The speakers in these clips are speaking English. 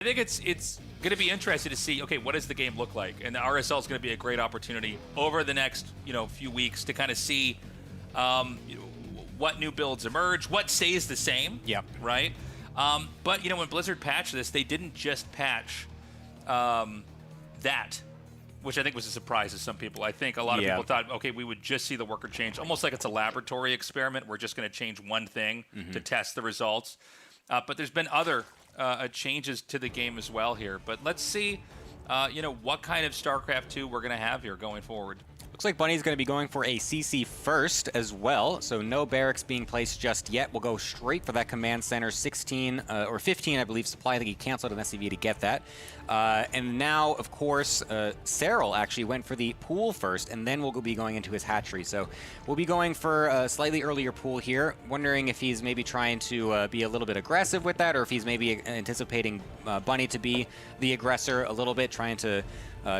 I think it's going to be interesting to see, okay, what does the game look like? And the RSL is going to be a great opportunity over the next, few weeks to kind of see what new builds emerge, what stays the same. Yep. Right? But, when Blizzard patched this, they didn't just patch that, which I think was a surprise to some people. I think a lot of people thought, okay, we would just see the worker change, almost like it's a laboratory experiment. We're just going to change one thing to test the results. But there's been other changes to the game as well here. But let's see, what kind of StarCraft 2 we're going to have here going forward. Looks like Bunny's going to be going for a CC first as well, so no barracks being placed just yet. We'll go straight for that command center 16 or 15, I believe, supply. I think he canceled an SCV to get that. And now, of course, Cyril actually went for the pool first, and then we'll be going into his hatchery. So we'll be going for a slightly earlier pool here, wondering if he's maybe trying to be a little bit aggressive with that, or if he's maybe anticipating Bunny to be the aggressor a little bit, trying to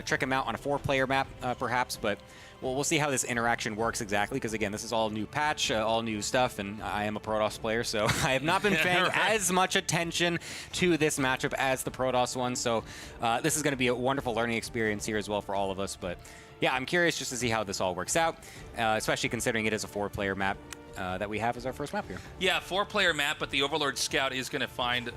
trick him out on a 4-player map, perhaps. But we'll see how this interaction works exactly, because again, this is all new patch, all new stuff, and I am a Protoss player, so I have not been paying as much attention to this matchup as the Protoss one. So this is going to be a wonderful learning experience here as well for all of us. But yeah, I'm curious just to see how this all works out, especially considering it is a 4-player map that we have as our first map here. Yeah, 4-player map, but the Overlord Scout is going to find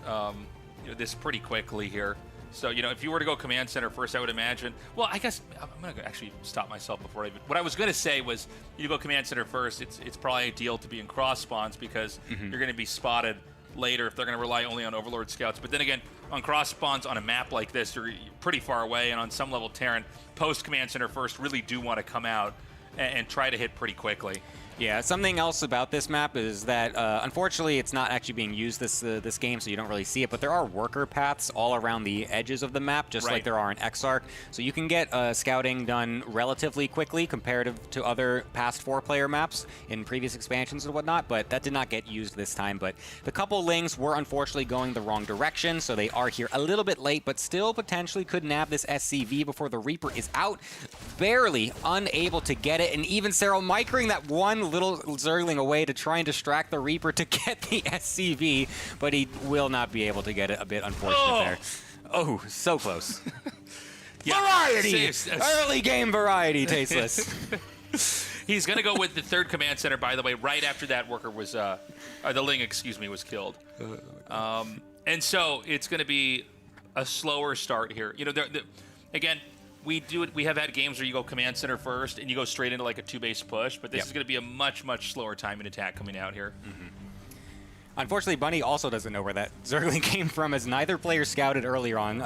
this pretty quickly here. So, if you were to go command center first, I would imagine. Well, I guess I'm going to actually stop myself before I even. What I was going to say was, you go command center first. It's probably ideal to be in cross spawns because you're going to be spotted later if they're going to rely only on Overlord Scouts. But then again, on cross spawns on a map like this, you're pretty far away, and on some level, Terran post command center first really do want to come out and try to hit pretty quickly. Yeah, something else about this map is that, unfortunately, it's not actually being used this game, so you don't really see it, but there are worker paths all around the edges of the map, just like there are in Exarch. So you can get scouting done relatively quickly comparative to other past 4-player maps in previous expansions and whatnot, but that did not get used this time. But the couple lings were unfortunately going the wrong direction, so they are here a little bit late, but still potentially could nab this SCV before the Reaper is out. Barely unable to get it, and even Cyril microing that one little Zergling away to try and distract the Reaper to get the SCV, but he will not be able to get it. A bit unfortunate there. Oh, so close. Variety! Early game variety, Tasteless. He's going to go with the 3rd command center, by the way, right after that worker was, the Ling, excuse me, was killed. And so it's going to be a slower start here. Again, we have had games where you go command center first and you go straight into like a 2-base push, but this is going to be a much, much slower timing attack coming out here. Unfortunately, Bunny also doesn't know where that Zergling came from, as neither player scouted earlier on.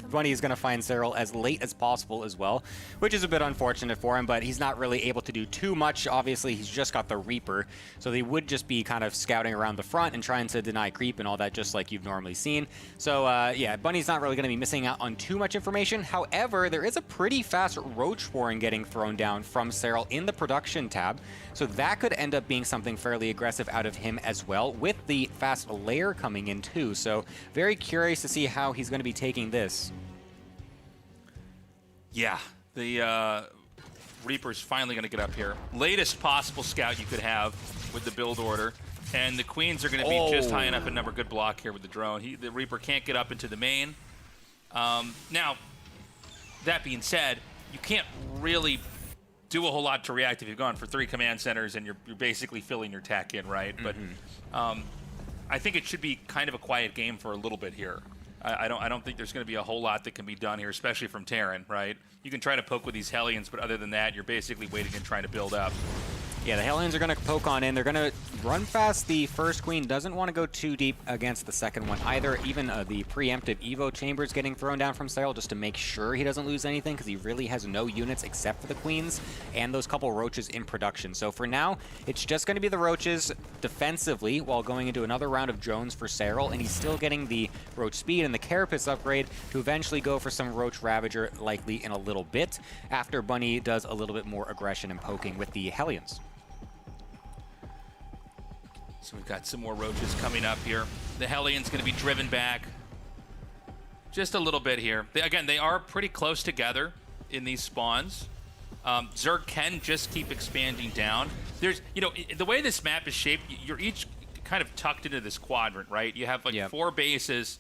Bunny is going to find Cyril as late as possible as well, which is a bit unfortunate for him, but he's not really able to do too much. Obviously, he's just got the Reaper, so they would just be kind of scouting around the front and trying to deny creep and all that, just like you've normally seen. So, yeah, Bunny's not really going to be missing out on too much information. However, there is a pretty fast Roach Warren getting thrown down from Cyril in the production tab, so that could end up being something fairly aggressive out of him as well, with the fast lair coming in too. So very curious to see how he's going to be taking this. Yeah, the Reaper's finally going to get up here. Latest possible scout you could have with the build order. And the Queens are going to be just high enough in number. Good block here with the drone. The Reaper can't get up into the main. Now, that being said, you can't really do a whole lot to react if you've gone for 3 command centers and you're basically filling your tack in, right? But I think it should be kind of a quiet game for a little bit here. I don't think there's going to be a whole lot that can be done here, especially from Terran, right? You can try to poke with these Hellions, but other than that, you're basically waiting and trying to build up. Yeah, the Hellions are going to poke on in. They're going to run past the first Queen. Doesn't want to go too deep against the second one either. Even the preemptive Evo Chambers getting thrown down from Cyril just to make sure he doesn't lose anything, because he really has no units except for the Queens and those couple Roaches in production. So for now, it's just going to be the Roaches defensively while going into another round of drones for Cyril, and he's still getting the Roach Speed and the Carapace upgrade to eventually go for some Roach Ravager likely in a little bit after Bunny does a little bit more aggression and poking with the Hellions. So we've got some more Roaches coming up here. The Hellion's going to be driven back just a little bit here. Again, they are pretty close together in these spawns. Zerg can just keep expanding down. There's, the way this map is shaped, you're each kind of tucked into this quadrant, right? You have like 4 bases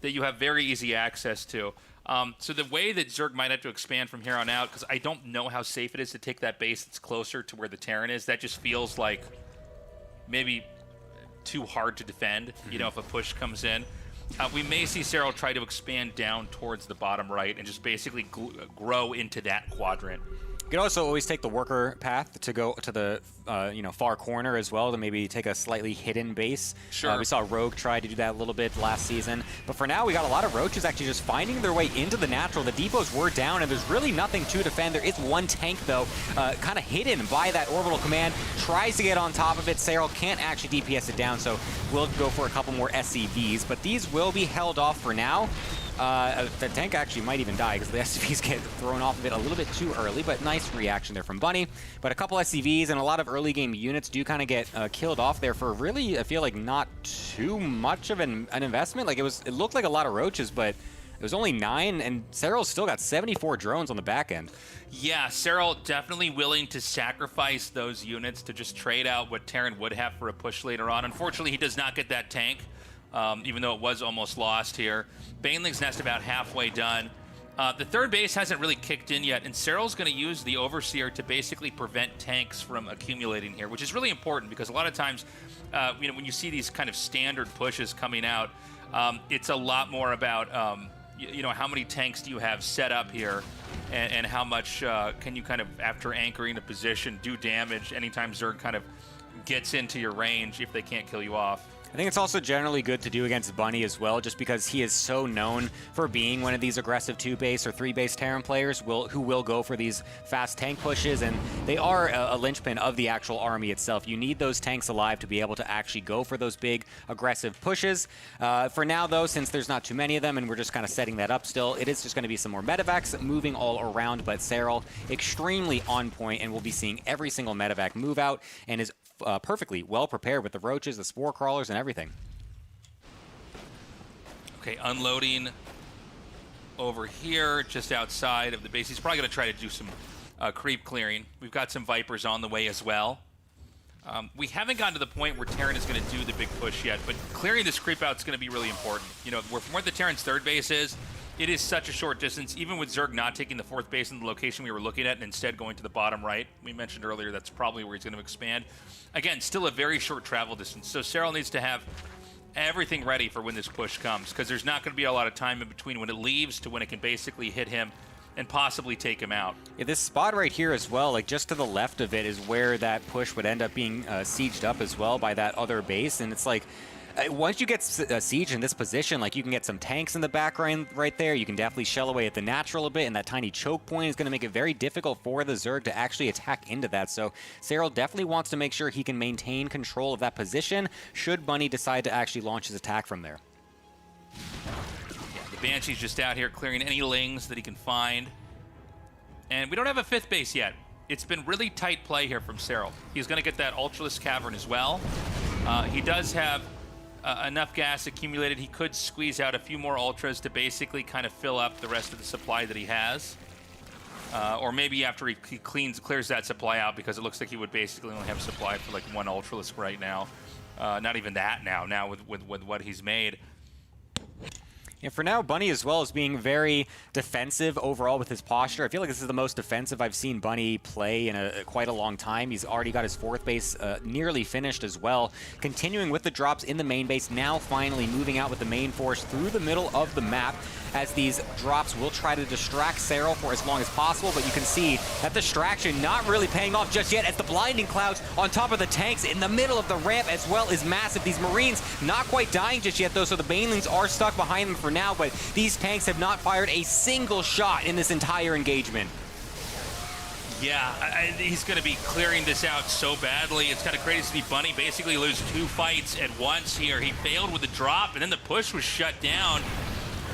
that you have very easy access to. So the way that Zerg might have to expand from here on out, because I don't know how safe it is to take that base that's closer to where the Terran is, that just feels like maybe too hard to defend, you know, if a push comes in. We may see Serral try to expand down towards the bottom right and just basically grow into that quadrant. You can also always take the worker path to go to the far corner as well, to maybe take a slightly hidden base. Sure. We saw Rogue try to do that a little bit last season. But for now, we got a lot of Roaches actually just finding their way into the natural. The depots were down, and there's really nothing to defend. There is one tank, though, kind of hidden by that orbital command. Tries to get on top of it. Serral can't actually DPS it down, so we'll go for a couple more SCVs. But these will be held off for now. The tank actually might even die because the SCVs get thrown off of it a little bit too early, but nice reaction there from Bunny. But a couple SCVs and a lot of early game units do kind of get killed off there for really, I feel like, not too much of an investment. Like it looked like a lot of Roaches, but it was only 9, and Serral's still got 74 drones on the back end. Yeah, Serral definitely willing to sacrifice those units to just trade out what Terran would have for a push later on. Unfortunately, he does not get that tank. Even though it was almost lost here. Baneling's Nest about halfway done. The third base hasn't really kicked in yet, and Serral's going to use the Overseer to basically prevent tanks from accumulating here, which is really important because a lot of times, when you see these kind of standard pushes coming out, it's a lot more about, how many tanks do you have set up here, and how much can you kind of, after anchoring a position, do damage anytime Zerg kind of gets into your range if they can't kill you off. I think it's also generally good to do against Bunny as well, just because he is so known for being one of these aggressive 2-base or 3-base Terran players who will go for these fast tank pushes, and they are a linchpin of the actual army itself. You need those tanks alive to be able to actually go for those big aggressive pushes. For now, though, since there's not too many of them and we're just kind of setting that up still, it is just going to be some more medevacs moving all around, but Serral extremely on point, and we'll be seeing every single medevac move out and is perfectly well prepared with the Roaches, the Spore Crawlers, and everything. Okay, unloading over here, just outside of the base. He's probably going to try to do some creep clearing. We've got some Vipers on the way as well. We haven't gotten to the point where Terran is going to do the big push yet, but clearing this creep out is going to be really important. You know, from where the Terran's third base is, it is such a short distance, even with Zerg not taking the fourth base in the location we were looking at and instead going to the bottom right. We mentioned earlier that's probably where he's going to expand. Again, still a very short travel distance, so Serral needs to have everything ready for when this push comes, because there's not going to be a lot of time in between when it leaves to when it can basically hit him and possibly take him out. Yeah, this spot right here as well, like just to the left of it, is where that push would end up being sieged up as well by that other base, and it's like, once you get siege in this position, like you can get some tanks in the background right there. You can definitely shell away at the natural a bit, and that tiny choke point is going to make it very difficult for the Zerg to actually attack into that. So Serral definitely wants to make sure he can maintain control of that position should Bunny decide to actually launch his attack from there. Yeah, the Banshee's just out here clearing any lings that he can find. And we don't have a fifth base yet. It's been really tight play here from Serral. He's going to get that Ultralisk Cavern as well. He does have enough gas accumulated. He could squeeze out a few more Ultras to basically kind of fill up the rest of the supply that he has. Or maybe after he clears that supply out, because it looks like he would basically only have supply for like one Ultralisk right now. Not even that now with what he's made. Yeah, for now, Bunny as well is being very defensive overall with his posture. I feel like this is the most defensive I've seen Bunny play in quite a long time. He's already got his fourth base nearly finished as well. Continuing with the drops in the main base, now finally moving out with the main force through the middle of the map, as these drops will try to distract Serral for as long as possible, but you can see that distraction not really paying off just yet, as the blinding clouds on top of the tanks in the middle of the ramp as well is massive. These Marines not quite dying just yet though, so the Banelings are stuck behind them for now, but these tanks have not fired a single shot in this entire engagement. Yeah, he's going to be clearing this out so badly. It's kind of crazy to see Bunny basically lose 2 fights at once here. He failed with the drop, and then the push was shut down.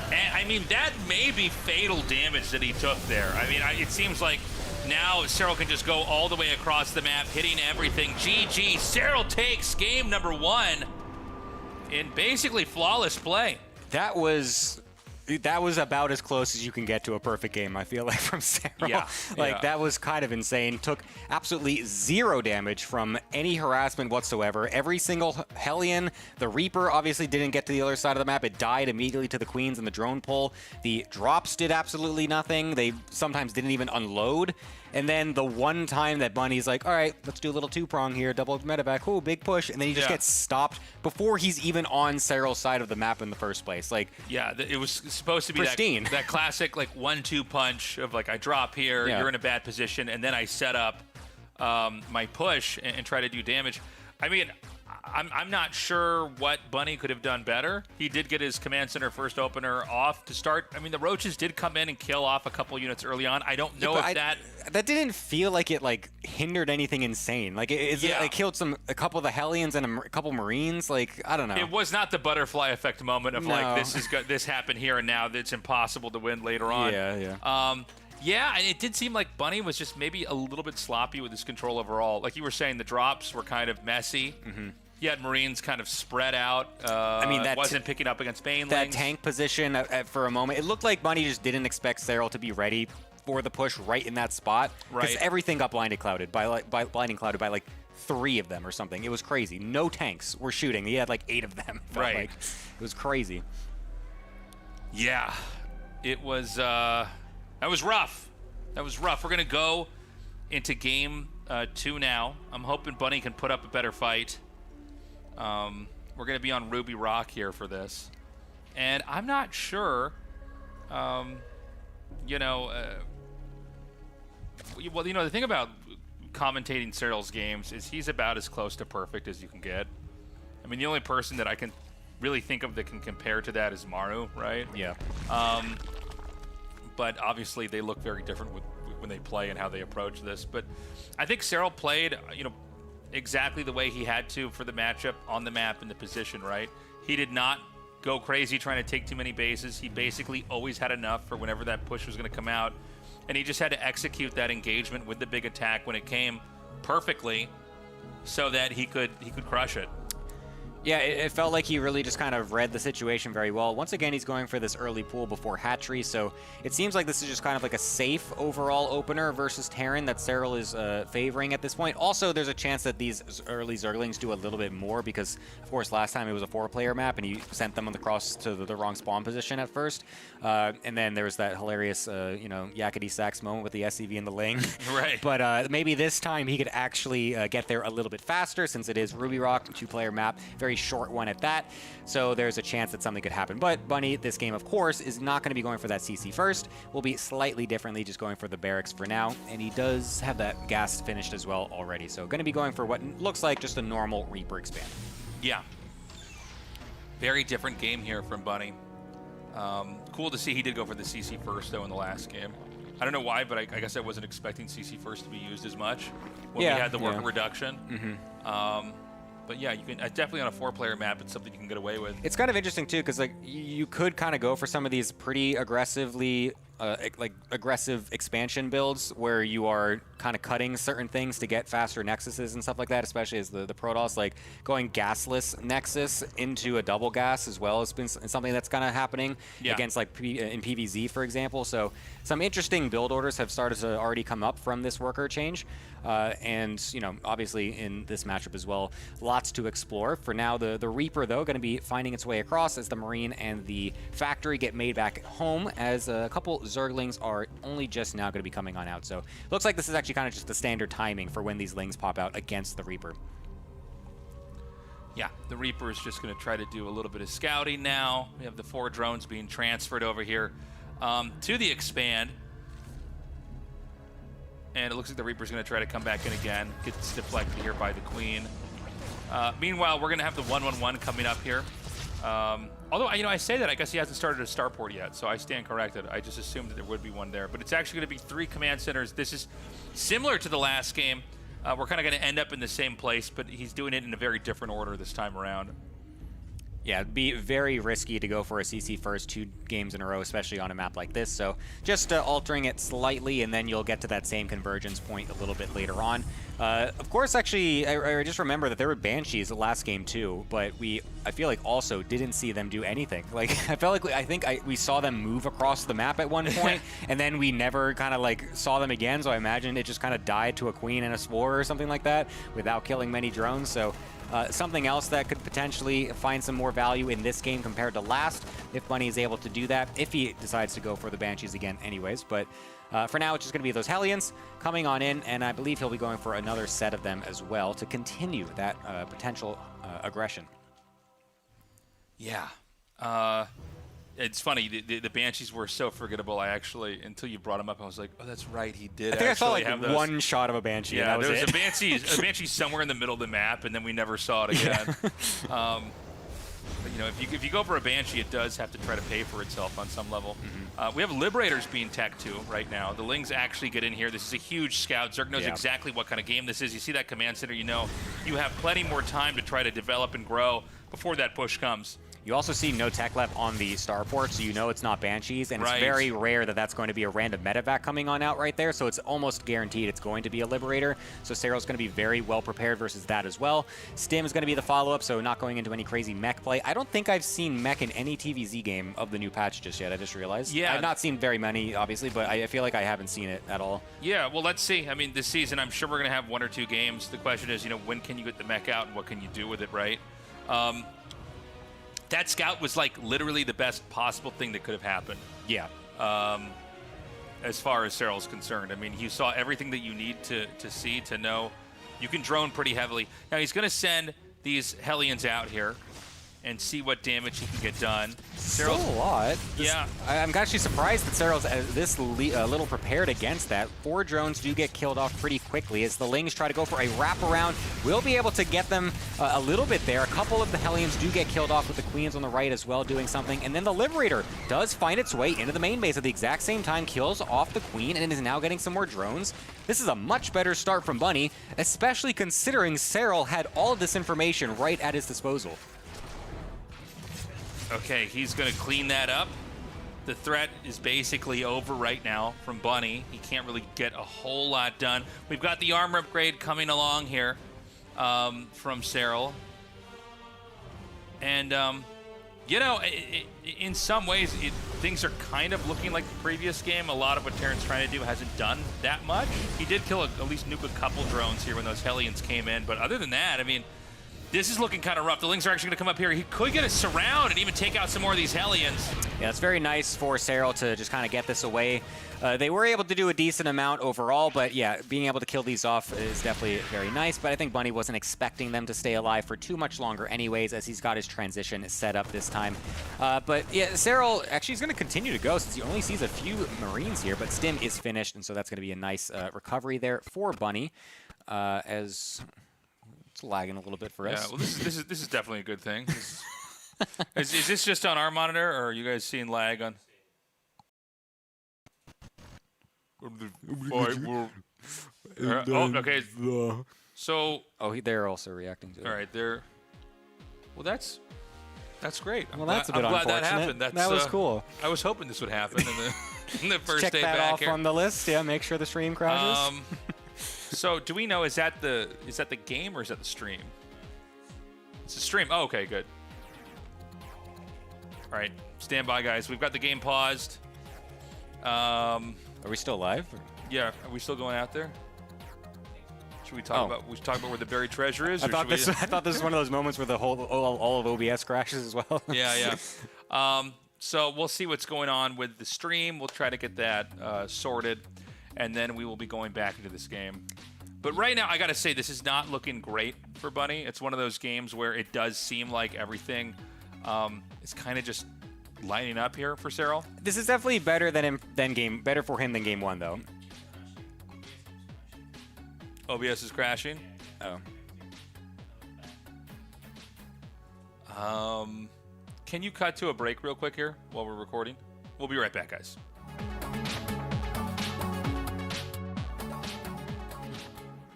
And, I mean, that may be fatal damage that he took there. I mean, it seems like now Serral can just go all the way across the map, hitting everything. GG, Serral takes game number 1 in basically flawless play. That was that was about as close as you can get to a perfect game, I feel like, from Serral. Yeah, That was kind of insane. Took absolutely 0 damage from any harassment whatsoever. Every single Hellion, the Reaper obviously didn't get to the other side of the map. It died immediately to the Queens and the drone pull. The drops did absolutely nothing. They sometimes didn't even unload. And then the one time that Bunny's like, all right, let's do a little 2-prong here, double medevac, ooh, big push, and then he just gets stopped before he's even on Serral's side of the map in the first place. Like, yeah, it was supposed to be pristine. that classic like 1-2 punch of like I drop here, you're in a bad position, and then I set up my push and try to do damage. I mean, I'm not sure what Bunny could have done better. He did get his command center first opener off to start. I mean, the Roaches did come in and kill off a couple units early on. I don't know if that didn't feel like it like hindered anything insane. Like it killed a couple of the Hellions and a couple Marines. Like, I don't know. It was not the butterfly effect moment of like this happened here and now. That's impossible to win later on. Yeah, and it did seem like Bunny was just maybe a little bit sloppy with his control overall. Like you were saying, the drops were kind of messy. He had Marines kind of spread out. I mean, that wasn't picking up against Banelings. That tank position for a moment, it looked like Bunny just didn't expect Serral to be ready for the push right in that spot. Because everything got blinding clouded by like 3 of them or something. It was crazy. No tanks were shooting. He had like 8 of them. Like, it was crazy. Yeah, it was. That was rough. That was rough. We're gonna go into game 2 now. I'm hoping Bunny can put up a better fight. We're going to be on Ruby Rock here for this. And I'm not sure, well, the thing about commentating Serral's games is he's about as close to perfect as you can get. I mean, the only person that I can really think of that can compare to that is Maru, right? Yeah. But obviously they look very different when they play and how they approach this. But I think Serral played, exactly the way he had to for the matchup on the map and the position, right? He did not go crazy trying to take too many bases. He basically always had enough for whenever that push was going to come out, and he just had to execute that engagement with the big attack when it came perfectly so that he could crush it. Yeah, it felt like he really just kind of read the situation very well. Once again, he's going for this early pool before hatchery, so it seems like this is just kind of like a safe overall opener versus Terran that Serral is favoring at this point. Also, there's a chance that these early Zerglings do a little bit more because, of course, last time it was a 4-player map and he sent them across to the wrong spawn position at first. And then there was that hilarious, yakety sax moment with the SCV and the Ling. Right. But maybe this time he could actually get there a little bit faster since it is Ruby Rock, 2-player map. Very short one at that, so there's a chance that something could happen. But Bunny, this game, of course, is not going to be going for that CC first. Will be slightly differently, just going for the barracks for now, and he does have that gas finished as well already, so going to be going for what looks like just a normal Reaper expand. Yeah. Very different game here from Bunny. Cool to see he did go for the CC first, though, in the last game. I don't know why, but I guess I wasn't expecting CC first to be used as much when we had the worker reduction. But yeah, you can definitely on a 4-player map, it's something you can get away with. It's kind of interesting too, because like you could kind of go for some of these pretty aggressive expansion builds where you are kind of cutting certain things to get faster nexuses and stuff like that, especially as the Protoss, like going gasless nexus into a double gas as well has been something that's kind of happening against like in PvZ, for example. So some interesting build orders have started to already come up from this worker change. And, obviously in this matchup as well, lots to explore. For now, the Reaper, though, going to be finding its way across as the Marine and the Factory get made back at home, as a couple Zerglings are only just now going to be coming on out. So looks like this is actually kind of just the standard timing for when these Lings pop out against the Reaper. Yeah, the Reaper is just going to try to do a little bit of scouting now. We have the 4 drones being transferred over here to the expand. And it looks like the Reaper's going to try to come back in again. Gets deflected here by the Queen. Meanwhile, we're going to have the 1-1-1 coming up here. Although, I say that, I guess he hasn't started a starport yet, so I stand corrected. I just assumed that there would be one there. But it's actually going to be 3 command centers. This is similar to the last game. We're kind of going to end up in the same place, but he's doing it in a very different order this time around. Yeah, it'd be very risky to go for a CC first 2 games in a row, especially on a map like this. So just altering it slightly, and then you'll get to that same convergence point a little bit later on. Of course, actually, I just remember that there were Banshees the last game too, but I feel like also didn't see them do anything. Like, I felt like we saw them move across the map at one point, and then we never kind of like saw them again. So I imagine it just kind of died to a Queen and a Spore or something like that without killing many drones. So. Something else that could potentially find some more value in this game compared to last, if Bunny is able to do that, if he decides to go for the Banshees again anyways. But for now, it's just going to be those Hellions coming on in, and I believe he'll be going for another set of them as well to continue that potential aggression. Yeah. It's funny, the Banshees were so forgettable. I actually, until you brought them up, I was like, oh, that's right, he did. I think I saw like have those. one shot of a Banshee. Yeah, and that was there was a Banshee somewhere in the middle of the map, and then we never saw it again. But, you know, if you go for a Banshee, it does have to try to pay for itself on some level. We have Liberators being tech too right now. The Lings actually get in here. This is a huge scout. Zerg knows exactly what kind of game this is. You see that command center, you know you have plenty more time to try to develop and grow before that push comes. You also see no tech left on the starport, so you know it's not Banshees, and it's very rare that that's going to be a random medevac coming on out right there, so it's almost guaranteed it's going to be a Liberator. So Serral's going to be very well prepared versus that as well. Stim is going to be the follow-up, so not going into any crazy mech play. I don't think I've seen mech in any TVZ game of the new patch just yet, I just realized. Yeah. I've not seen very many, obviously, but I feel like I haven't seen it at all. Yeah, well, let's see. I mean, this season, I'm sure we're going to have 1 or 2 games. The question is, you know, when can you get the mech out and what can you do with it, right? That scout was like literally the best possible thing that could have happened. Yeah. As far as Serral's concerned. I mean, you saw everything that you need to see, to know. You can drone pretty heavily. Now, he's going to send these Hellions out here and see what damage he can get done. Still a lot. Yeah. I'm actually surprised that Serral's this little prepared against that. 4 drones do get killed off pretty quickly as the Lings try to go for a wraparound. We'll be able to get them a little bit there. A couple of the Hellions do get killed off with the Queens on the right as well doing something. And then the Liberator does find its way into the main base at the exact same time, kills off the Queen, and is now getting some more drones. This is a much better start from Bunny, especially considering Serral had all of this information right at his disposal. Okay, he's going to clean that up. The threat is basically over right now from Bunny. He can't really get a whole lot done. We've got the armor upgrade coming along here from Serral. And, you know, in some ways, things are kind of looking like the previous game. A lot of what Terran's trying to do hasn't done that much. He did kill at least nuke a couple drones here when those Hellions came in. But other than that, I mean, this is looking kind of rough. The Lings are actually going to come up here. He could get a surround and even take out some more of these Hellions. Yeah, it's very nice for Serral to just kind of get this away. They were able to do a decent amount overall, but yeah, being able to kill these off is definitely very nice. But I think Bunny wasn't expecting them to stay alive for too much longer anyways, as he's got his transition set up this time. But yeah, Serral actually is going to continue to go since he only sees a few Marines here, but Stim is finished, and so that's going to be a nice recovery there for Bunny as... It's lagging a little bit for us. Yeah, well, this is definitely a good thing. Is this just on our monitor, or are you guys seeing lag on? Oh, okay. So. Oh, they're also reacting to it. All right, they're. Well, that's great. Well, that's a bit unfortunate. That happened. That was cool. I was hoping this would happen in the first Check day that back off here. on the list. Yeah, make sure the stream crashes. So, do we know, is that the game or is that the stream? It's the stream. Oh, okay, good. All right, stand by, guys. We've got the game paused. Are we still live? Yeah, are we still going out there? Should we talk about? We should talk about where the buried treasure is. I thought this was one of those moments where the whole all of OBS crashes as well. Yeah. So we'll see what's going on with the stream. We'll try to get that sorted, and then we will be going back into this game. But right now, I got to say, this is not looking great for Bunny. It's one of those games where it does seem like everything is kind of just lining up here for Serral. This is definitely better better for him than game one, though. OBS is crashing. Oh. Can you cut to a break real quick here while we're recording? We'll be right back, guys.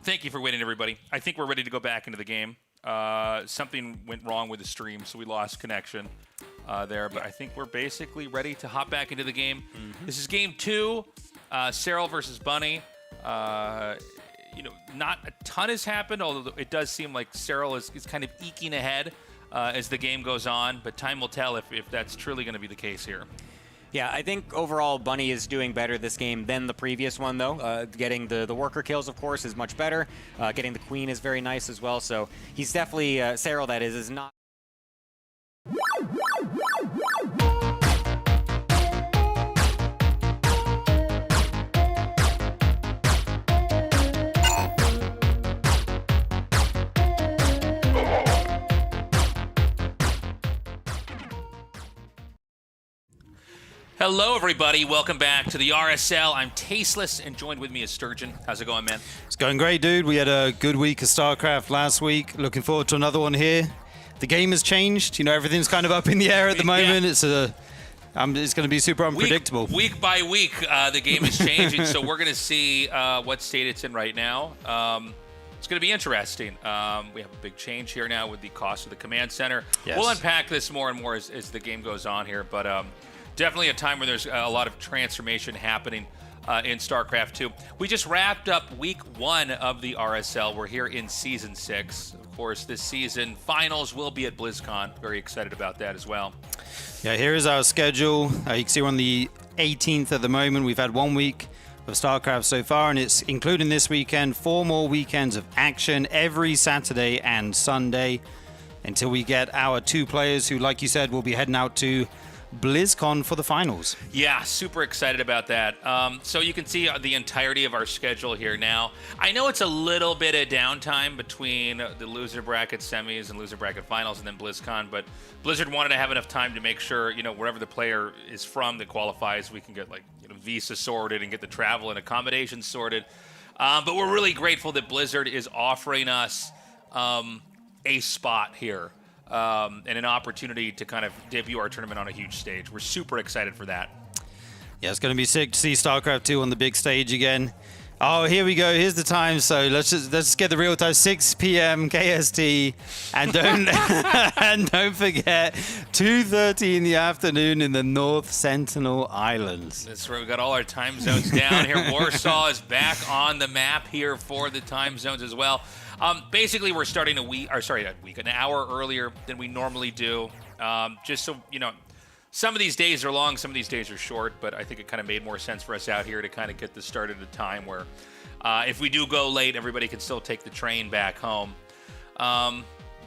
Thank you for waiting, everybody. I think we're ready to go back into the game. Something went wrong with the stream, so we lost connection there. But I think we're basically ready to hop back into the game. This is game 2, Cyril versus Bunny. Not a ton has happened, although it does seem like Cyril is kind of eking ahead as the game goes on. But time will tell if that's truly going to be the case here. Yeah, I think overall Bunny is doing better this game than the previous one, though. Getting the worker kills, of course, is much better. Getting the queen is very nice as well. So he's definitely, Cyril, that is not... Hello, everybody. Welcome back to the RSL. I'm Tasteless, and joined with me is Sturgeon. How's it going, man? It's going great, dude. We had a good week of StarCraft last week. Looking forward to another one here. The game has changed. Everything's kind of up in the air at the moment. Yeah. It's going to be super unpredictable. Week by week, the game is changing, so we're going to see what state it's in right now. It's going to be interesting. We have a big change here now with the cost of the command center. Yes. We'll unpack this more and more as the game goes on here, but definitely a time where there's a lot of transformation happening in StarCraft 2. We just wrapped up week 1 of the RSL. We're here in season 6. Of course, this season finals will be at BlizzCon. Very excited about that as well. Yeah, here is our schedule. You can see we're on the 18th at the moment. We've had 1 week of StarCraft so far, and it's including this weekend, 4 more weekends of action every Saturday and Sunday until we get our 2 players who, like you said, will be heading out to BlizzCon for the finals. Yeah, super excited about that. So you can see the entirety of our schedule here now. I know it's a little bit of downtime between the loser bracket semis and loser bracket finals and then BlizzCon, but Blizzard wanted to have enough time to make sure, wherever the player is from that qualifies, we can get visa sorted and get the travel and accommodations sorted. But we're really grateful that Blizzard is offering us a spot here. And an opportunity to kind of debut our tournament on a huge stage. We're super excited for that. Yeah, it's going to be sick to see StarCraft 2 on the big stage again. Oh, here we go. Here's the time. So let's just get the real time. 6 p.m. KST, and don't forget 2:30 in the afternoon in the North Sentinel Islands. That's right. We got all our time zones down here. Warsaw is back on the map here for the time zones as well. Basically, we're starting an hour earlier than we normally do. Just so, some of these days are long, some of these days are short, but I think it kind of made more sense for us out here to kind of get this started at a time where if we do go late, everybody can still take the train back home.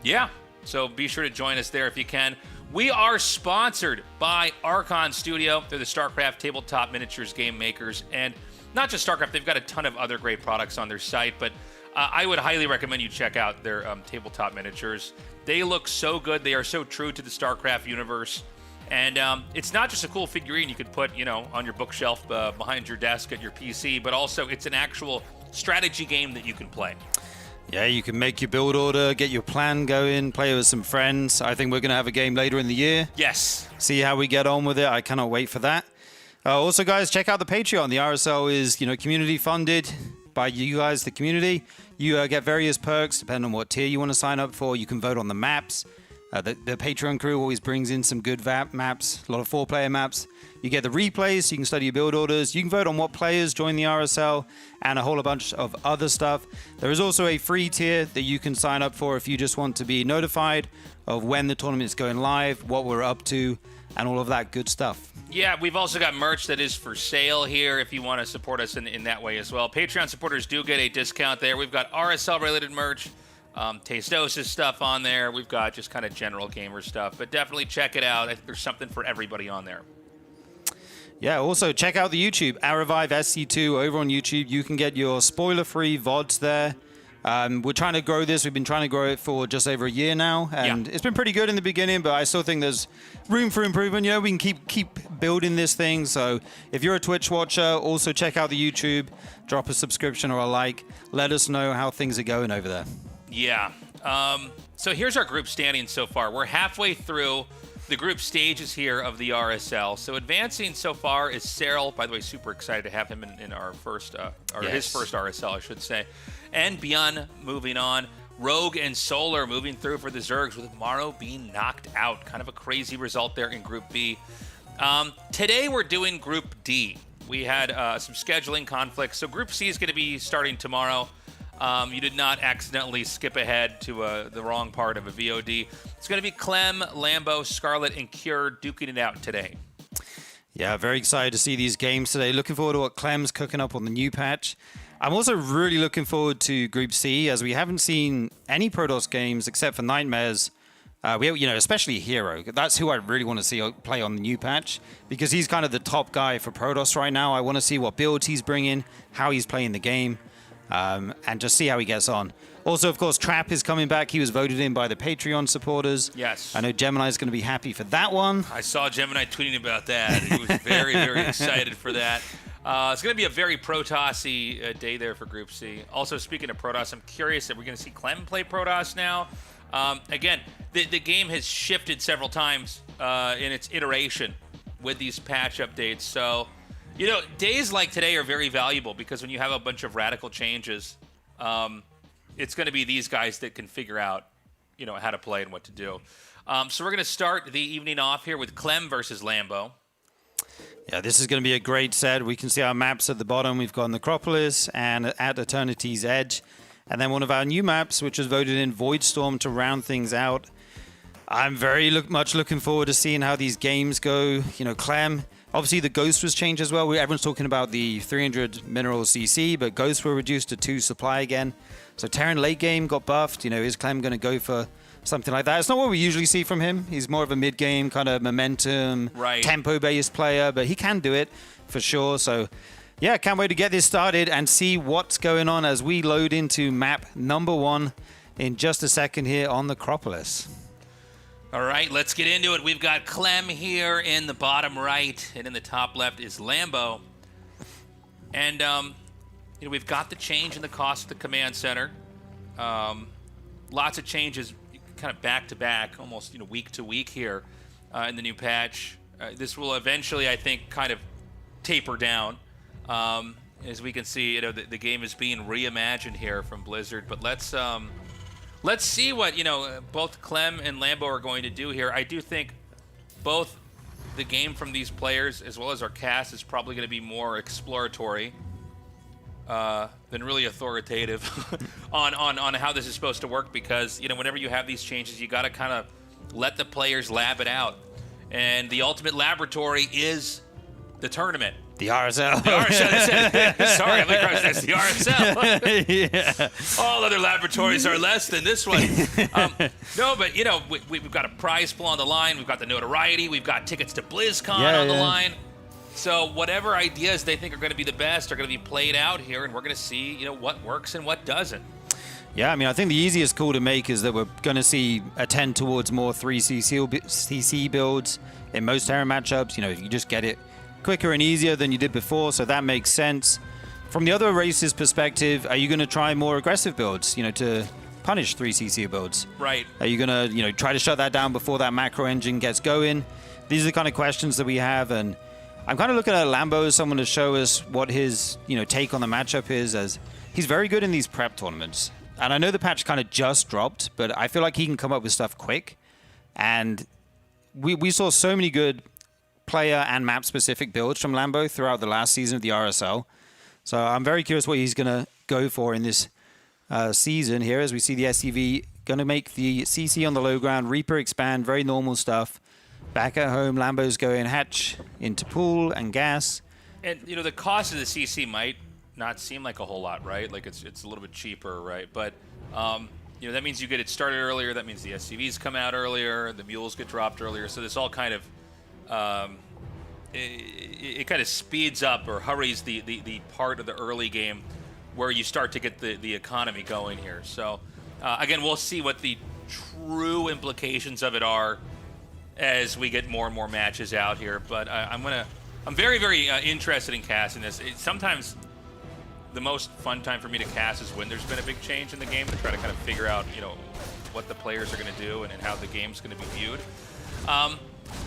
Yeah, so be sure to join us there if you can. We are sponsored by Archon Studio. They're the StarCraft tabletop miniatures game makers, and not just StarCraft, they've got a ton of other great products on their site, but I would highly recommend you check out their tabletop miniatures. They look so good. They are so true to the StarCraft universe. And it's not just a cool figurine you could put, on your bookshelf behind your desk at your PC, but also it's an actual strategy game that you can play. Yeah, you can make your build order, get your plan going, play with some friends. I think we're going to have a game later in the year. Yes. See how we get on with it. I cannot wait for that. Also, guys, check out the Patreon. The RSL is, community funded by you guys, the community. You get various perks depending on what tier you want to sign up for. You can vote on the maps. The Patreon crew always brings in some good maps, a lot of 4-player maps. You get the replays, so you can study your build orders. You can vote on what players join the RSL and a whole bunch of other stuff. There is also a free tier that you can sign up for if you just want to be notified of when the tournament is going live, what we're up to, and all of that good stuff. Yeah, we've also got merch that is for sale here if you want to support us in that way as well. Patreon supporters do get a discount there. We've got RSL-related merch, Tastosis stuff on there. We've got just kind of general gamer stuff, but definitely check it out. I think there's something for everybody on there. Yeah, also check out the YouTube, Revive SC2 over on YouTube. You can get your spoiler-free VODs there. We're trying to grow this. We've been trying to grow it for just over a year now, and It's been pretty good in the beginning, but I still think there's room for improvement. We can keep building this thing. So if you're a Twitch watcher, also check out the YouTube, drop a subscription or a like. Let us know how things are going over there. Yeah. So here's our group standing so far. We're halfway through the group stages here of the RSL. So advancing so far is Cyril. By the way, super excited to have him in our first, his first RSL, I should say. And Bjorn moving on. Rogue and Solar moving through for the Zergs with Morrow being knocked out. Kind of a crazy result there in Group B. Today we're doing Group D. We had some scheduling conflicts, so Group C is going to be starting tomorrow. You did not accidentally skip ahead to the wrong part of a VOD. It's going to be Clem, Lambo, Scarlett, and Cure duking it out today. Yeah, very excited to see these games today. Looking forward to what Clem's cooking up on the new patch. I'm also really looking forward to Group C, as we haven't seen any Protoss games except for Nightmares. Especially Hero. That's who I really want to see play on the new patch, because he's kind of the top guy for Protoss right now. I want to see what builds he's bringing, how he's playing the game, and just see how he gets on. Also, of course, Trap is coming back. He was voted in by the Patreon supporters. Yes. I know Gemini's going to be happy for that one. I saw Gemini tweeting about that. He was very, very excited for that. It's going to be a very Protoss-y day there for Group C. Also, speaking of Protoss, I'm curious if we're going to see Clem play Protoss now. Again, the game has shifted several times in its iteration with these patch updates. So, days like today are very valuable, because when you have a bunch of radical changes, it's going to be these guys that can figure out, how to play and what to do. So we're going to start the evening off here with Clem versus Lambo. Yeah, this is going to be a great set. We can see our maps at the bottom. We've got Necropolis and at Eternity's Edge. And then one of our new maps, which was voted in, Voidstorm, to round things out. I'm very much looking forward to seeing how these games go. Clem, obviously the Ghost was changed as well. Everyone's talking about the 300 mineral CC, but Ghosts were reduced to 2 supply again. So Terran late game got buffed. Is Clem going to go for something like that? It's not what we usually see from him. He's more of a mid-game kind of momentum, tempo-based player, but he can do it for sure. So yeah, can't wait to get this started and see what's going on as we load into map number 1 in just a second here on Necropolis. All right, let's get into it. We've got Clem here in the bottom right, and in the top left is Lambo. And, we've got the change in the cost of the command center. Lots of changes kind of back-to-back, almost, week to week here in the new patch. This will eventually, I think, kind of taper down. As we can see, the game is being reimagined here from Blizzard. But let's see what both Clem and Lambo are going to do here. I do think both the game from these players as well as our cast is probably going to be more exploratory than really authoritative on how this is supposed to work, because whenever you have these changes, you got to kind of let the players lab it out, and the ultimate laboratory is the tournament. The RSL. The RSL. Sorry, that's the RSL. Yeah. All other laboratories are less than this one. No, but we've got a prize pool on the line. We've got the notoriety. We've got tickets to BlizzCon on the line. So whatever ideas they think are going to be the best are going to be played out here, and we're going to see what works and what doesn't. Yeah, I think the easiest call to make is that we're going to see a tend towards more 3 CC builds in most Terran matchups. You just get it quicker and easier than you did before, so that makes sense. From the other races' perspective, are you going to try more aggressive builds, to punish 3 CC builds? Right. Are you going to, try to shut that down before that macro engine gets going? These are the kind of questions that we have, and I'm kind of looking at Lambo as someone to show us what his, take on the matchup is, as he's very good in these prep tournaments. And I know the patch kind of just dropped, but I feel like he can come up with stuff quick. And we saw so many good player and map-specific builds from Lambo throughout the last season of the RSL. So I'm very curious what he's going to go for in this season here, as we see the SCV going to make the CC on the low ground, Reaper expand, very normal stuff. Back at home, Lambo's going hatch into pool and gas. And, the cost of the CC might not seem like a whole lot, right? Like it's a little bit cheaper, right? But, that means you get it started earlier. That means the SCVs come out earlier. The mules get dropped earlier. So this all kind of, it kind of speeds up or hurries the part of the early game where you start to get the economy going here. So, again, we'll see what the true implications of it are as we get more and more matches out here. But I'm very, very interested in casting this. Sometimes the most fun time for me to cast is when there's been a big change in the game, to try to kind of figure out, what the players are going to do and how the game's going to be viewed.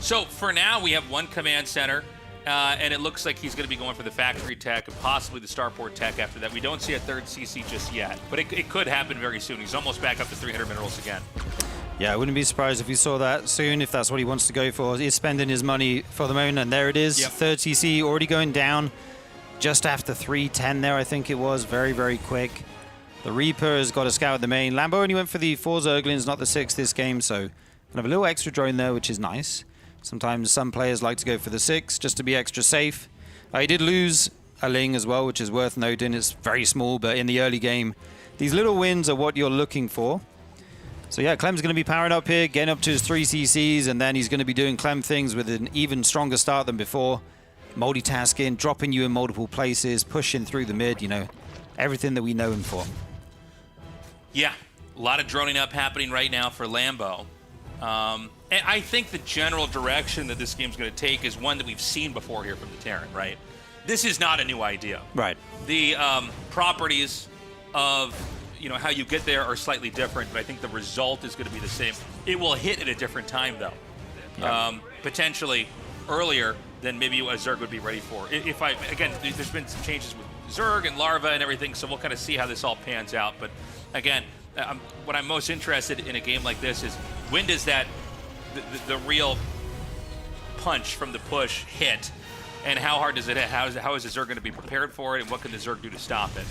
So for now, we have one command center. and it looks like he's going to be going for the factory tech and possibly the starport tech after that. We don't see a third CC just yet, but it could happen very soon. He's almost back up to 300 minerals again. Yeah, I wouldn't be surprised if we saw that soon, if that's what he wants to go for. He's spending his money for the moment, and there it is. Yep. Third CC already going down just after 310 there, I think it was. Very, very quick. The Reaper has got a scout at the main. Lambo only went for the 4 Zerglings, not the 6 this game, so kind of a little extra drone there, which is nice. Sometimes some players like to go for the 6 just to be extra safe. He did lose a Ling as well, which is worth noting. It's very small, but in the early game, these little wins are what you're looking for. So yeah, Clem's going to be powering up here, getting up to his 3 CCs, and then he's going to be doing Clem things with an even stronger start than before. Multitasking, dropping you in multiple places, pushing through the mid, you know, everything that we know him for. Yeah, a lot of droning up happening right now for Lambo. And I think the general direction that this game's going to take is one that we've seen before here from the Terran, right? This is not a new idea. Right. The properties of how you get there are slightly different, but I think the result is going to be the same. It will hit at a different time, though. Yeah. Potentially earlier than maybe a Zerg would be ready for. Again, there's been some changes with Zerg and Larva and everything, so we'll kind of see how this all pans out. But again, what I'm most interested in a game like this is when does the real punch from the push hit, and how hard does it hit? How is the Zerg going to be prepared for it, and what can the Zerg do to stop it?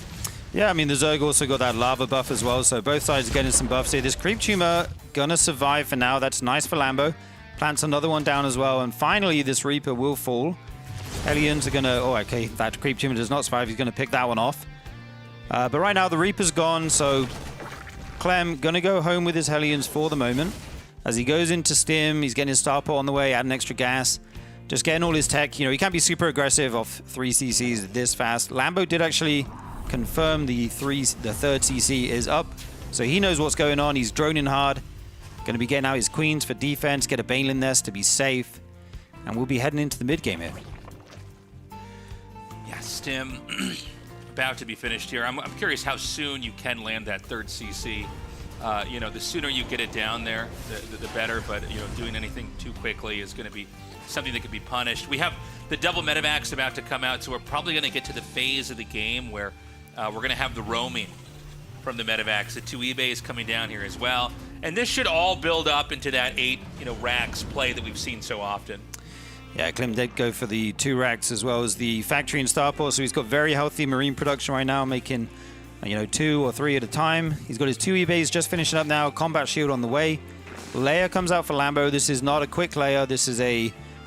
Yeah, I mean, the Zerg also got that lava buff as well, so both sides are getting some buffs here. This creep tumor gonna survive for now. That's nice for Lambo. Plants another one down as well, and finally this Reaper will fall. Hellions are gonna... Oh, okay, that creep tumor does not survive. He's gonna pick that one off. But right now the Reaper's gone, so Clem gonna go home with his Hellions for the moment. As he goes into stim, he's getting his starport on the way, adding extra gas. Just getting all his tech. You know, he can't be super aggressive off 3 CCs this fast. Lambo did actually confirm the third CC is up, so he knows what's going on. He's droning hard, going to be getting out his queens for defense, get a Banelin nest to be safe, and we'll be heading into the mid game here. Yeah, stim about to be finished here. I'm curious how soon you can land that third CC. The sooner you get it down there, the better, but doing anything too quickly is going to be something that could be punished. We have the double medevacs about to come out, so we're probably going to get to the phase of the game where we're going to have the roaming from the medevacs. The 2 eBays coming down here as well. And this should all build up into that 8 racks play that we've seen so often. Yeah, Clem did go for the 2 racks as well as the factory and starport, so he's got very healthy marine production right now, making 2 or 3 at a time. He's got his 2 eBays just finishing up now, combat shield on the way. Layer comes out for Lambo. This is not a quick layer. This is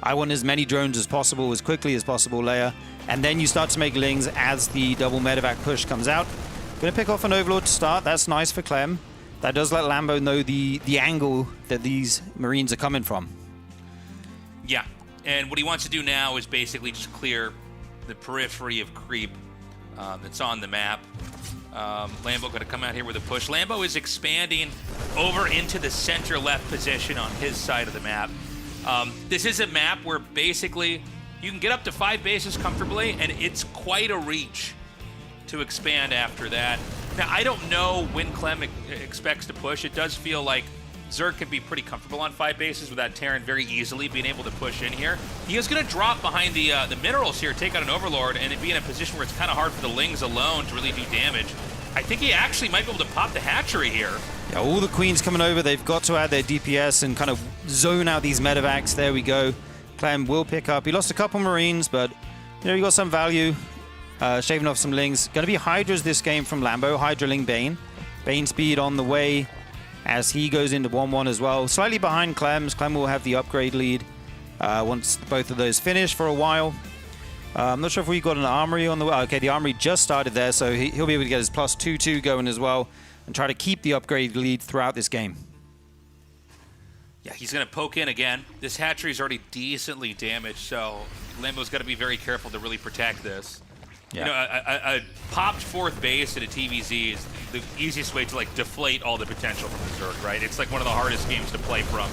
I want as many drones as possible, as quickly as possible layer. And then you start to make Lings as the double medevac push comes out. Gonna pick off an Overlord to start. That's nice for Clem. That does let Lambo know the angle that these Marines are coming from. Yeah, and what he wants to do now is basically just clear the periphery of creep that's on the map. Lambo going to come out here with a push. Lambo is expanding over into the center left position on his side of the map. This is a map where basically you can get up to 5 bases comfortably, and it's quite a reach to expand after that. Now, I don't know when Clem expects to push. It does feel like Zerg can be pretty comfortable on 5 bases without Terran very easily being able to push in here. He is going to drop behind the minerals here, take out an Overlord, and be in a position where it's kind of hard for the Lings alone to really do damage. I think he actually might be able to pop the hatchery here. Yeah, all the queens coming over. They've got to add their DPS and kind of zone out these medevacs. There we go. Clem will pick up. He lost a couple Marines, but he got some value. Shaving off some Lings. Going to be Hydras this game from Lambo. Hydra Ling Bane. Bane speed on the way as he goes into 1-1 as well. Slightly behind Clem's. Clem will have the upgrade lead once both of those finish for a while. I'm not sure if we got an armory on the way. Okay, the armory just started there, so he'll be able to get his +2/2 going as well and try to keep the upgrade lead throughout this game. Yeah, he's going to poke in again. This hatchery is already decently damaged, so Lambo's got to be very careful to really protect this. Yeah. A popped 4th base at a TVZ is the easiest way to deflate all the potential from the Zerg, right? It's one of the hardest games to play from.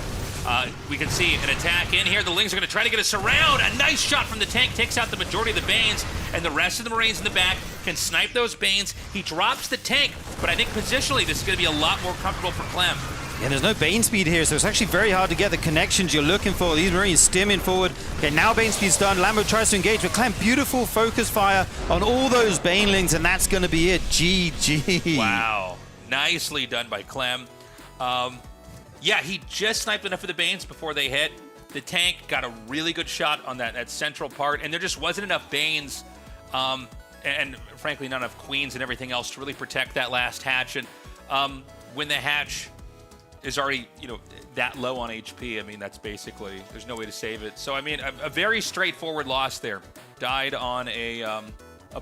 We can see an attack in here. The Lings are going to try to get a surround. A nice shot from the tank takes out the majority of the Banes, and the rest of the Marines in the back can snipe those Banes. He drops the tank, but I think positionally this is going to be a lot more comfortable for Clem. Yeah, there's no Bane speed here, so it's actually very hard to get the connections you're looking for. These Marines stimming forward. Okay, now Bane speed's done. Lambo tries to engage, but Clem, beautiful focus fire on all those Banelings, and that's going to be it. GG. Wow. Nicely done by Clem. Yeah, he just sniped enough of the Banes before they hit. The tank got a really good shot on that central part, and there just wasn't enough Banes, and frankly, not enough Queens and everything else to really protect that last hatch. And when the hatch is already, that low on HP, I mean, that's basically, there's no way to save it. So, I mean, a very straightforward loss there. Died on a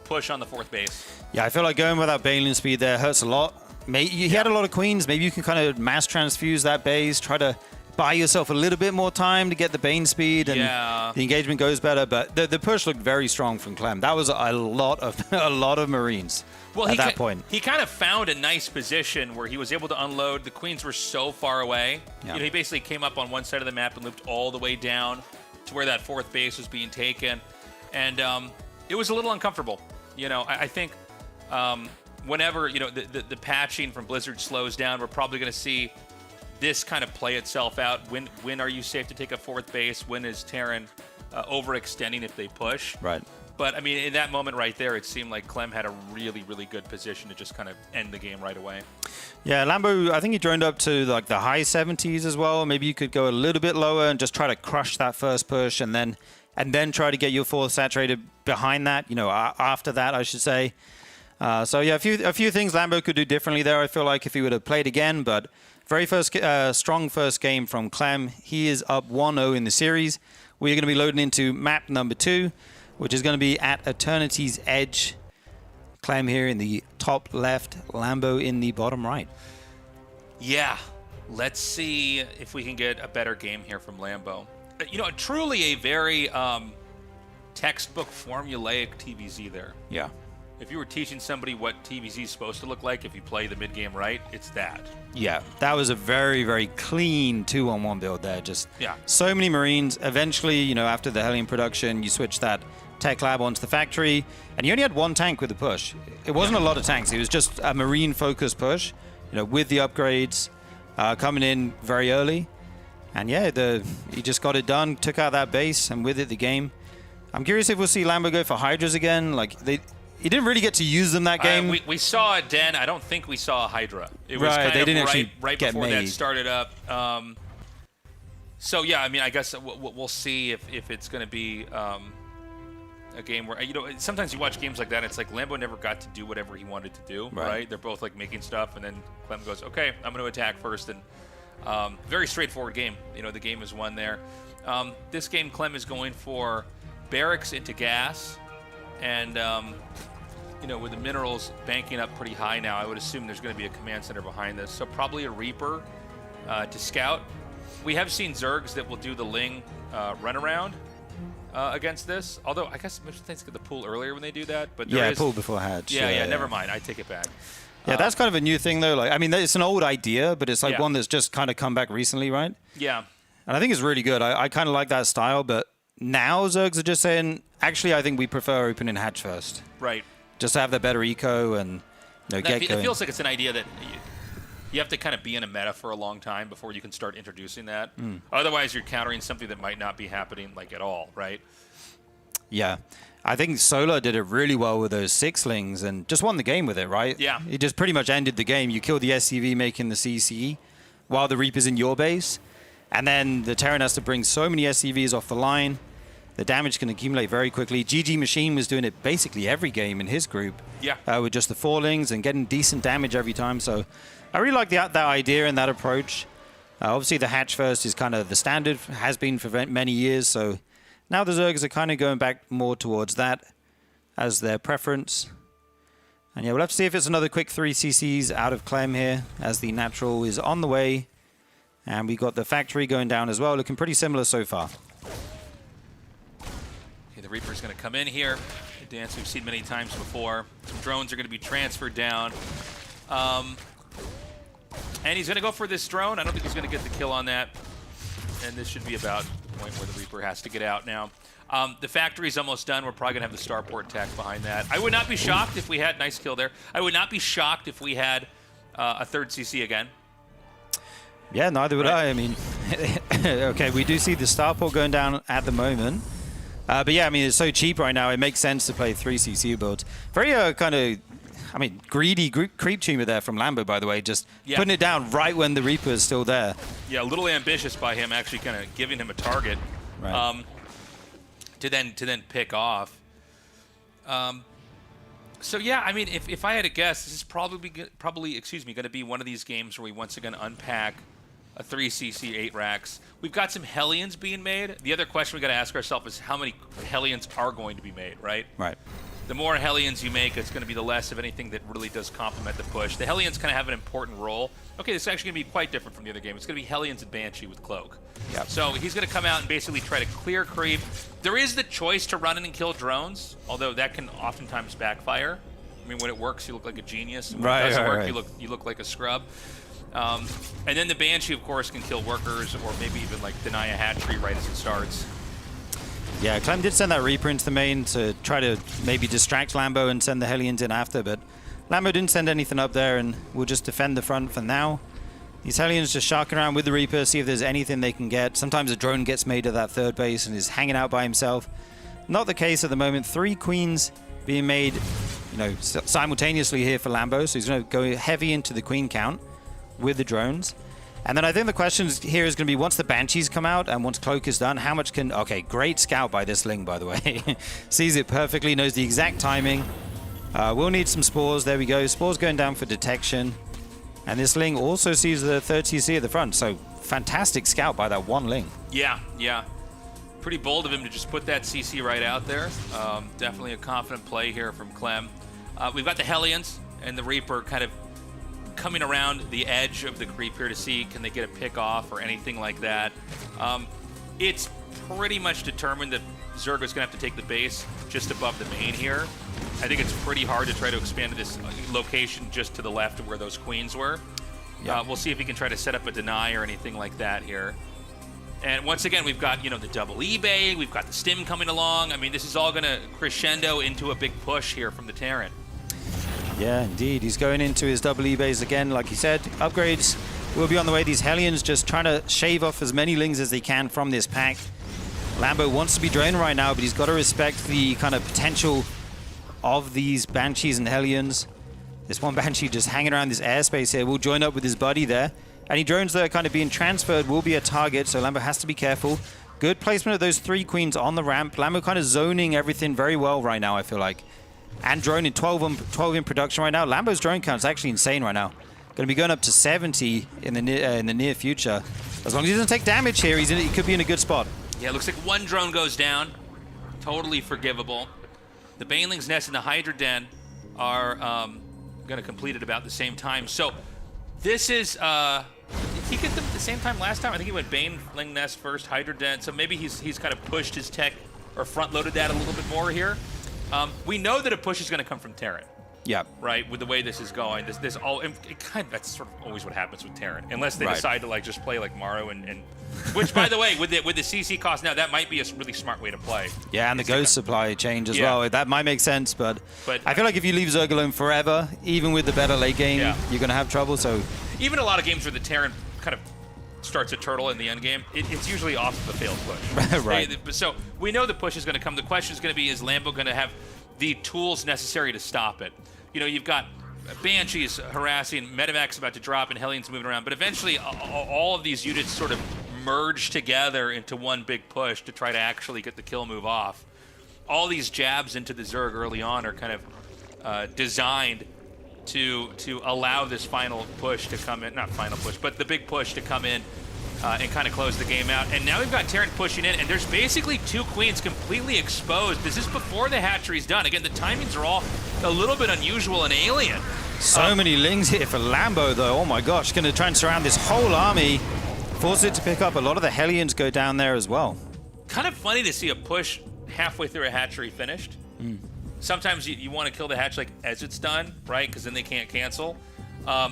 push on the 4th base. Yeah, I feel like going without Baneling speed there hurts a lot. He had a lot of Queens. Maybe you can kind of mass transfuse that base, try to buy yourself a little bit more time to get the Bane speed, and the engagement goes better. But the push looked very strong from Clem. That was a lot of Marines at that point. He kind of found a nice position where he was able to unload. The Queens were so far away. Yeah. He basically came up on one side of the map and looped all the way down to where that 4th base was being taken. And it was a little uncomfortable. I think whenever, the patching from Blizzard slows down, we're probably going to see this kind of play itself out. When are you safe to take a 4th base? When is Terran overextending if they push? Right. But, I mean, in that moment right there, it seemed like Clem had a really, really good position to just kind of end the game right away. Yeah, Lambo, I think he droned up to like the high 70s as well. Maybe you could go a little bit lower and just try to crush that first push, and then try to get your 4th saturated behind that, after that, I should say. So, yeah, a few things Lambo could do differently there, I feel like, if he would have played again. But very strong first game from Clem. He is up 1-0 in the series. We're going to be loading into map number 2, which is going to be at Eternity's Edge. Clem here in the top left, Lambo in the bottom right. Yeah, let's see if we can get a better game here from Lambo. Truly a very textbook formulaic TVZ there. Yeah. If you were teaching somebody what TVZ is supposed to look like if you play the mid-game right, it's that. Yeah, that was a very, very clean 2-on-1 build there. Just so many Marines. Eventually, after the Hellion production, you switch that tech lab onto the factory, and you only had 1 tank with the push. It wasn't a lot of tanks. It was just a Marine-focused push, with the upgrades coming in very early. And yeah, he just got it done, took out that base, and with it, the game. I'm curious if we'll see Lambo go for Hydras again. He didn't really get to use them that game. We saw a Den. I don't think we saw a Hydra. It was right, kind they of didn't right get before made. that started up. So, yeah, I mean, I guess we'll see if it's going to be a game where, sometimes you watch games like that, it's like Lambo never got to do whatever he wanted to do, right? They're both, making stuff, and then Clem goes, okay, I'm going to attack first. And very straightforward game. The game is won there. This game, Clem is going for barracks into gas, and with the minerals banking up pretty high now, I would assume there's going to be a command center behind this. So probably a Reaper to scout. We have seen Zergs that will do the Ling runaround against this. Although I guess maybe things get the pool earlier when they do that. But pull before hatch. Yeah, never mind. I take it back. Yeah, that's kind of a new thing though. It's an old idea, but it's one that's just kind of come back recently, right? Yeah. And I think it's really good. I kind of like that style, but now Zergs are just saying, actually, I think we prefer opening hatch first. Right. Just to have the better eco and get going. It feels like it's an idea that you have to kind of be in a meta for a long time before you can start introducing that. Otherwise, you're countering something that might not be happening at all, right? Yeah. I think Solar did it really well with those 6-lings and just won the game with it, right? Yeah. He just pretty much ended the game. You killed the SCV making the CC while the Reaper's in your base. And then the Terran has to bring so many SCVs off the line. The damage can accumulate very quickly. GG Machine was doing it basically every game in his group. Yeah. With just the 4-lings and getting decent damage every time. So I really like that idea and that approach. Obviously, the hatch first is kind of the standard, has been for many years. So now the Zergs are kind of going back more towards that as their preference. And yeah, we'll have to see if it's another quick 3 CCs out of Clem here as the natural is on the way. And we got the factory going down as well, looking pretty similar so far. Okay, the Reaper's going to come in here. A dance we've seen many times before. Some drones are going to be transferred down. And he's going to go for this drone. I don't think he's going to get the kill on that. And this should be about the point where the Reaper has to get out now. The factory's almost done. We're probably going to have the starport tech behind that. I would not be shocked if we had... Nice kill there. I would not be shocked if we had a third CC again. Yeah, neither would I. I mean, okay, we do see the starport going down at the moment. But yeah, I mean, it's so cheap right now. It makes sense to play 3 CC builds. Very kind of, I mean, greedy creep tumor there from Lambo, by the way. Just putting it down right when the Reaper is still there. Yeah, a little ambitious by him, actually kind of giving him a target to then pick off. So yeah, I mean, if I had to guess, this is probably going to be one of these games where we once again unpack a 3cc 8 racks. We've got some Hellions being made. The other question we got to ask ourselves is how many Hellions are going to be made, right? Right. The more Hellions you make, it's going to be the less of anything that really does complement the push. The Hellions kind of have an important role. Okay, this is actually going to be quite different from the other game. It's going to be Hellions and Banshee with Cloak. Yep. So he's going to come out and basically try to clear creep. There is the choice to run in and kill drones, although that can oftentimes backfire. I mean, when it works, you look like a genius. And when it doesn't work, you look like a scrub. And then the Banshee, of course, can kill workers or maybe even like deny a hatchery right as it starts. Yeah, Clem did send that Reaper into the main to try to maybe distract Lambo and send the Hellions in after, but Lambo didn't send anything up there, and we'll just defend the front for now. These Hellions just sharking around with the Reaper, see if there's anything they can get. Sometimes a drone gets made at that third base and is hanging out by himself. Not the case at the moment. 3 Queens being made, you know, simultaneously here for Lambo, so he's going to go heavy into the Queen count with the drones. And then I think the question here is going to be, once the Banshees come out and once Cloak is done, how much can... Okay, great scout by this Ling, by the way. Sees it perfectly, knows the exact timing. We'll need some Spores. There we go. Spores going down for detection. And this Ling also sees the 3rd CC at the front. So fantastic scout by that one Ling. Yeah, yeah. Pretty bold of him to just put that CC right out there. Definitely a confident play here from Clem. We've got the Hellions and the Reaper kind of coming around the edge of the creep here to see can they get a pick off or anything like that. It's pretty much determined that Zergo's going to have to take the base just above the main here. I think it's pretty hard to try to expand to this location just to the left of where those queens were. Yeah. We'll see if he can try to set up a deny or anything like that here. And once again, we've got, you know, the double eBay, we've got the stim coming along. I mean, this is all going to crescendo into a big push here from the Terran. Yeah, indeed. He's going into his double eBays again, like he said. Upgrades will be on the way. These Hellions just trying to shave off as many Lings as they can from this pack. Lambo wants to be drained right now, but he's got to respect the kind of potential of these Banshees and Hellions. This one Banshee just hanging around this airspace here will join up with his buddy there. Any drones that are kind of being transferred will be a target, so Lambo has to be careful. Good placement of those 3 Queens on the ramp. Lambo kind of zoning everything very well right now, I feel like. And drone in 12 in production right now. Lambo's drone count is actually insane right now. Going to be going up to 70 in the near future. As long as he doesn't take damage here, he could be in a good spot. Yeah, it looks like 1 drone goes down. Totally forgivable. The Baneling's Nest and the Hydra Den are going to complete at about the same time. So this is... did he get them at the same time last time? I think he went Baneling Nest first, Hydra Den. So maybe he's kind of pushed his tech or front-loaded that a little bit more here. We know that a push is going to come from Terran. Yeah. Right, with the way this is going. This all that's sort of always what happens with Terran. Unless they decide to like just play like Maru and which by the way, with the CC cost now, that might be a really smart way to play. Yeah, and the ghost supply change as well. That might make sense, but I feel like if you leave Zerg alone forever, even with the better late game, you're going to have trouble. So even a lot of games where the Terran kind of starts a turtle in the end game, it's usually off of a failed push. Right. So we know the push is going to come. The question is going to be, is Lambo going to have the tools necessary to stop it? You know, you've got Banshees harassing, Medivacs about to drop, and Hellions moving around. But eventually, all of these units sort of merge together into one big push to try to actually get the kill move off. All these jabs into the Zerg early on are kind of designed to allow this final push to come in. Not final push, but the big push to come in and kind of close the game out. And now we've got Terran pushing in, and there's basically 2 Queens completely exposed. This is before the hatchery's done. Again, the timings are all a little bit unusual and alien. So many Lings here for Lambo, though. Oh my gosh, going to try and surround this whole army. Force it to pick up. A lot of the Hellions go down there as well. Kind of funny to see a push halfway through a hatchery finished. Sometimes you want to kill the hatch like as it's done, right? Because then they can't cancel.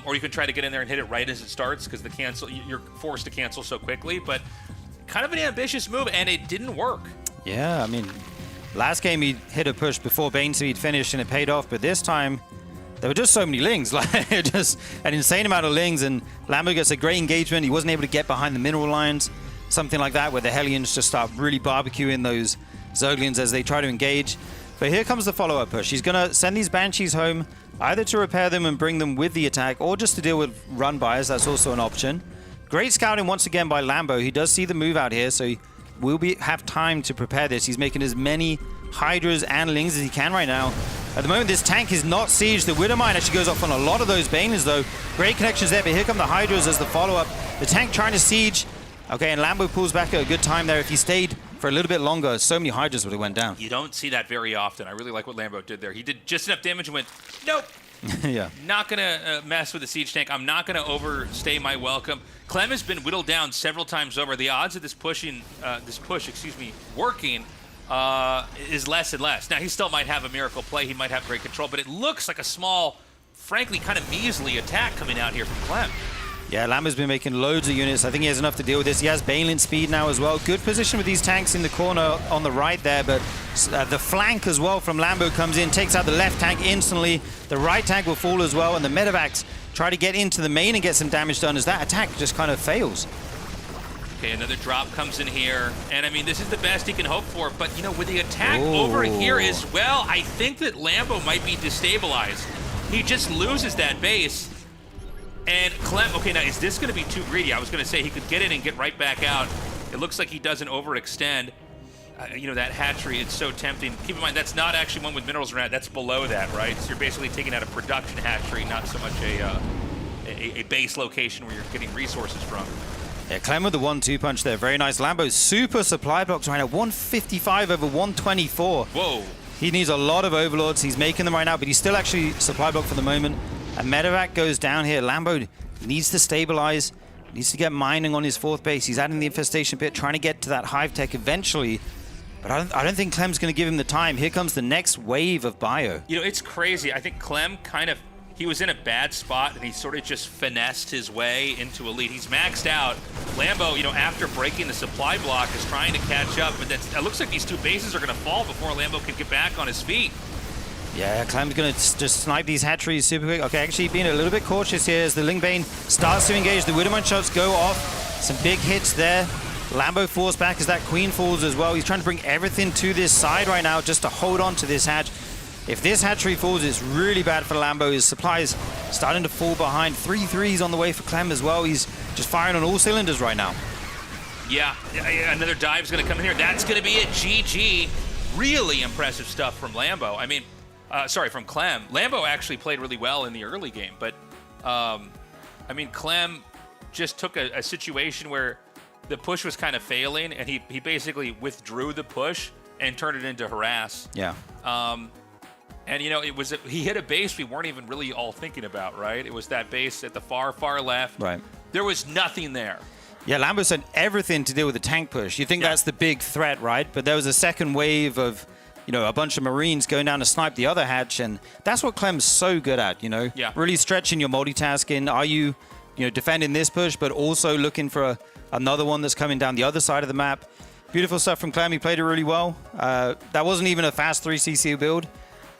Or you can try to get in there and hit it right as it starts because you're forced to cancel so quickly. But kind of an ambitious move, and it didn't work. Yeah, I mean, last game he hit a push before Baneseed finished and it paid off, but this time there were just so many lings, like just an insane amount of lings, and Lambo gets a great engagement. He wasn't able to get behind the mineral lines, something like that, where the Hellions just start really barbecuing those Zerglians as they try to engage. But here comes the follow-up push. He's going to send these Banshees home, either to repair them and bring them with the attack, or just to deal with run buyers. That's also an option. Great scouting once again by Lambo. He does see the move out here, so he will have time to prepare this. He's making as many Hydras and Lings as he can right now. At the moment, this tank is not sieged. The Widowmine actually goes off on a lot of those Banelings, though. Great connections there, but here come the Hydras as the follow-up. The tank trying to siege. Okay, and Lambo pulls back at a good time there. If he stayed for a little bit longer, so many Hydras would have went down. You don't see that very often. I really like what Lambo did there. He did just enough damage and went, nope. Yeah. Not going to mess with the siege tank. I'm not going to overstay my welcome. Clem has been whittled down several times over. The odds of this push, working is less and less. Now, he still might have a miracle play. He might have great control, but it looks like a small, frankly, kind of measly attack coming out here from Clem. Yeah, Lambo's been making loads of units. I think he has enough to deal with this. He has Banelin speed now as well. Good position with these tanks in the corner on the right there, but the flank as well from Lambo comes in, takes out the left tank instantly. The right tank will fall as well, and the medevacs try to get into the main and get some damage done as that attack just kind of fails. Okay, another drop comes in here, and I mean, this is the best he can hope for, but you know, with the attack over here as well, I think that Lambo might be destabilized. He just loses that base. And Clem, okay, now is this going to be too greedy? I was going to say he could get in and get right back out. It looks like he doesn't overextend. You know, that hatchery, it's so tempting. Keep in mind, that's not actually one with minerals around. That's below that, right? So you're basically taking out a production hatchery, not so much a base location where you're getting resources from. Yeah, Clem with the 1-2 punch there. Very nice. Lambo's super supply blocks right now. 155 over 124. Whoa. He needs a lot of overlords. He's making them right now, but he's still actually supply blocked for the moment. A medevac goes down here. Lambo needs to stabilize, needs to get mining on his fourth base. He's adding the infestation pit, trying to get to that hive tech eventually. But I don't think Clem's going to give him the time. Here comes the next wave of bio. You know, it's crazy. I think Clem he was in a bad spot, and he sort of just finessed his way into elite. He's maxed out. Lambo, you know, after breaking the supply block, is trying to catch up, but it looks like these two bases are going to fall before Lambo can get back on his feet. Yeah, Clem's going to just snipe these hatcheries super quick. Okay, actually being a little bit cautious here as the Lingbane starts to engage. The Widowmine shots go off. Some big hits there. Lambo falls back as that Queen falls as well. He's trying to bring everything to this side right now just to hold on to this hatch. If this hatchery falls, it's really bad for Lambo. His supplies starting to fall behind. 3-3s on the way for Clem as well. He's just firing on all cylinders right now. Yeah, another dive's going to come in here. That's going to be it. GG. Really impressive stuff from Lambo. I mean, from Clem. Lambo actually played really well in the early game, but I mean, Clem just took a situation where the push was kind of failing, and he basically withdrew the push and turned it into harass. Yeah. And you know, he hit a base we weren't even really all thinking about, right? It was that base at the far left. Right. There was nothing there. Yeah, Lambo sent everything to deal with the tank push. You think that's the big threat, right? But there was a second wave of, you know, a bunch of Marines going down to snipe the other hatch, and that's what Clem's so good at, you know? Yeah. Really stretching your multitasking. Are you defending this push, but also looking for another one that's coming down the other side of the map? Beautiful stuff from Clem. He played it really well. That wasn't even a fast 3cc build.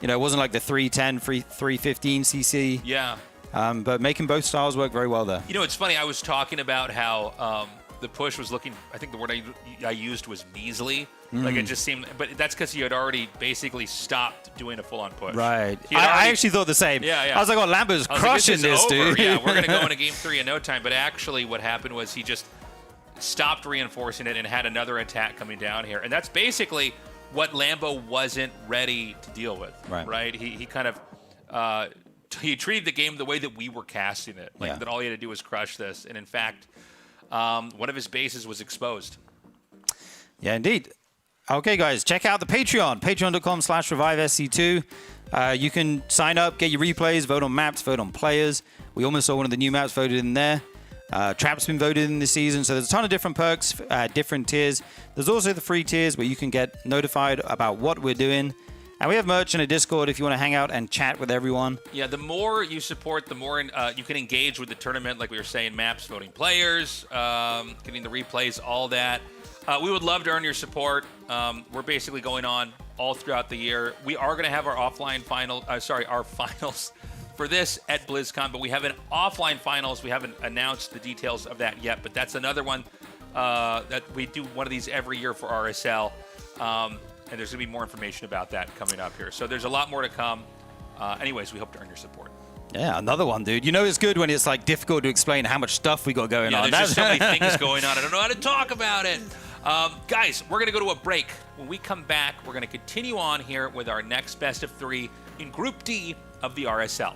You know, it wasn't like the 310, 315 cc. Yeah. But making both styles work very well there. You know, it's funny. I was talking about how the push was looking, I think the word I used was measly. Like it just seemed, but that's because he had already basically stopped doing a full-on push. Right. I actually thought the same. Yeah. I was like, oh, Lambo's crushing this, dude. Yeah, we're going to go into game 3 in no time. But actually what happened was he just stopped reinforcing it and had another attack coming down here. And that's basically what Lambo wasn't ready to deal with. Right? He kind of, he treated the game the way that we were casting it. Like that all he had to do was crush this. And in fact, one of his bases was exposed. Yeah, indeed. Okay, guys, check out the Patreon, patreon.com/revivesc2. You can sign up, get your replays, vote on maps, vote on players. We almost saw one of the new maps voted in there. Trap's been voted in this season, so there's a ton of different perks, different tiers. There's also the free tiers where you can get notified about what we're doing. And we have merch in a Discord if you want to hang out and chat with everyone. Yeah, the more you support, the more you can engage with the tournament, like we were saying, maps, voting players, getting the replays, all that. We would love to earn your support. We're basically going on all throughout the year. We are going to have our offline our finals for this at BlizzCon, but we have an offline finals. We haven't announced the details of that yet, but that's another one that we do one of these every year for RSL. And there's going to be more information about that coming up here. So there's a lot more to come. Anyways, we hope to earn your support. Yeah, another one, dude. You know it's good when it's like difficult to explain how much stuff we got going on. There's just so many things going on. I don't know how to talk about it. Guys, we're going to go to a break. When we come back, we're going to continue on here with our next best of 3 in Group D of the RSL.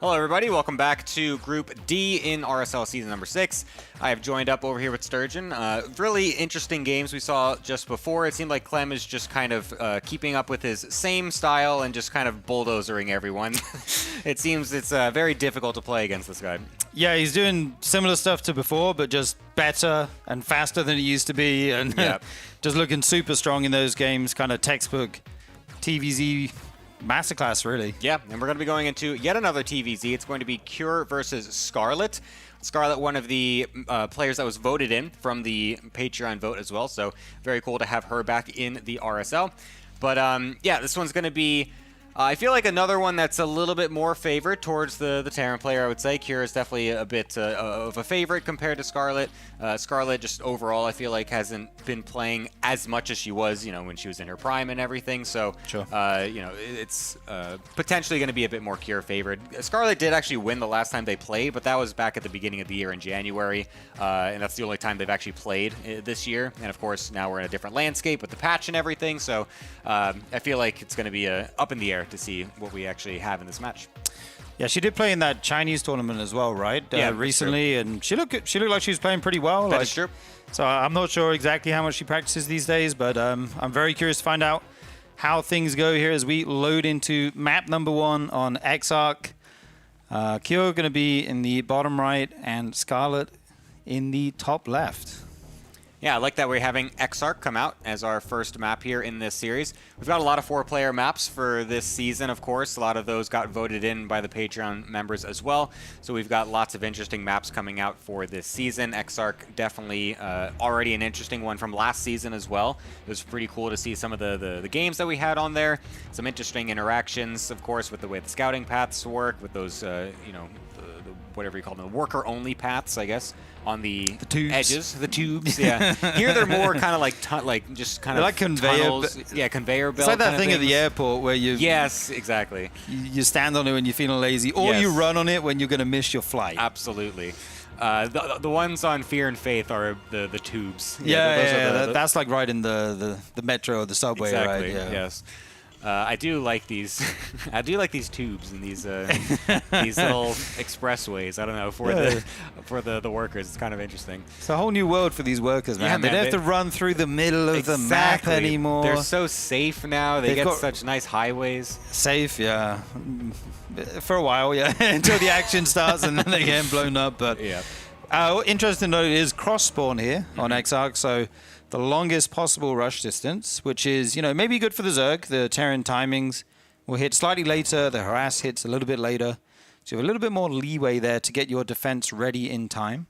Hello, everybody. Welcome back to Group D in RSL Season number 6. I have joined up over here with Sturgeon. Really interesting games we saw just before. It seemed like Clem is just kind of keeping up with his same style and just kind of bulldozering everyone. It seems it's very difficult to play against this guy. Yeah, he's doing similar stuff to before, but just better and faster than he used to be, and Yep. just looking super strong in those games. Kind of textbook TVZ masterclass, really. Yeah, and we're going to be going into yet another TVZ. It's going to be Cure versus Scarlett. Scarlett, one of the players that was voted in from the Patreon vote as well, so very cool to have her back in the RSL. But yeah, this one's going to be, I feel like another one that's a little bit more favored towards the Terran player, I would say. Cure is definitely a bit of a favorite compared to Scarlett. Scarlett just overall, I feel like, hasn't been playing as much as she was, you know, when she was in her prime and everything. So, Sure. you know, it's potentially going to be a bit more Cure favored. Scarlett did actually win the last time they played, but that was back at the beginning of the year in January, and that's the only time they've actually played this year. And of course, now we're in a different landscape with the patch and everything. So, I feel like it's going to be up in the air to see what we actually have in this match. Yeah, she did play in that Chinese tournament as well, right? Yeah, recently, and she looked like she was playing pretty well. That is true. So I'm not sure exactly how much she practices these days, but I'm very curious to find out how things go here as we load into map number 1 on Exarch. Kyo going to be in the bottom right, and Scarlett in the top left. Yeah, I like that we're having Exarch come out as our first map here in this series. We've got a lot of 4-player maps for this season, of course. A lot of those got voted in by the Patreon members as well. So we've got lots of interesting maps coming out for this season. Exarch definitely already an interesting one from last season as well. It was pretty cool to see some of the games that we had on there. Some interesting interactions, of course, with the way the scouting paths work, with those, you know, whatever you call them, the worker-only paths, I guess, on the tubes. edges, the tubes. Yeah, here they're more kind of like just kind They're of like conveyor tunnels. Yeah, conveyor belt. It's like that kind of thing at the things. airport where you Yes, exactly. you stand on it when you're feeling lazy, or you Yes. run on it when you're going to miss your flight. Absolutely. The ones on Fear and Faith are the tubes. Yeah, those are the- that's like riding the metro or the subway, exactly. right? Yeah. Yes. I do like these. I do like these tubes and these these little expressways. I don't know for the workers. It's kind of interesting. It's a whole new world for these workers, man. Yeah, They man, don't have to run through the middle of the map anymore. They're so safe now. They They've get got- such nice highways. Safe, yeah. For a while, yeah, until the action starts and then they get blown up. But Yeah. interesting note is cross spawn here on Exarch, so the longest possible rush distance, which is, you know, maybe good for the Zerg. The Terran timings will hit slightly later. The harass hits a little bit later. So you have a little bit more leeway there to get your defense ready in time.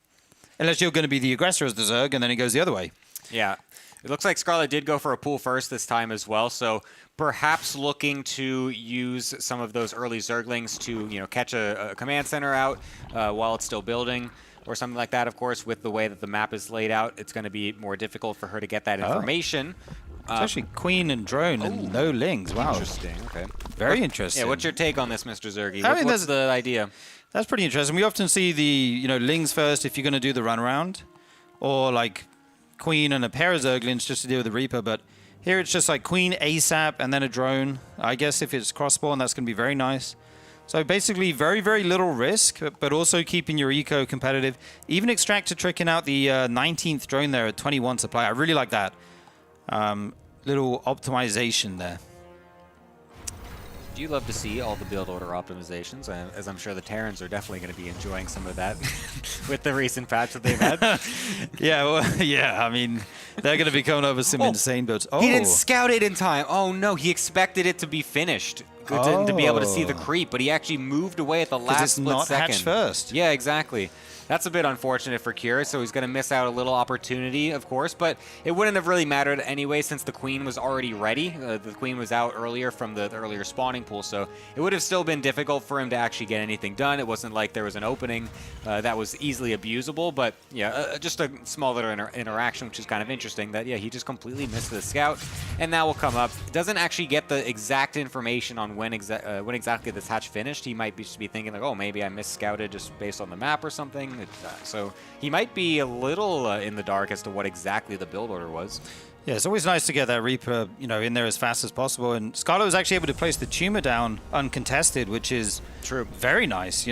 Unless you're going to be the aggressor as the Zerg, and then it goes the other way. Yeah. It looks like Scarlett did go for a pool first this time as well, so perhaps looking to use some of those early Zerglings to, you know, catch a command center out while it's still building, or something like that. Of course, with the way that the map is laid out, it's going to be more difficult for her to get that information. It's actually Queen and Drone and no Lings. Wow. Interesting. Okay. Very interesting. Yeah, what's your take on this, Mr. Zergy? I mean, What's the idea? That's pretty interesting. We often see the, you know, Lings first if you're going to do the runaround, or like Queen and a pair of Zerglings just to deal with the Reaper, but here it's just like Queen ASAP and then a drone. I guess if it's cross spawn, that's going to be very nice. So basically very, very little risk, but also keeping your eco competitive. Even Extractor tricking out the 19th drone there at 21 supply. I really like that. Little optimization there. Do you love to see all the build order optimizations? As I'm sure the Terrans are definitely going to be enjoying some of that with the recent patch that they've had. Yeah, well, yeah, I mean, they're going to be coming over some insane builds. Oh, He didn't scout it in time. Oh, no, he expected it to be finished. to be able to see the creep, but he actually moved away at the last split second. Hatch first. Yeah, exactly. That's a bit unfortunate for Cure, so he's going to miss out a little opportunity, of course, but it wouldn't have really mattered anyway since the Queen was already ready. The Queen was out earlier from the earlier spawning pool, so it would have still been difficult for him to actually get anything done. It wasn't like there was an opening that was easily abusable, but yeah, just a small little interaction, which is kind of interesting that, yeah, he just completely missed the scout, and now will come up. Doesn't actually get the exact information on when exactly this hatch finished. He might just be thinking like, oh, maybe I misscouted just based on the map or something. So he might be a little in the dark as to what exactly the build order was. Yeah, it's always nice to get that Reaper, in there as fast as possible. And Scarlett was actually able to place the tumor down uncontested, which is very nice.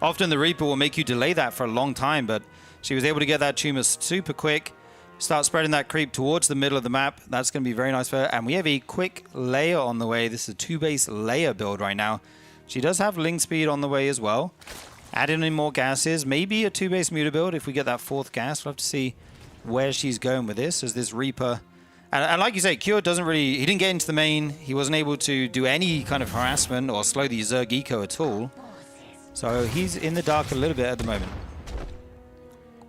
Often the Reaper will make you delay that for a long time, but she was able to get that tumor super quick, start spreading that creep towards the middle of the map. That's going to be very nice for her. And we have a quick layer on the way. This is a 2-base layer build right now. She does have Ling speed on the way as well. Adding in more gases, maybe a 2-base muta build if we get that 4th gas. We'll have to see where she's going with this as this Reaper. And like you say, Cure doesn't really... He didn't get into the main. He wasn't able to do any kind of harassment or slow the Zerg eco at all. So he's in the dark a little bit at the moment.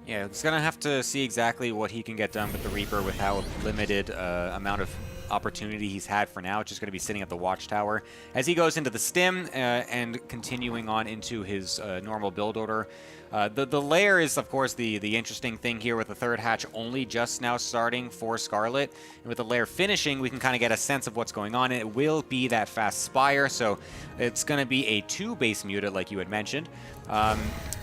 Yeah, he's going to have to see exactly what he can get done with the Reaper with how limited amount of opportunity he's had for now. It's just going to be sitting at the watchtower as he goes into the stim and continuing on into his normal build order. The layer is, of course, the interesting thing here with the 3rd hatch only just now starting for Scarlett. And with the layer finishing, we can kind of get a sense of what's going on. And it will be that fast Spire, so it's going to be a 2-base muta like you had mentioned.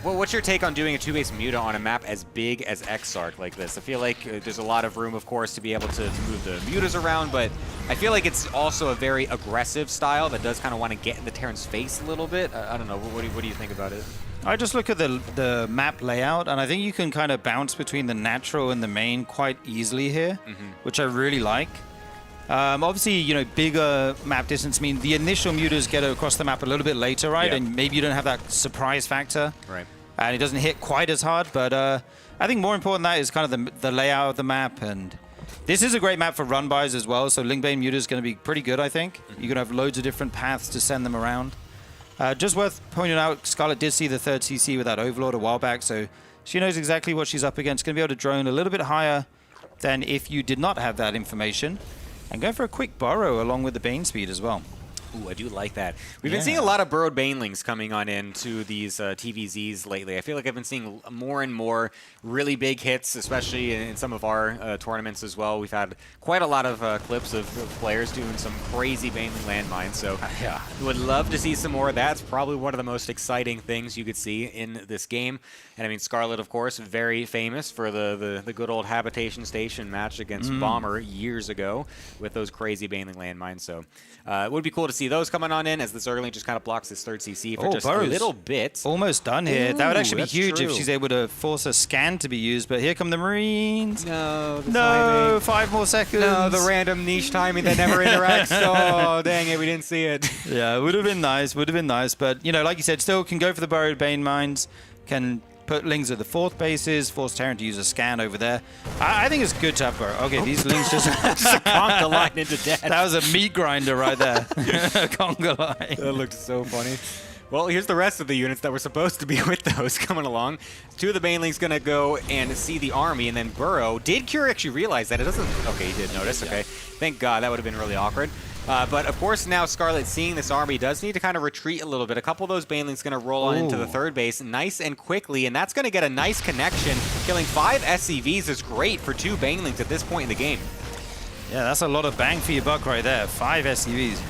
Well, what's your take on doing a 2-base muta on a map as big as Exarch like this? I feel like there's a lot of room, of course, to be able to move the mutas around, but I feel like it's also a very aggressive style that does kind of want to get in the Terran's face a little bit. I don't know. What do you think about it? I just look at the map layout, and I think you can kind of bounce between the natural and the main quite easily here, which I really like. Obviously, bigger map distance mean the initial mutas get across the map a little bit later, right? Yeah. And maybe you don't have that surprise factor. Right. And it doesn't hit quite as hard, but I think more important than that is kind of the layout of the map. And this is a great map for run-bys as well, so Lingbane muta is going to be pretty good, I think. You're going to have loads of different paths to send them around. Just worth pointing out, Scarlett did see the 3rd CC with that Overlord a while back, so she knows exactly what she's up against. Going to be able to drone a little bit higher than if you did not have that information. And go for a quick burrow along with the Bane speed as well. Ooh, I do like that. We've been seeing a lot of burrowed banelings coming on into these TVZs lately. I feel like I've been seeing more and more really big hits, especially in some of our tournaments as well. We've had quite a lot of clips of players doing some crazy baneling landmines. So yeah, would love to see some more of that. It's probably one of the most exciting things you could see in this game. And I mean, Scarlett, of course, very famous for the good old Habitation Station match against Bomber years ago with those crazy baneling landmines. So it would be cool to see those coming on in as the Zergling just kind of blocks this 3rd CC for just a little bit. Almost done here. Ooh, that would actually be huge if she's able to force a scan to be used, but here come the Marines. No, timing. 5 more seconds. No, the random niche timing that never interacts. Oh, dang it, we didn't see it. Yeah, it would have been nice, but, like you said, still can go for the burrowed Bane mines, can put Lings at the 4th bases, force Terran to use a scan over there. I think it's good to have burrow. Okay, these Lings just conked the line into death. That was a meat grinder right there. Conga line. That looked so funny. Well, here's the rest of the units that were supposed to be with those coming along. 2 of the Banelings going to go and see the army and then burrow. Did Cure actually realize that? It doesn't... Okay, he did notice. Okay. Thank God. That would have been really awkward. But, of course, now Scarlett seeing this army does need to kind of retreat a little bit. A couple of those Banelings going to roll on into the 3rd base nice and quickly, and that's going to get a nice connection. Killing 5 SCVs is great for 2 Banelings at this point in the game. Yeah, that's a lot of bang for your buck right there. 5 SCVs.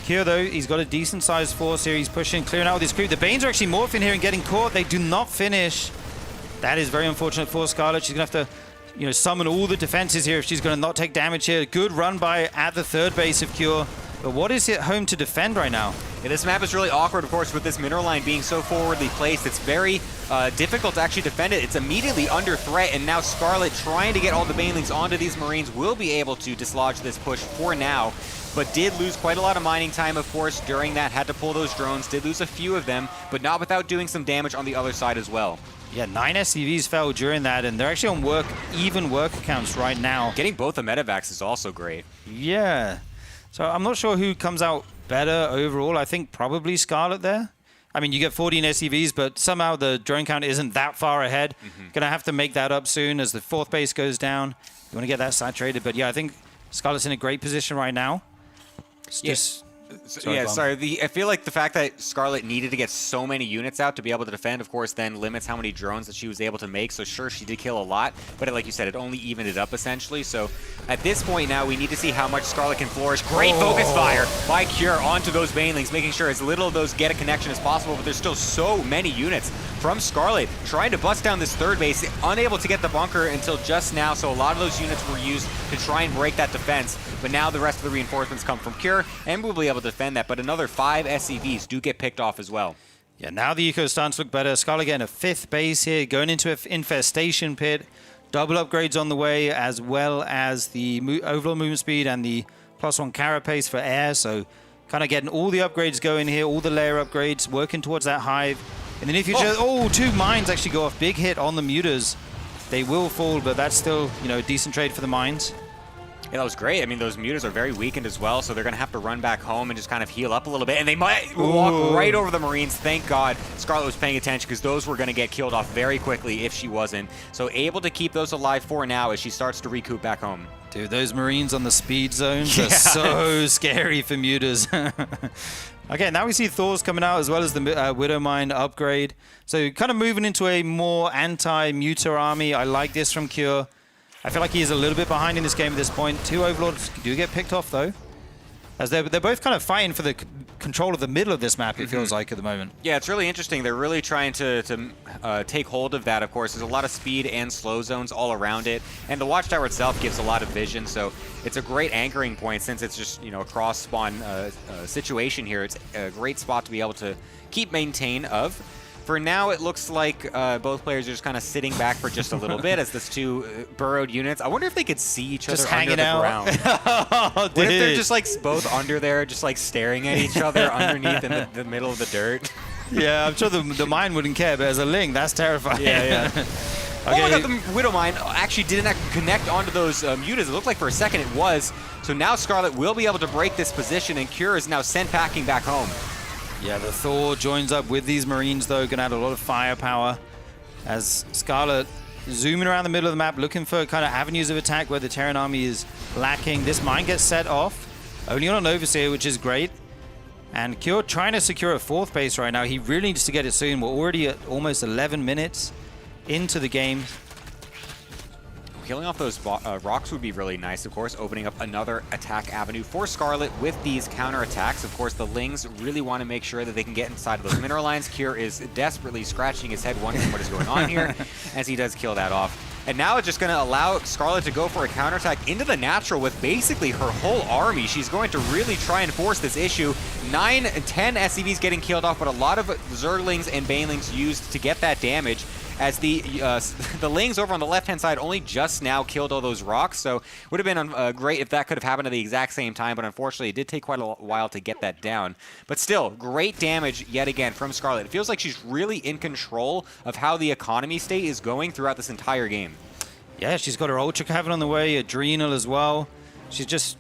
Cure, though, he's got a decent-sized force here. He's pushing, clearing out with his creep. The Banes are actually morphing here and getting caught. They do not finish. That is very unfortunate for Scarlett. She's going to have to, summon all the defenses here if she's going to not take damage here. Good run by at the 3rd base of Cure. But what is it home to defend right now? Yeah, this map is really awkward, of course, with this mineral line being so forwardly placed. It's very difficult to actually defend it. It's immediately under threat, and now Scarlett, trying to get all the Banelings onto these Marines, will be able to dislodge this push for now, but did lose quite a lot of mining time, of course, during that. Had to pull those drones, did lose a few of them, but not without doing some damage on the other side as well. Yeah, 9 SCVs fell during that, and they're actually on even work accounts right now. Getting both the medevacs is also great. Yeah. So I'm not sure who comes out better overall. I think probably Scarlett there. I mean, you get 14 SCVs, but somehow the drone count isn't that far ahead. Going to have to make that up soon as the 4th base goes down. You want to get that saturated. But yeah, I think Scarlett's in a great position right now. Yes. I feel like the fact that Scarlett needed to get so many units out to be able to defend, of course, then limits how many drones that she was able to make. So sure, she did kill a lot, but like you said, it only evened it up essentially. So at this point now, we need to see how much Scarlett can flourish. Great focus fire by Cure onto those Banelings, making sure as little of those get a connection as possible, but there's still so many units from Scarlett trying to bust down this 3rd base, unable to get the bunker until just now. So a lot of those units were used to try and break that defense, but now the rest of the reinforcements come from Cure, and we'll be able to defend that. But another 5 SCVs do get picked off as well. Yeah, now the eco stance look better. Scarlett getting a 5th base here, going into an infestation pit. Double upgrades on the way, as well as the overall movement speed and the +1 carapace for air. So kind of getting all the upgrades going here, all the layer upgrades, working towards that hive. In the near future, 2 mines actually go off. Big hit on the mutas. They will fall, but that's still, a decent trade for the mines. Yeah, that was great. I mean, those mutas are very weakened as well, so they're going to have to run back home and just kind of heal up a little bit. And they might walk right over the Marines. Thank God Scarlett was paying attention, because those were going to get killed off very quickly if she wasn't. So able to keep those alive for now as she starts to recoup back home. Dude, those Marines on the speed zones are so scary for mutas. Okay, now we see Thor's coming out as well as the Widowmine upgrade. So kind of moving into a more anti-muta army. I like this from Cure. I feel like he is a little bit behind in this game at this point. 2 Overlords do get picked off, though. As they're both kind of fighting for the control of the middle of this map, it feels like, at the moment. Yeah, it's really interesting. They're really trying to take hold of that, of course. There's a lot of speed and slow zones all around it. And the Watchtower itself gives a lot of vision, so it's a great anchoring point since it's just, a cross-spawn situation here. It's a great spot to be able to keep maintain of. For now, it looks like both players are just kind of sitting back for just a little bit as this 2 burrowed units. I wonder if they could see each other under the ground. What if they're just like both under there, just like staring at each other underneath in the middle of the dirt? Yeah, I'm sure the mine wouldn't care, but as a Ling, that's terrifying. Yeah. Okay. Oh my God, the Widowmine actually didn't connect onto those mutas. It looked like for a second it was. So now Scarlett will be able to break this position, and Cure is now sent packing back home. Yeah, the Thor joins up with these Marines, though, going to add a lot of firepower as Scarlett zooming around the middle of the map, looking for kind of avenues of attack where the Terran army is lacking. This mine gets set off, only on an Overseer, which is great. And Cure trying to secure a 4th base right now. He really needs to get it soon. We're already at almost 11 minutes into the game. Killing off those rocks would be really nice, of course, opening up another attack avenue for Scarlett with these counterattacks. Of course, the Lings really want to make sure that they can get inside of those mineral lines. Cure is desperately scratching his head, wondering what is going on here, as he does kill that off. And now it's just going to allow Scarlett to go for a counterattack into the natural with basically her whole army. She's going to really try and force this issue. 9 and 10 SCVs getting killed off, but a lot of Zerglings and Banelings used to get that damage, as the Lings over on the left-hand side only just now killed all those rocks. So would have been great if that could have happened at the exact same time, but unfortunately it did take quite a while to get that down. But still, great damage yet again from Scarlett. It feels like she's really in control of how the economy state is going throughout this entire game. Yeah, she's got her Ultra Cavern on the way, Adrenal as well. She's just,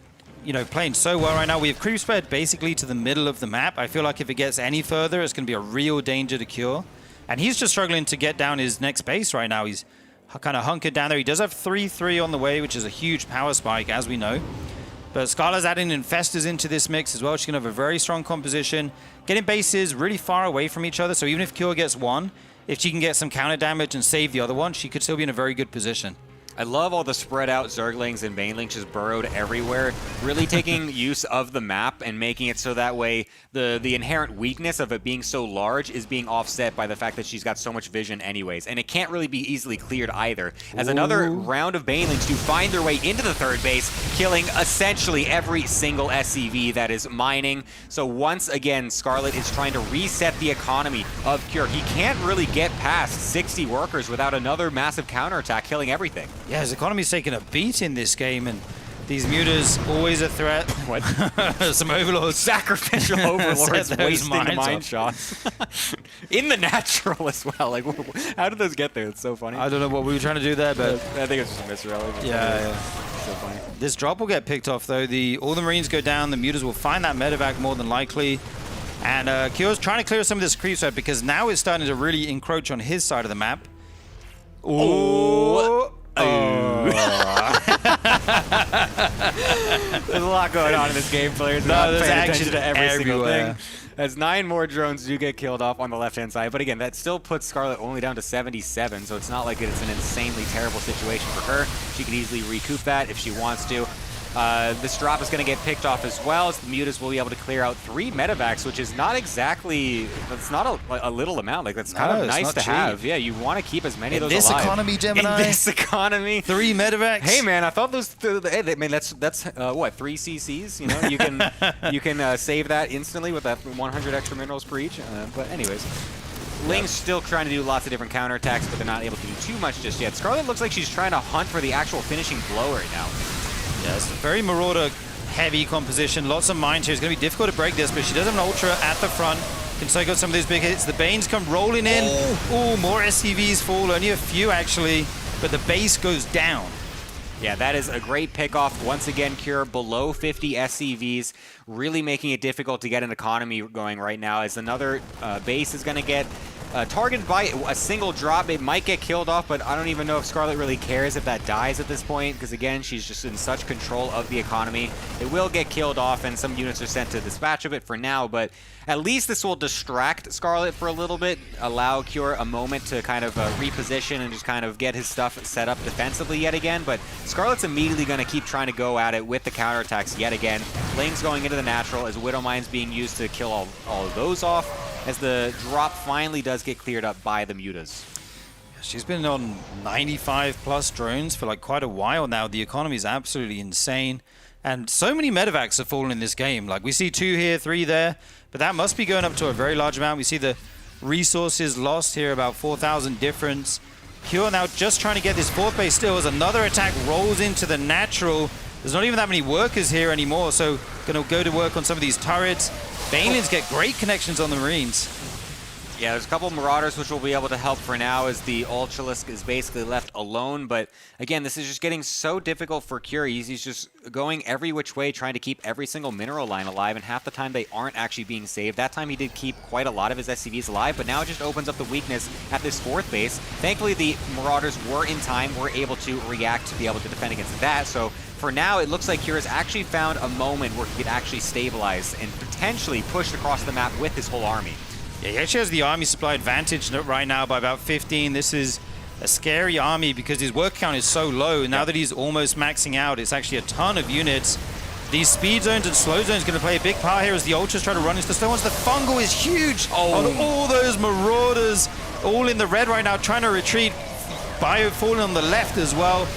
playing so well right now. We have creep spread basically to the middle of the map. I feel like if it gets any further, it's going to be a real danger to Cure. And he's just struggling to get down his next base right now. He's kind of hunkered down there. He does have 3-3 on the way, which is a huge power spike, as we know. But Scarlett's adding Infestors into this mix as well. She's going to have a very strong composition. Getting bases really far away from each other. So even if Cure gets one, if she can get some counter damage and save the other one, she could still be in a very good position. I love all the spread out Zerglings and Banelings just burrowed everywhere, really taking use of the map and making it so that way the inherent weakness of it being so large is being offset by the fact that she's got so much vision anyways. And it can't really be easily cleared either, as another round of Banelings do find their way into the 3rd base, killing essentially every single SCV that is mining. So once again, Scarlett is trying to reset the economy of Cure. He can't really get past 60 workers without another massive counterattack killing everything. Yeah, his economy's taken a beat in this game, and These mutas always a threat. What? Some overlords. Sacrificial overlords Set those wasting the mines mine up. shots. In the natural as well. Like, how did those get there? It's so funny. I don't know what we were trying to do there, but I think it's just a misrally. yeah. So funny. This drop will get picked off though. All the Marines go down. The mutas will find that medevac more than likely. And Kyo's trying to clear some of this creep spread because now it's starting to really encroach on his side of the map. Oh. Oh. There's a lot going on in this game, players. No, Not there's paying action attention to every single everywhere. thing. As 9 more drones do get killed off on the left-hand side, but again, that still puts Scarlett only down to 77, so it's not like it's an insanely terrible situation for her. She could easily recoup that if she wants to. This drop is going to get picked off as well, as the mutas will be able to clear out 3 medevacs, which is not exactly, that's not a little amount. Like, that's kind of nice to have. Yeah, you want to keep as many of those this alive. economy, Gemini. In this economy. 3 medevacs. Hey man, I thought those. Hey, I mean, that's what 3 CCs. You know, you can save that instantly with that 100 extra minerals per each. But anyways, Ling's still trying to do lots of different counterattacks, but they're not able to do too much just yet. Scarlett looks like she's trying to hunt for the actual finishing blow right now. Yeah, it's a very Marauder heavy composition. Lots of mines here. It's going to be difficult to break this, but she does have an Ultra at the front. Can soak out some of these big hits. The Banes come rolling in. Oh, more SCVs fall. Only a few, actually. But the base goes down. Yeah, that is a great pickoff. Once again, Cure below 50 SCVs, really making it difficult to get an economy going right now, as another base is going to get targeted by a single drop. It might get killed off, but I don't even know if Scarlett really cares if that dies at this point, because again, she's just in such control of the economy. It will get killed off, and some units are sent to dispatch of it for now, but at least this will distract Scarlett for a little bit, allow Cure a moment to kind of reposition and just kind of get his stuff set up defensively yet again, but Scarlett's immediately going to keep trying to go at it with the counterattacks yet again. Ling's going into the natural as Widow Mine's being used to kill all of those off, as the drop finally does get cleared up by the mutas. She's been on 95 plus drones for like quite a while now. The economy is absolutely insane. And so many medevacs have fallen in this game. Like we see 2 here, 3 there, but that must be going up to a very large amount. We see the resources lost here, about 4,000 difference. Cure now just trying to get this 4th base still as another attack rolls into the natural. There's not even that many workers here anymore, so gonna go to work on some of these turrets. Banelins get great connections on the Marines. Yeah, there's a couple of Marauders which will be able to help for now, as the Ultralisk is basically left alone. But again, this is just getting so difficult for Cure. He's just going every which way, trying to keep every single mineral line alive, and half the time they aren't actually being saved. That time he did keep quite a lot of his SCVs alive, but now it just opens up the weakness at this 4th base. Thankfully, the Marauders were in time, were able to react to be able to defend against that. So for now, it looks like Cure has actually found a moment where he could actually stabilize and potentially push across the map with his whole army. Yeah, he actually has the army supply advantage right now by about 15. This is a scary army because his work count is so low. Now that he's almost maxing out, it's actually a ton of units. These speed zones and slow zones going to play a big part here as the Ultras try to run into the stone ones. The fungal is huge on all those Marauders, all in the red right now, trying to retreat. Bio falling on the left as well.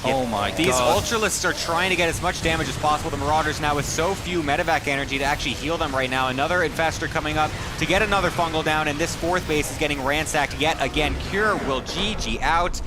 Oh my god. These Ultralisks are trying to get as much damage as possible. The Marauders now with so few medevac energy to actually heal them right now. Another Infestor coming up to get another fungal down, and this 4th base is getting ransacked yet again. Cure will GG out.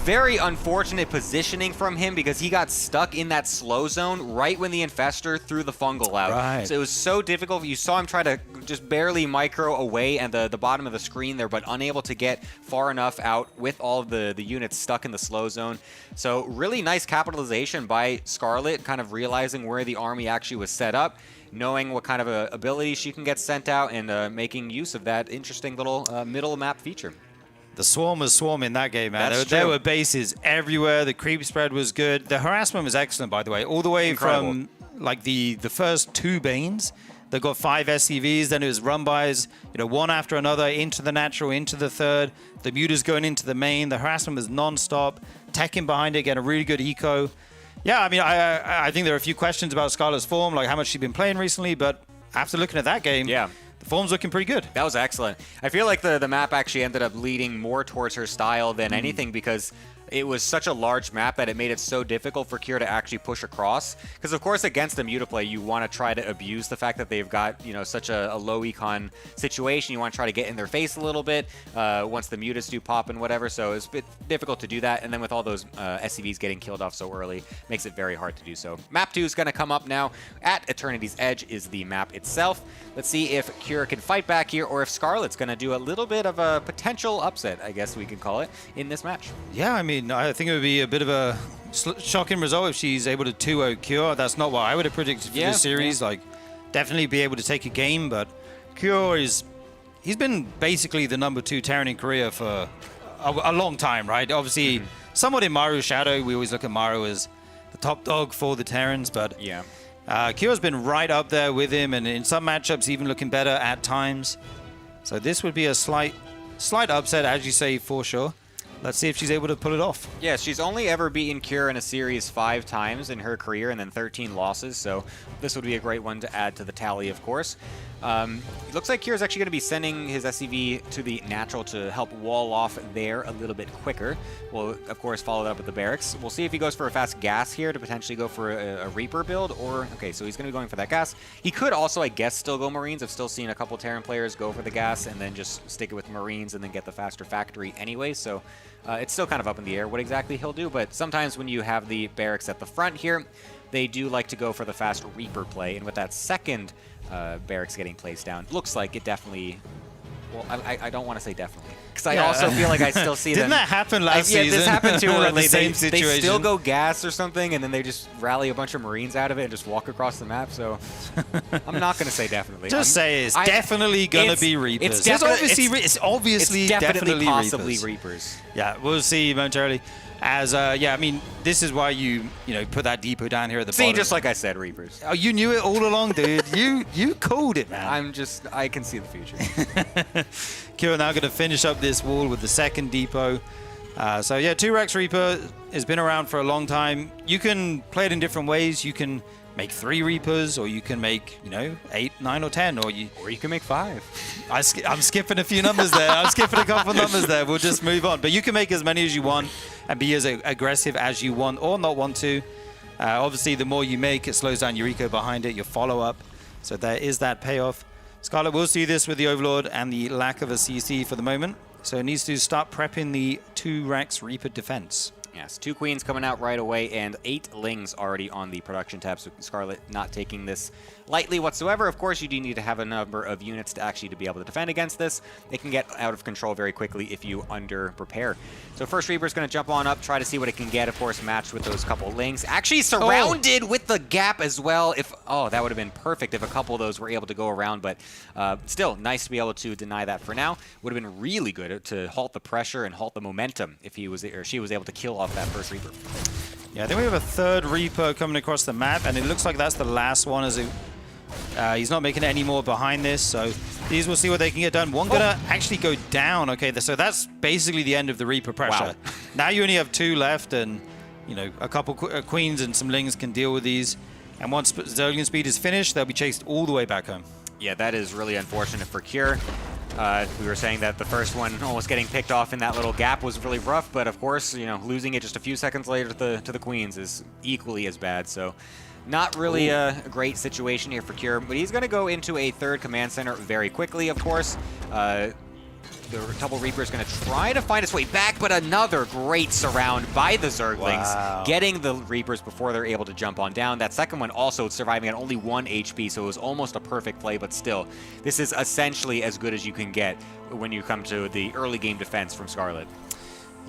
Very unfortunate positioning from him, because he got stuck in that slow zone right when the Infestor threw the fungal out. Right. So it was so difficult. You saw him try to just barely micro away and the bottom of the screen there, but unable to get far enough out with all of the units stuck in the slow zone. So really nice capitalization by Scarlett, kind of realizing where the army actually was set up, knowing what kind of ability she can get sent out, and making use of that interesting little middle map feature. The swarm was swarming that game, man. That's There true. were bases everywhere. The creep spread was good. The harassment was excellent, by the way. All the way Incredible. from like the first 2 Banes that got 5 SCVs. Then it was run-bys, one after another, into the natural, into the 3rd. The mutas going into the main. The harassment was non-stop. Teching behind it, getting a really good eco. Yeah, I mean, I think there are a few questions about Scarlett's form, like how much she's been playing recently. But after looking at that game, Yeah. the form's looking pretty good. That was excellent. I feel like the map actually ended up leading more towards her style than anything, because it was such a large map that it made it so difficult for Kira to actually push across. Because of course, against a Mutaplay, you want to try to abuse the fact that they've got, you know, such a low econ situation. You want to try to get in their face a little bit once the Mutas do pop and whatever. So it's a bit difficult to do that. And then with all those SCVs getting killed off so early, makes it very hard to do so. Map 2 is going to come up now. At Eternity's Edge is the map itself. Let's see if Kira can fight back here, or if Scarlett's going to do a little bit of a potential upset, I guess we could call it, in this match. Yeah, I mean, I think it would be a bit of a shocking result if she's able to 2-0 Cure. That's not what I would have predicted for this series. Like, definitely be able to take a game, but Cure he's been basically the #2 Terran in Korea for a long time, right? Obviously, somewhat in Maru's shadow. We always look at Maru as the top dog for the Terrans, but yeah. Kyo's been right up there with him, and in some matchups even looking better at times. So this would be a slight upset, as you say, for sure. Let's see if she's able to pull it off. Yeah, she's only ever beaten Kira in a series 5 times in her career, and then 13 losses, so this would be a great one to add to the tally, of course. It looks like Kira's actually going to be sending his SCV to the natural to help wall off there a little bit quicker. We'll, of course, follow that up with the barracks. We'll see if he goes for a fast gas here to potentially go for a Reaper build, or... Okay, so he's going to be going for that gas. He could also, I guess, still go Marines. I've still seen a couple Terran players go for the gas and then just stick it with Marines and then get the faster factory anyway, so... it's still kind of up in the air what exactly he'll do, but sometimes when you have the barracks at the front here, they do like to go for the fast Reaper play, and with that second barracks getting placed down, looks like it definitely... Well, I don't want to say definitely, because I also feel like I still see them... Didn't that happen last season? Yeah, this happened too, where they situation. still go gas or something, and then they just rally a bunch of Marines out of it and just walk across the map, so I'm not going to say definitely. Just say it's definitely going to be Reapers. It's obviously definitely possibly Reapers. Yeah, we'll see momentarily. As yeah, I mean, this is why you put that depot down here at the bottom. See, just like I said, Reapers. Oh, you knew it all along, dude. you called it, man. I can see the future. Kira now going to finish up this wall with the second depot. So yeah, 2 Rex Reaper has been around for a long time. You can play it in different ways. You can make 3 Reapers, or you can make 8, 9, or 10, or you can make 5. I'm skipping a few numbers there. I'm skipping a couple numbers there. We'll just move on. But you can make as many as you want and be as aggressive as you want or not want to. Obviously, the more you make, it slows down your eco behind it, your follow-up. So there is that payoff. Scarlett will see this with the Overlord and the lack of a CC for the moment. So it needs to start prepping the 2 Rex Reaper defense. Yes, 2 Queens coming out right away, and 8 Lings already on the production tab, so Scarlett not taking this lightly whatsoever. Of course, you do need to have a number of units to actually be able to defend against this. It can get out of control very quickly if you under-prepare. So first Reaper's going to jump on up, try to see what it can get, of course, matched with those couple Lings. Actually surrounded with the gap as well. That would have been perfect if a couple of those were able to go around, but still, nice to be able to deny that for now. Would have been really good to halt the pressure and halt the momentum if he was or she was able to kill off that first Reaper. Yeah, I think we have a 3rd Reaper coming across the map, and it looks like that's the last one, as he's not making any more behind this, so these will see what they can get done. One gonna actually go down. Okay, so that's basically the end of the Reaper pressure. Wow. Now you only have 2 left, and a couple Queens and some Lings can deal with these. And once Zerglian speed is finished, they'll be chased all the way back home. Yeah, that is really unfortunate for Cure. We were saying that the first one almost getting picked off in that little gap was really rough, but of course, losing it just a few seconds later to the Queens is equally as bad. So not really a great situation here for Cure, but he's going to go into a 3rd command center very quickly, of course. The double Reaper is going to try to find its way back, but another great surround by the Zerglings, getting the Reapers before they're able to jump on down. That second one also surviving at only 1 HP, so it was almost a perfect play, but still, this is essentially as good as you can get when you come to the early game defense from Scarlett.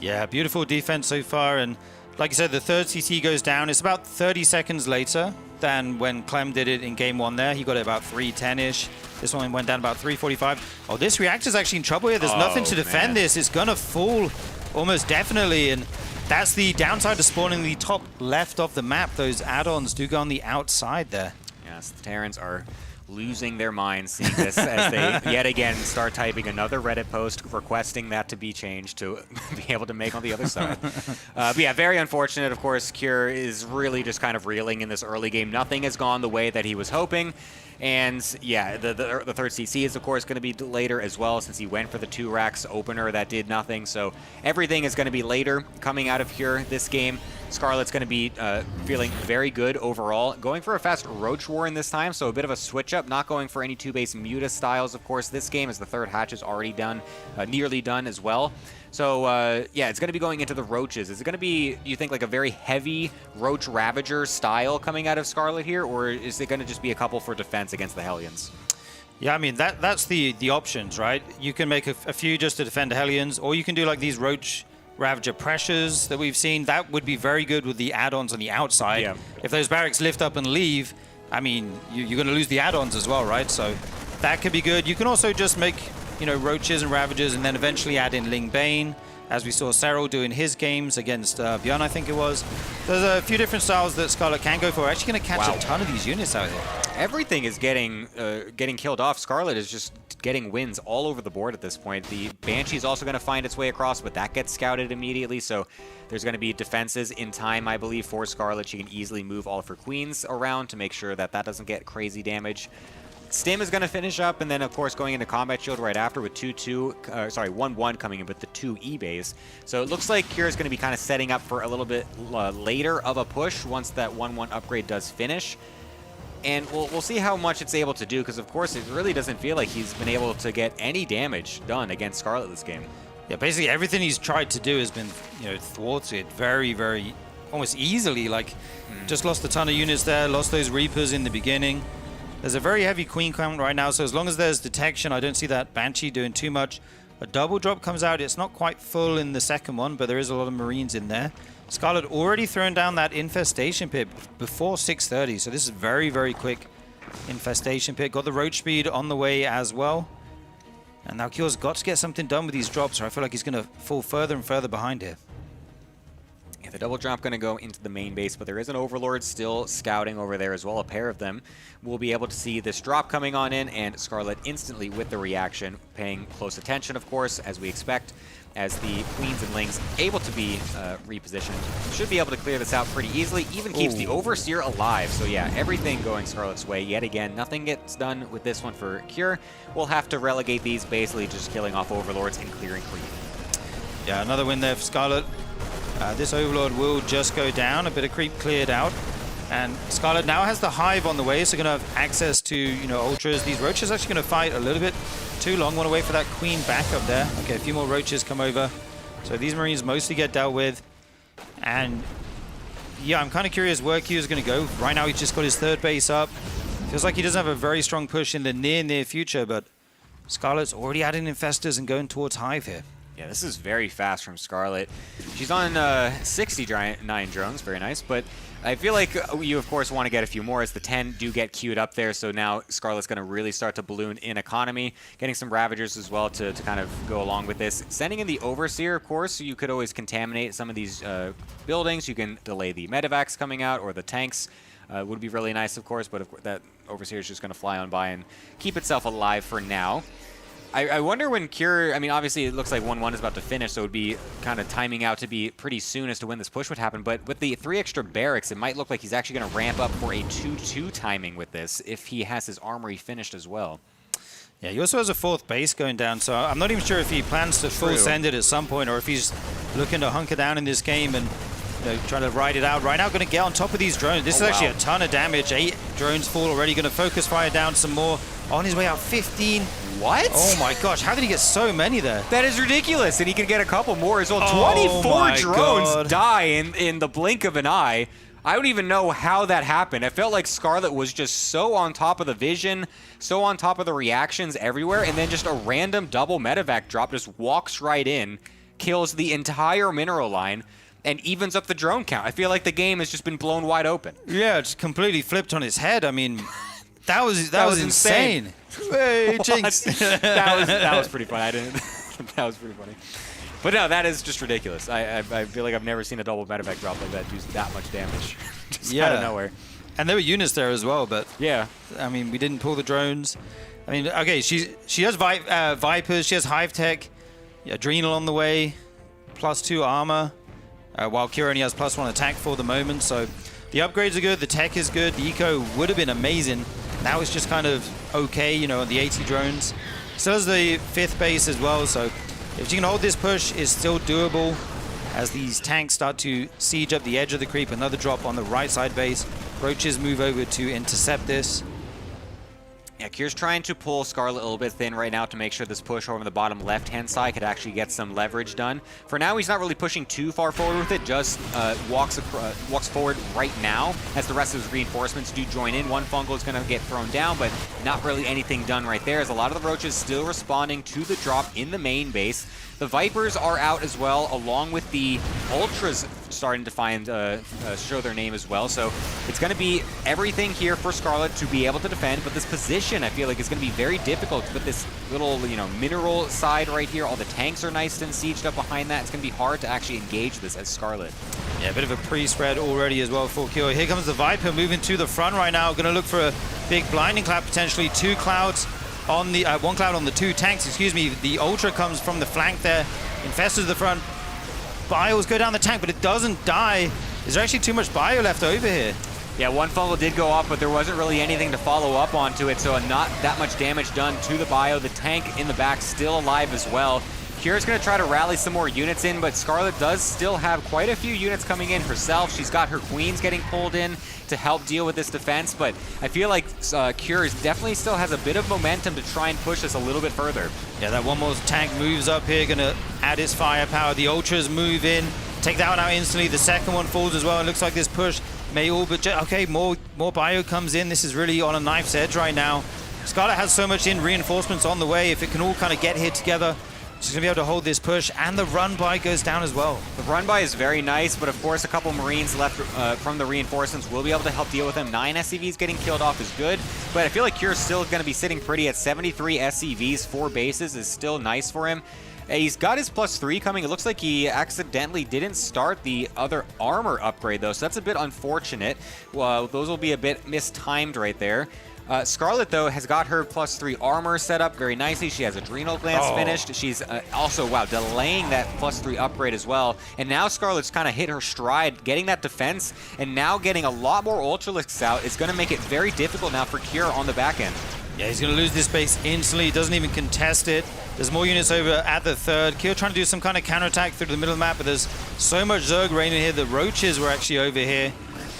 Yeah, beautiful defense so far, and like I said, the 3rd CC goes down. It's about 30 seconds later than when Clem did it in game 1 there. He got it about 310-ish. This one went down about 345. Oh, this reactor's actually in trouble here. There's nothing to defend this. It's gonna fall almost definitely, and that's the downside to spawning the top left of the map. Those add-ons do go on the outside there. Yes, the Terrans are losing their minds seeing this as they yet again start typing another Reddit post requesting that to be changed to be able to make on the other side. But yeah, very unfortunate. Of course, Cure is really just kind of reeling in this early game. Nothing has gone the way that he was hoping. And yeah, the third CC is of course going to be later as well, since he went for the 2 racks opener that did nothing. So everything is going to be later coming out of here this game. Scarlett's going to be feeling very good overall. Going for a fast Roach Warren this time, so a bit of a switch up. Not going for any 2-base Muta styles, of course, this game, as the 3rd hatch is already done, nearly done as well. So, yeah, it's going to be going into the Roaches. Is it going to be, do you think, like a very heavy Roach Ravager style coming out of Scarlett here, or is it going to just be a couple for defense against the Hellions? Yeah, I mean, that's the options, right? You can make a few just to defend Hellions, or you can do like these Roach Ravager pressures that we've seen. That would be very good with the add-ons on the outside. Yeah. If those barracks lift up and leave, I mean, you're going to lose the add-ons as well, right? So that could be good. You can also just make, you know, Roaches and Ravagers and then eventually add in Ling Bane, as we saw Cyril do in his games against Bjorn, I think it was. There's a few different styles that Scarlett can go for. We're actually going to catch a ton of these units out here. Everything is getting killed off. Scarlett is just getting wins all over the board at this point. The Banshee is also going to find its way across, but that gets scouted immediately. So there's going to be defenses in time, I believe, for Scarlett. She can easily move all of her queens around to make sure that that doesn't get crazy damage. Stim is going to finish up, and then, of course, going into Combat Shield right after with 1-1 coming in with the 2 E-Bays. So it looks like Cure is going to be kind of setting up for a little bit later of a push once that 1-1 upgrade does finish. And we'll see how much it's able to do, because, of course, it really doesn't feel like he's been able to get any damage done against Scarlett this game. Yeah, basically everything he's tried to do has been, you know, thwarted very, very, almost easily. Like, just lost a ton of units there, lost those Reapers in the beginning. There's a very heavy queen count right now, so as long as there's detection, I don't see that Banshee doing too much. A double drop comes out. It's not quite full in the second one, but there is a lot of Marines in there. Scarlett already thrown down that Infestation Pit before 6:30, so this is very, very quick Infestation Pit. Got the Roach Speed on the way as well. And now Cure's got to get something done with these drops, or I feel like he's going to fall further and further behind here. Yeah, the double drop going to go into the main base, but there is an Overlord still scouting over there as well. A pair of them will be able to see this drop coming on in, and Scarlett instantly with the reaction, paying close attention, of course, as we expect, as the Queens and Lings able to be repositioned. Should be able to clear this out pretty easily, even keeps the Overseer alive. So yeah, everything going Scarlett's way yet again. Nothing gets done with this one for Cure. We'll have to relegate these, basically just killing off Overlords and clearing creep. Yeah, another win there for Scarlett. This Overlord will just go down. A bit of creep cleared out. And Scarlett now has the Hive on the way, so going to have access to, you know, Ultras. These Roaches actually going to fight a little bit too long. Want to wait for that Queen back up there. Okay, a few more Roaches come over. So these Marines mostly get dealt with. And yeah, I'm kind of curious where Q is going to go. Right now he's just got his 3rd base up. Feels like he doesn't have a very strong push in the near future, but Scarlett's already adding Infestors and going towards Hive here. Yeah, this is very fast from Scarlett. She's on 69 drones, very nice, but I feel like you, of course, want to get a few more as the 10 do get queued up there, so now Scarlett's going to really start to balloon in economy, getting some Ravagers as well to kind of go along with this. Sending in the Overseer, of course, so you could always contaminate some of these buildings. You can delay the Medivacs coming out or the tanks. Would be really nice, of course, but that Overseer is just going to fly on by and keep itself alive for now. I wonder when Cure, I mean, obviously it looks like 1-1 is about to finish, so it would be kind of timing out to be pretty soon as to when this push would happen. But with the 3 extra barracks, it might look like he's actually going to ramp up for a 2-2 timing with this if he has his armory finished as well. Yeah, he also has a 4th base going down, so I'm not even sure if he plans to full send it at some point or if he's looking to hunker down in this game and, you know, trying to ride it out. Right now, going to get on top of these drones. This is actually a ton of damage. 8 drones fall already. Going to focus fire down some more. On his way out, 15. What? Oh my gosh, how did he get so many there? That is ridiculous, and he could get a couple more as well. 24 drones die in the blink of an eye. I don't even know how that happened. I felt like Scarlett was just so on top of the vision, so on top of the reactions everywhere, and then just a random double medevac drop just walks right in, kills the entire mineral line, and evens up the drone count. I feel like the game has just been blown wide open. Yeah, it's completely flipped on its head. I mean, that was insane. Hey, Jinx. that was pretty funny. That was pretty funny. But no, that is just ridiculous. I feel like I've never seen a double medevac drop like that do that much damage. Just out of nowhere. And there were units there as well, but Yeah. I mean, we didn't pull the drones. I mean, okay, she has Vipers, she has Hive Tech, Adrenal on the way, +2 armor, while Kira only has +1 attack for the moment. So the upgrades are good, the tech is good, the eco would have been amazing. Now it's just kind of okay, you know, on the 80 drones. Still has the 5th base as well, so if you can hold this push, it's still doable as these tanks start to siege up the edge of the creep. Another drop on the right side base. Roaches move over to intercept this. Yeah, Kier's trying to pull Scarlett a little bit thin right now to make sure this push over the bottom left-hand side could actually get some leverage done. For now, he's not really pushing too far forward with it, just walks forward right now as the rest of his reinforcements do join in. One fungal is going to get thrown down, but not really anything done right there, as a lot of the Roaches still responding to the drop in the main base. The Vipers are out as well, along with the Ultras starting to show their name as well. So it's going to be everything here for Scarlett to be able to defend, but this position I feel like is going to be very difficult with this little, you know, mineral side right here. All the tanks are nice and sieged up behind that. It's going to be hard to actually engage this as Scarlett. Yeah, a bit of a pre-spread already as well for Kira. Here comes the Viper moving to the front right now. Going to look for a big blinding cloud, potentially 2 clouds. On the 1 cloud on the 2 tanks, excuse me. The Ultra comes from the flank there, infested the front. Bios go down the tank, but it doesn't die. Is there actually too much bio left over here? Yeah, 1 fungal did go off, but there wasn't really anything to follow up onto it, so not that much damage done to the bio. The tank in the back still alive as well. Kira's going to try to rally some more units in, but Scarlett does still have quite a few units coming in herself. She's got her queens getting pulled in to help deal with this defense, but I feel like Kira definitely still has a bit of momentum to try and push this a little bit further. Yeah, that one more tank moves up here, going to add its firepower. The Ultras move in, take that one out instantly. The second one falls as well. It looks like this push may all but... Okay, more bio comes in. This is really on a knife's edge right now. Scarlett has so much in reinforcements on the way. If it can all kind of get here together, she's going to be able to hold this push, and the run-by goes down as well. The run-by is very nice, but of course a couple Marines left from the reinforcements will be able to help deal with them. 9 SCVs getting killed off is good, but I feel like Kira's still going to be sitting pretty at 73 SCVs. 4 bases is still nice for him. He's got his +3 coming. It looks like he accidentally didn't start the other armor upgrade, though, so that's a bit unfortunate. Well, those will be a bit mistimed right there. Scarlett, though, has got her +3 armor set up very nicely. She has Adrenal Glands finished. She's also, wow, delaying that +3 upgrade as well. And now Scarlett's kind of hit her stride, getting that defense, and now getting a lot more Ultralisks out is going to make it very difficult now for Kira on the back end. Yeah, he's going to lose this base instantly. He doesn't even contest it. There's more units over at the 3rd. Kira trying to do some kind of counterattack through the middle of the map, but there's so much Zerg raining here. The Roaches were actually over here.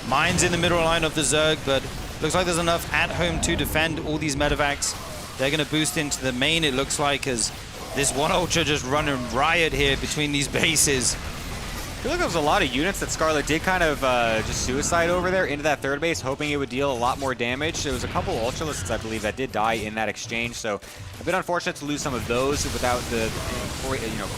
Mines in the middle line of the Zerg, but looks like there's enough at home to defend all these medevacs. They're going to boost into the main, it looks like, as this one Ultra just running riot here between these bases. I feel like there was a lot of units that Scarlett did kind of just suicide over there into that 3rd base, hoping it would deal a lot more damage. There was a couple Ultralisks, I believe, that did die in that exchange, so a bit unfortunate to lose some of those without the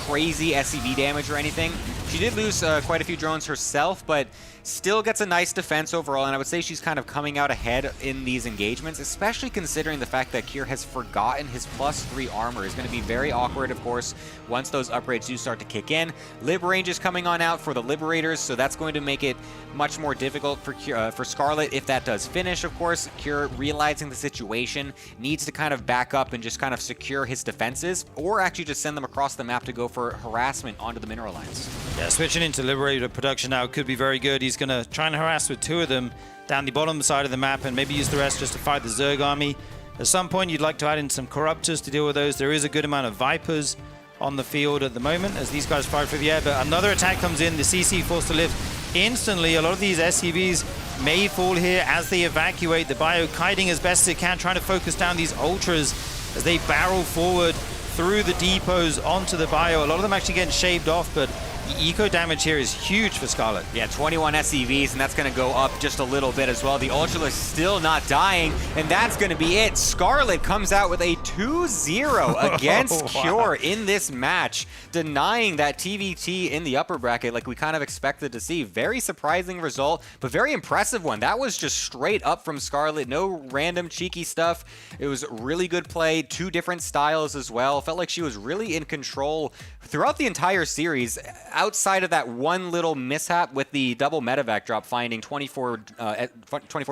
crazy SCV damage or anything. She did lose quite a few drones herself, but still gets a nice defense overall, and I would say she's kind of coming out ahead in these engagements, especially considering the fact that Kier has forgotten his +3 armor. Is going to be very awkward, of course, once those upgrades do start to kick in. Lib range is coming on out for the Liberators, so that's going to make it much more difficult for Scarlett if that does finish, of course. Kier, realizing the situation, needs to kind of back up and just kind of secure his defenses, or actually just send them across the map to go for harassment onto the mineral lines. Yeah, switching into Liberator production now could be very good. He's going to try and harass with 2 of them down the bottom side of the map and maybe use the rest just to fight the Zerg army. At some point, you'd like to add in some Corruptors to deal with those. There is a good amount of Vipers on the field at the moment as these guys fight for the air, but another attack comes in. The CC forced to lift instantly. A lot of these SCVs may fall here as they evacuate. The Bio kiting as best as it can, trying to focus down these Ultras as they barrel forward through the depots onto the Bio. A lot of them actually getting shaved off, but the eco damage here is huge for Scarlett. Yeah, 21 SCVs, and that's going to go up just a little bit as well. The Ultralisk still not dying, and that's going to be it. Scarlett comes out with a 2-0 against Cure in this match, denying that TVT in the upper bracket like we kind of expected to see. Very surprising result, but very impressive one. That was just straight up from Scarlett. No random cheeky stuff. It was really good play. 2 different styles as well felt like she was really in control throughout the entire series, outside of that one little mishap with the double medevac drop, finding 24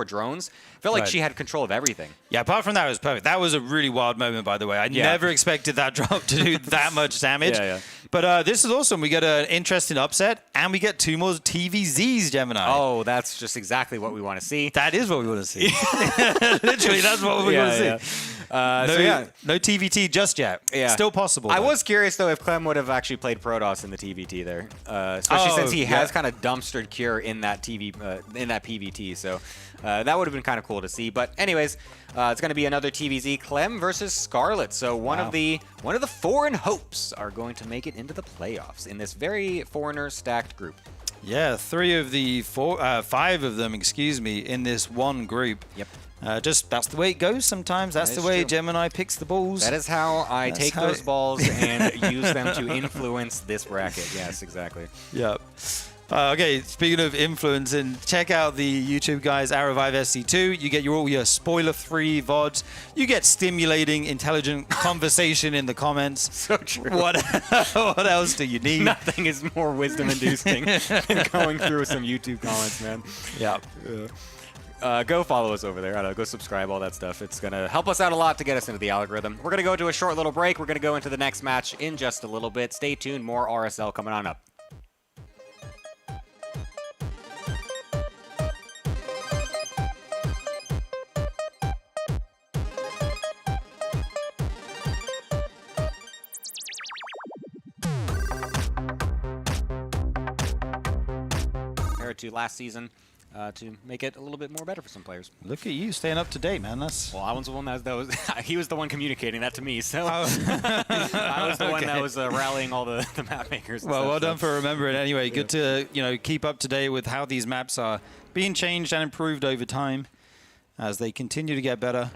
drones. Felt like Right. she had control of everything. Yeah, apart from that, it was perfect. That was a really wild moment, by the way. I never expected that drop to do that much damage. Yeah. But this is awesome. We get an interesting upset, and we get 2 more TVZs, Gemini. Oh, that's just exactly what we want to see. That is what we want to see. Literally, that's what we want to see. No TVT just yet. Yeah. Still possible. I though. was curious, though, if Clem would have actually played Protoss in the TVT there, especially since he has kind of dumpstered Cure in that PVT. So that would have been kind of cool to see. But anyways, it's going to be another TVZ, Clem versus Scarlett. So one of the foreign hopes are going to make it into the playoffs in this very foreigner-stacked group. Yeah, 3 of the 5 of them, in this one group. Yep. That's the way it goes sometimes. That's the way Gemini picks the balls. That is how I take those balls and use them to influence this bracket. Yes, exactly. Yep. Okay, speaking of influencing, check out the YouTube guys, Revive SC2. You get all your spoiler-free VODs. You get stimulating, intelligent conversation in the comments. So true. What else do you need? Nothing is more wisdom-inducing than going through some YouTube comments, man. Yeah. Go follow us over there. I don't know, go subscribe, all that stuff. It's going to help us out a lot to get us into the algorithm. We're going to go to a short little break. We're going to go into the next match in just a little bit. Stay tuned. More RSL coming on up. Compared to last season, to make it a little bit more better for some players. Look at you staying up to date, man. That's Well, I was the one that was he was the one communicating that to me, so I was the one that was rallying all the map makers. And well, stuff, well so. done for remembering. Anyway, good to keep up to date with how these maps are being changed and improved over time as they continue to get better.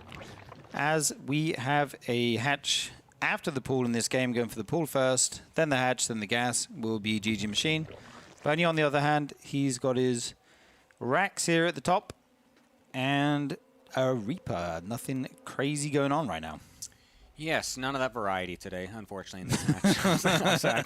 As we have a hatch after the pool in this game, going for the pool first, then the hatch, then the gas will be GG Machine. Bernie, on the other hand, he's got his racks here at the top and a Reaper. Nothing crazy going on right now. Yes, none of that variety today, unfortunately, in this match. I'm sorry,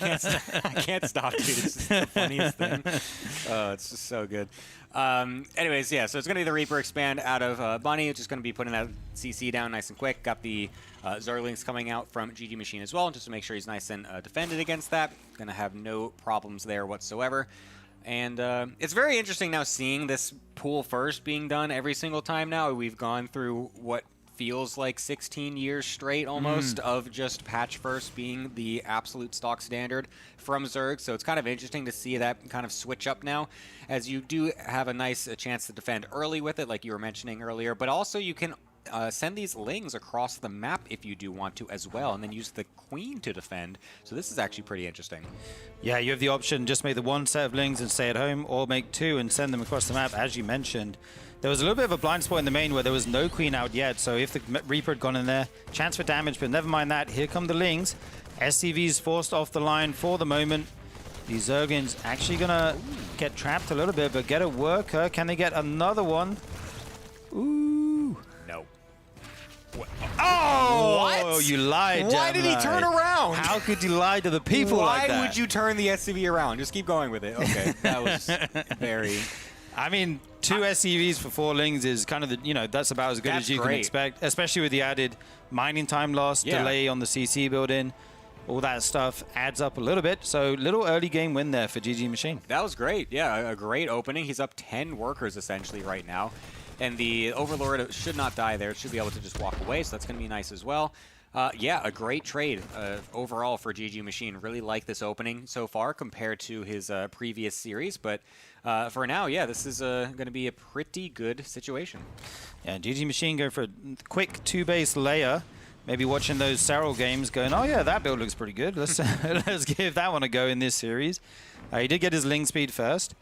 I can't stop, dude. It's just the funniest thing. It's just so good. Anyways, yeah, so it's going to be the Reaper expand out of Bunny, which is going to be putting that CC down nice and quick. Got the Zerglings coming out from GG Machine as well, just to make sure he's nice and defended against that. Going to have no problems there whatsoever. And it's very interesting now seeing this pool first being done every single time now. We've gone through what feels like 16 years straight almost of just patch first being the absolute stock standard from Zerg. So it's kind of interesting to see that kind of switch up now, as you do have a nice chance to defend early with it, like you were mentioning earlier, but also you can send these lings across the map if you do want to as well, and then use the queen to defend. So this is actually pretty interesting. Yeah, you have the option, just make the 1 set of lings and stay at home, or make 2 and send them across the map, as you mentioned. There was a little bit of a blind spot in the main where there was no queen out yet, so if the Reaper had gone in there, chance for damage, but never mind that. Here come the lings. SCV's forced off the line for the moment. These Zerglings actually going to get trapped a little bit, but get a worker. Can they get another one? Ooh. No. Oh, What? you lied, Why did he Gemini. turn around? How could you lie to the people like that? Why would you turn the SCV around? Just keep going with it. Okay, that was very... I mean, 2 SCVs for 4 lings is kind of the, that's about as good That's as you great. can expect, especially with the added mining time loss, delay on the CC build-in. All that stuff adds up a little bit. So little early game win there for GG Machine. That was great. Yeah, a great opening. He's up 10 workers essentially right now. And the Overlord should not die there. It should be able to just walk away, so that's going to be nice as well. Yeah, a great trade overall for GG Machine. Really like this opening so far compared to his previous series. But for now, yeah, this is going to be a pretty good situation. Yeah, GG Machine going for a quick 2-base layer. Maybe watching those Serral games going, oh yeah, that build looks pretty good. Let's let's give that one a go in this series. He did get his ling speed first.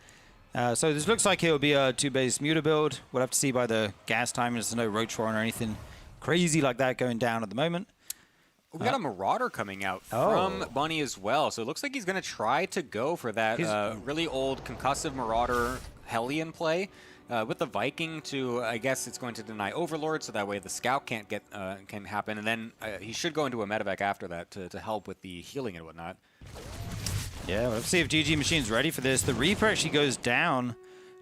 So this looks like it'll be a 2-base muta build. We'll have to see by the gas time. There's no Roach Warren or anything crazy like that going down at the moment. We got a Marauder coming out from Bunny as well. So it looks like he's going to try to go for that really old concussive Marauder Hellion play. with the Viking to, I guess it's going to deny Overlord, so that way the Scout can't get can happen, and then he should go into a medevac after that to help with the healing and whatnot. Yeah, well, let's see if GG Machine's ready for this. The Reaper actually goes down.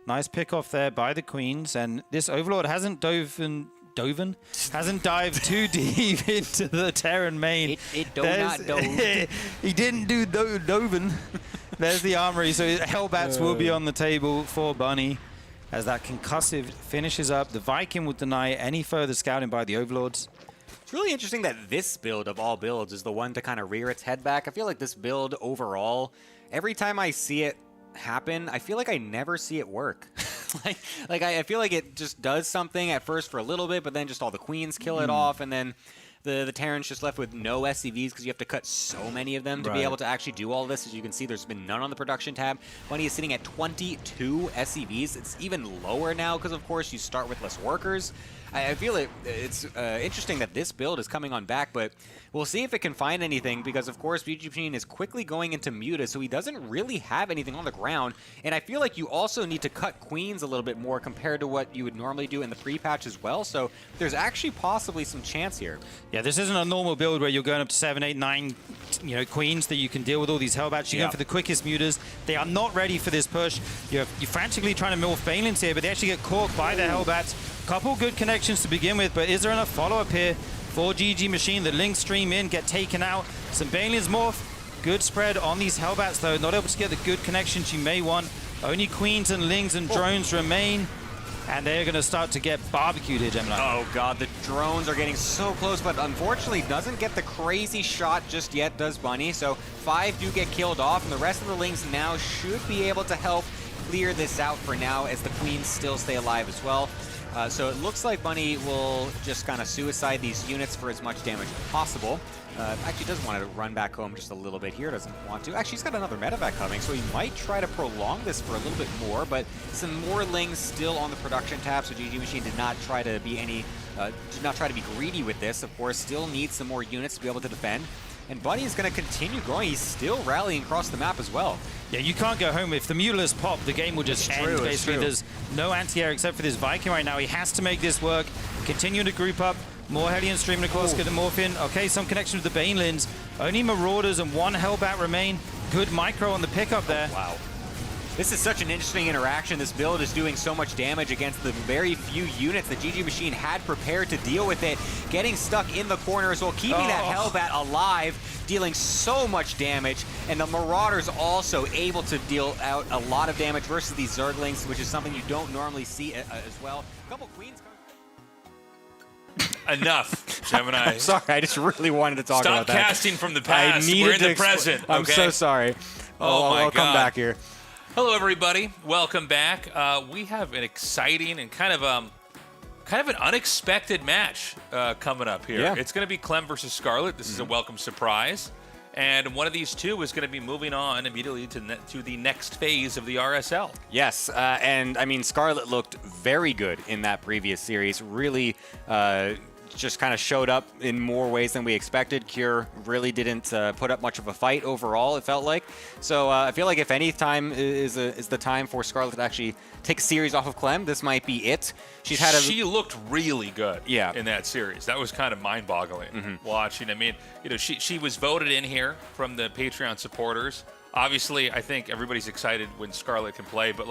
Nice pick off there by the Queens, and this Overlord hasn't hasn't dived too deep into the Terran main. It not dove. He didn't do Doven. There's the armory, so Hellbats will be on the table for Bunny as that concussive finishes up. The Viking will deny any further scouting by the Overlords. It's really interesting that this build of all builds is the one to kind of rear its head back. I feel like this build overall, every time I see it happen, I feel like I never see it work. I feel like it just does something at first for a little bit, but then just all the Queens kill it off, and then the Terran's just left with no SCVs because you have to cut so many of them to be able to actually do all this. As you can see, there's been none on the production tab. Bunny is sitting at 22 SCVs. It's even lower now because, of course, you start with less workers. I feel it's interesting that this build is coming on back, but we'll see if it can find anything because, of course, BG Machine is quickly going into Muta, so he doesn't really have anything on the ground. And I feel like you also need to cut Queens a little bit more compared to what you would normally do in the pre-patch as well. So there's actually possibly some chance here. Yeah, this isn't a normal build where you're going up to 7, 8, 9, Queens that you can deal with all these Hellbats. You're going for the quickest mutas. They are not ready for this push. You're frantically trying to morph Balins here, but they actually get caught by the Hellbats. Couple good connections to begin with, but is there enough follow-up here for GG Machine? The Link stream in, get taken out. Some Balins morph. Good spread on these Hellbats, though. Not able to get the good connections you may want. Only Queens and Lings and drones remain. And they're going to start to get barbecued here, Gemini. Oh, God, the drones are getting so close, but unfortunately doesn't get the crazy shot just yet, does Bunny. So 5 do get killed off, and the rest of the Lings now should be able to help clear this out for now, as the Queens still stay alive as well. So it looks like Bunny will just kind of suicide these units for as much damage as possible. Actually doesn't want to run back home just a little bit here, doesn't want to. Actually, he's got another medevac coming, so he might try to prolong this for a little bit more, but some more Lings still on the production tab, so GG Machine did not try to be greedy with this. Of course, still needs some more units to be able to defend. And Bunny is going to continue growing. He's still rallying across the map as well. Yeah, you can't go home. If the Mutilas pop, the game will just end. Basically, there's no anti-air except for this Viking right now. He has to make this work. Continue to group up. More Hellion streaming across, get the morph in. Okay, some connection with the Banelins. Only Marauders and 1 Hellbat remain. Good micro on the pickup there. Oh, wow. This is such an interesting interaction. This build is doing so much damage against the very few units that GG Machine had prepared to deal with it. Getting stuck in the corners while keeping that Hellbat alive, dealing so much damage. And the Marauders also able to deal out a lot of damage versus these Zerglings, which is something you don't normally see as well. A couple Queens. Enough, Gemini. I'm sorry, I just really wanted to talk about that. Stop casting from the past. We're in the present. I'm so sorry. Oh my God. I'll come back here. Hello, everybody. Welcome back. We have an exciting and kind of an unexpected match coming up here. Yeah. It's going to be Clem versus Scarlett. This is a welcome surprise. And one of these two is going to be moving on immediately to the next phase of the RSL. Yes, and I mean, Scarlett looked very good in that previous series. Really just kind of showed up in more ways than we expected. Cure really didn't put up much of a fight overall, it felt like. So I feel like if any time is the time for Scarlett to actually take a series off of Clem, this might be it. She looked really good in that series. That was kind of mind-boggling watching. I mean, she was voted in here from the Patreon supporters. Obviously, I think everybody's excited when Scarlett can play, but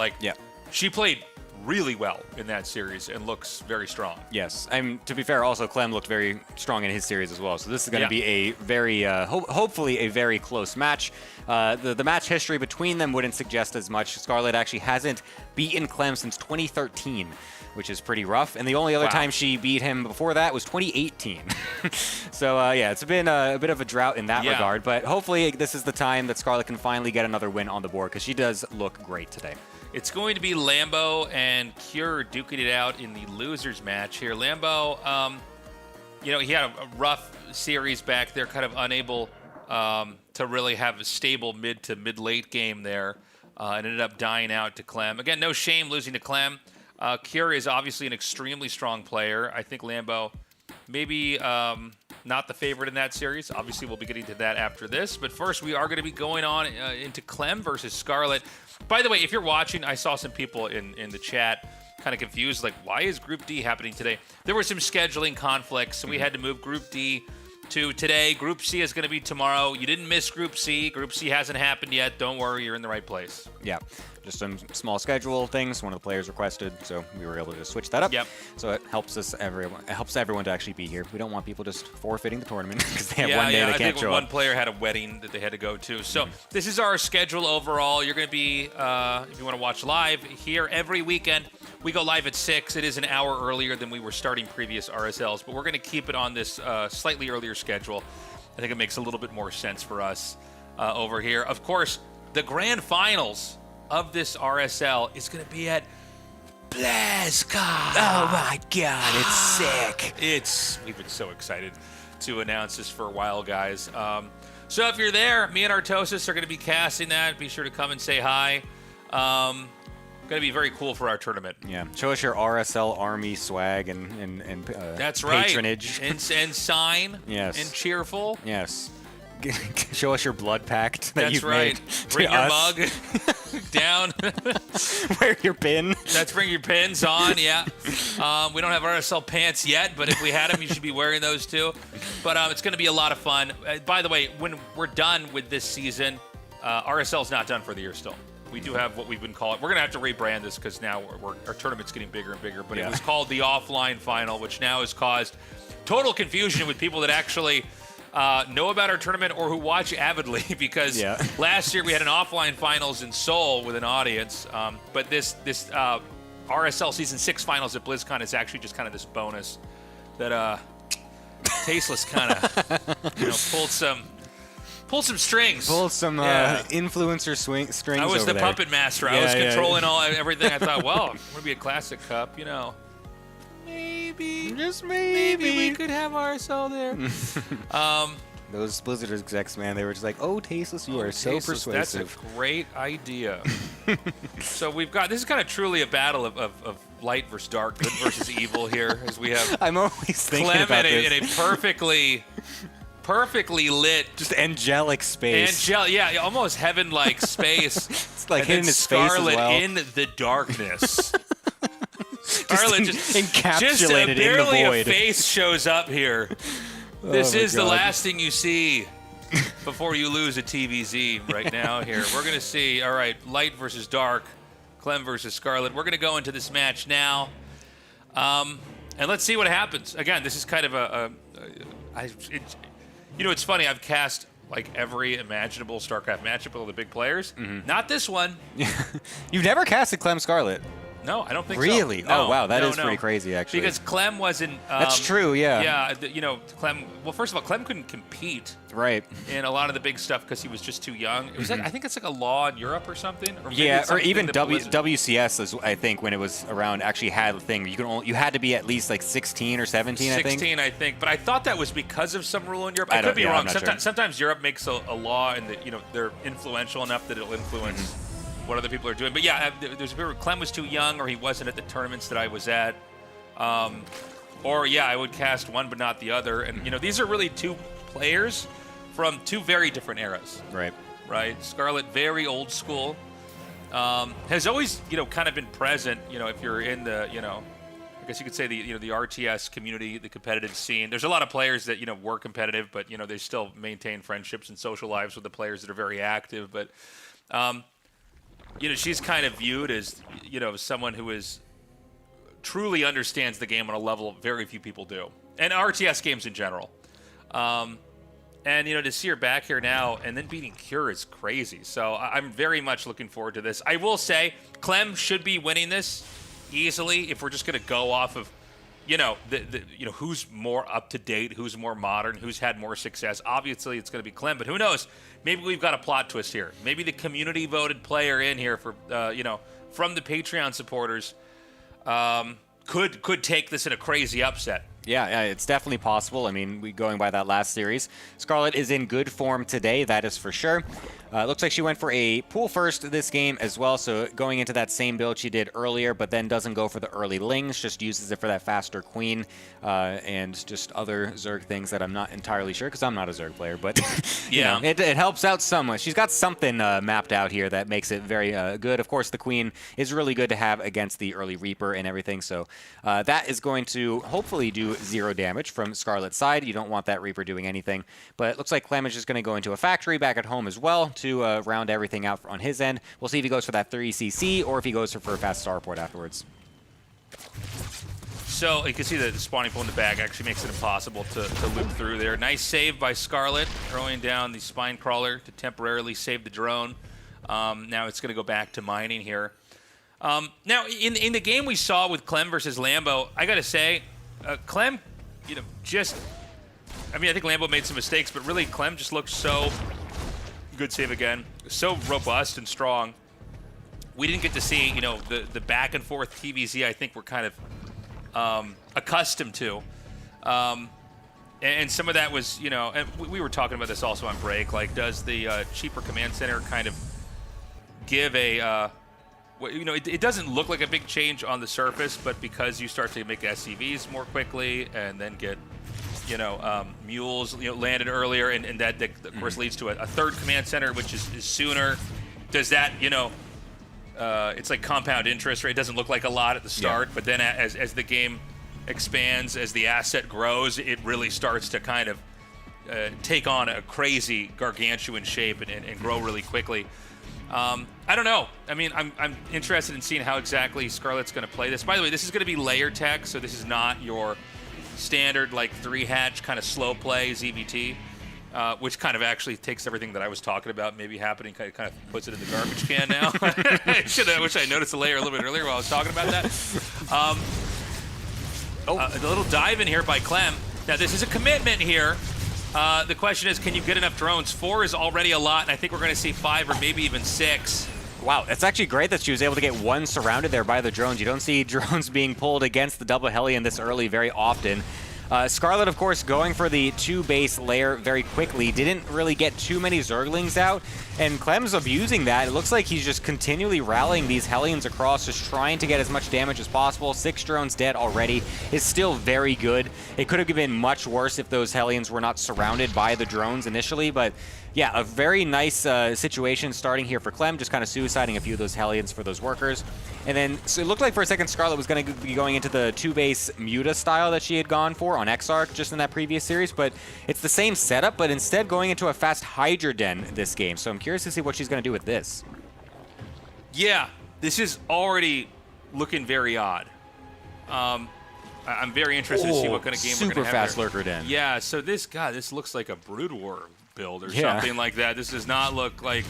she played really well in that series and looks very strong. Yes, and to be fair, also Clem looked very strong in his series as well. So this is going to be a very, hopefully a very close match. The match history between them wouldn't suggest as much. Scarlett actually hasn't beaten Clem since 2013, which is pretty rough. And the only other time she beat him before that was 2018. So yeah, it's been a bit of a drought in that regard. But hopefully this is the time that Scarlett can finally get another win on the board, because she does look great today. It's going to be Lambo and Cure duking it out in the losers match here. Lambo, he had a rough series back there, kind of unable to really have a stable mid to mid-late game there, and ended up dying out to Clem. Again, no shame losing to Clem. Cure is obviously an extremely strong player. I think Lambo maybe not the favorite in that series. Obviously, we'll be getting to that after this. But first, we are going to be going on into Clem versus Scarlett. By the way, if you're watching, I saw some people in the chat kind of confused, like, why is Group D happening today? There were some scheduling conflicts, so we had to move Group D to today. Group C is going to be tomorrow. You didn't miss Group C. Group C hasn't happened yet. Don't worry, you're in the right place. Yeah, just some small schedule things. One of the players requested, so we were able to switch that up. Yep. So it helps everyone to actually be here. We don't want people just forfeiting the tournament because they have one day they I can't think show one up. player had a wedding that they had to go to. So this is our schedule overall. You're going to be, if you want to watch live, here every weekend. We go live at 6. It is an hour earlier than we were starting previous RSLs, but we're going to keep it on this slightly earlier schedule. I think it makes a little bit more sense for us over here. Of course, the grand finals of this RSL is going to be at BlizzCon. Oh my God, it's sick. We've been so excited to announce this for a while, guys. So if you're there, me and Artosis are going to be casting that. Be sure to come and say hi. Going to be very cool for our tournament. Yeah, show us your RSL Army swag and That's right. patronage. And sign. Yes. And cheerful. Yes. Show us your blood pact that That's you've right. made. Bring to your us. mug down. Wear your pin. Let's bring your pins on, yeah. We don't have RSL pants yet, but if we had them, you should be wearing those too. But it's going to be a lot of fun. By the way, when we're done with this season, RSL's not done for the year still. We do have what we've been calling. We're going to have to rebrand this because now our tournament's getting bigger and bigger. But It was called the Offline Final, which now has caused total confusion with people that actually know about our tournament or who watch avidly because last year we had an offline finals in Seoul with an audience. But this RSL Season 6 finals at BlizzCon is actually just kind of this bonus that Tasteless kind of pulled some strings. Pulled some influencer strings. I was over the there. puppet master. I was controlling everything. I thought, well, it's going to be a classic cup, Maybe. Just maybe we could have RSL there. Those Blizzard execs, man, they were just like, "Oh, Tasteless, you are so persuasive." That's a great idea. So this is kind of truly a battle of light versus dark, good versus evil here, as we have. I'm always thinking Clem about this. in a perfectly lit, just angelic space. Almost heaven-like space. It's like and hitting his face as Scarlett well. in the darkness. Scarlett just encapsulated in the barely void. A face shows up here. This is the God. last thing you see before you lose a TVZ right now here. We're going to see, all right, light versus dark, Clem versus Scarlett. We're going to go into this match now. And let's see what happens. Again, this is kind of it's funny. I've cast like every imaginable StarCraft matchup with all the big players. Not this one. You've never casted Clem Scarlett. No, I don't think so. Really? No, oh, wow. That is no. pretty crazy, actually. Because Clem wasn't... That's true, yeah. Yeah, Clem... Well, first of all, Clem couldn't compete right. in a lot of the big stuff because he was just too young. It was I think it's like a law in Europe or something. Or or even WCS, is, I think, when it was around, actually had a thing. You had to be at least like 16 or 17, I think. 16, I think. But I thought that was because of some rule in Europe. I could be wrong. Sometimes Europe makes a law and they're influential enough that it'll influence... what other people are doing. But yeah, there's a period where Clem was too young or he wasn't at the tournaments that I was at. I would cast one but not the other. And, these are really two players from two very different eras. Right? Scarlett, very old school. Has always, kind of been present, if you're in the, I guess you could say the RTS community, the competitive scene. There's a lot of players that, were competitive, but, they still maintain friendships and social lives with the players that are very active. But, she's kind of viewed as, someone who truly understands the game on a level very few people do. And RTS games in general. And, to see her back here now and then beating Cure is crazy. So I'm very much looking forward to this. I will say, Clem should be winning this easily if we're just going to go off of, who's more up to date, who's more modern, who's had more success. Obviously, it's going to be Clem, but who knows? Maybe we've got a plot twist here. Maybe the community voted player in here for, from the Patreon supporters could take this in a crazy upset. Yeah, it's definitely possible. I mean, going by that last series, Scarlett is in good form today, that is for sure. Looks like she went for a pool first this game as well, so going into that same build she did earlier, but then doesn't go for the early lings, just uses it for that faster queen and just other Zerg things that I'm not entirely sure, because I'm not a Zerg player, but yeah, it helps out somewhat. She's got something mapped out here that makes it very good. Of course, the queen is really good to have against the early Reaper and everything, so that is going to hopefully do 0 damage from Scarlett's side. You don't want that Reaper doing anything, but it looks like Clem is just going to go into a factory back at home as well to round everything out on his end. We'll see if he goes for that 3CC or if he goes for a fast starport afterwards. So you can see that the spawning pool in the back actually makes it impossible to loop through there. Nice save by Scarlett, throwing down the spine crawler to temporarily save the drone. Now it's going to go back to mining here. Now, in the game we saw with Clem versus Lambo, I got to say, Clem, I think Lambo made some mistakes, but really Clem just looked so good save again, so robust and strong. We didn't get to see, the back and forth TVZ I think we're kind of accustomed to. And some of that was, and we were talking about this also on break, like does the cheaper command center kind of give a, it doesn't look like a big change on the surface, but because you start to make SCVs more quickly and then get mules landed earlier, and that of course leads to a third command center, which is sooner. Does that, it's like compound interest, right? It doesn't look like a lot at the start, but then as the game expands, as the asset grows, it really starts to kind of take on a crazy gargantuan shape and grow really quickly. I don't know. I mean, I'm interested in seeing how exactly Scarlett's going to play this. By the way, this is going to be layer tech, so this is not your standard like 3-hatch kind of slow play ZVT, which kind of actually takes everything that I was talking about maybe happening, kind of puts it in the garbage can now. I wish I noticed the layer a little bit earlier while I was talking about that. The little dive in here by Clem. Now this is a commitment here. The question is, can you get enough drones? 4 is already a lot, and I think we're going to see 5 or maybe even 6. Wow, it's actually great that she was able to get 1 surrounded there by the drones. You don't see drones being pulled against the double Hellion this early very often. Scarlett, of course, going for the 2 base layer very quickly. Didn't really get too many Zerglings out, and Clem's abusing that. It looks like he's just continually rallying these Hellions across, just trying to get as much damage as possible. 6 drones dead already is still very good. It could have been much worse if those Hellions were not surrounded by the drones initially, but yeah, a very nice situation starting here for Clem, just kind of suiciding a few of those Hellions for those workers. And then, so it looked like for a second Scarlett was going to be going into the 2-base Muta style that she had gone for on Exarch just in that previous series, but it's the same setup, but instead going into a fast Hydra Den this game. So I'm curious to see what she's going to do with this. Yeah, this is already looking very odd. I'm very interested to see what kind of game we're going to have. Super fast here. Lurker Den. Yeah, so this looks like a Brood War build or something like that. This does not look like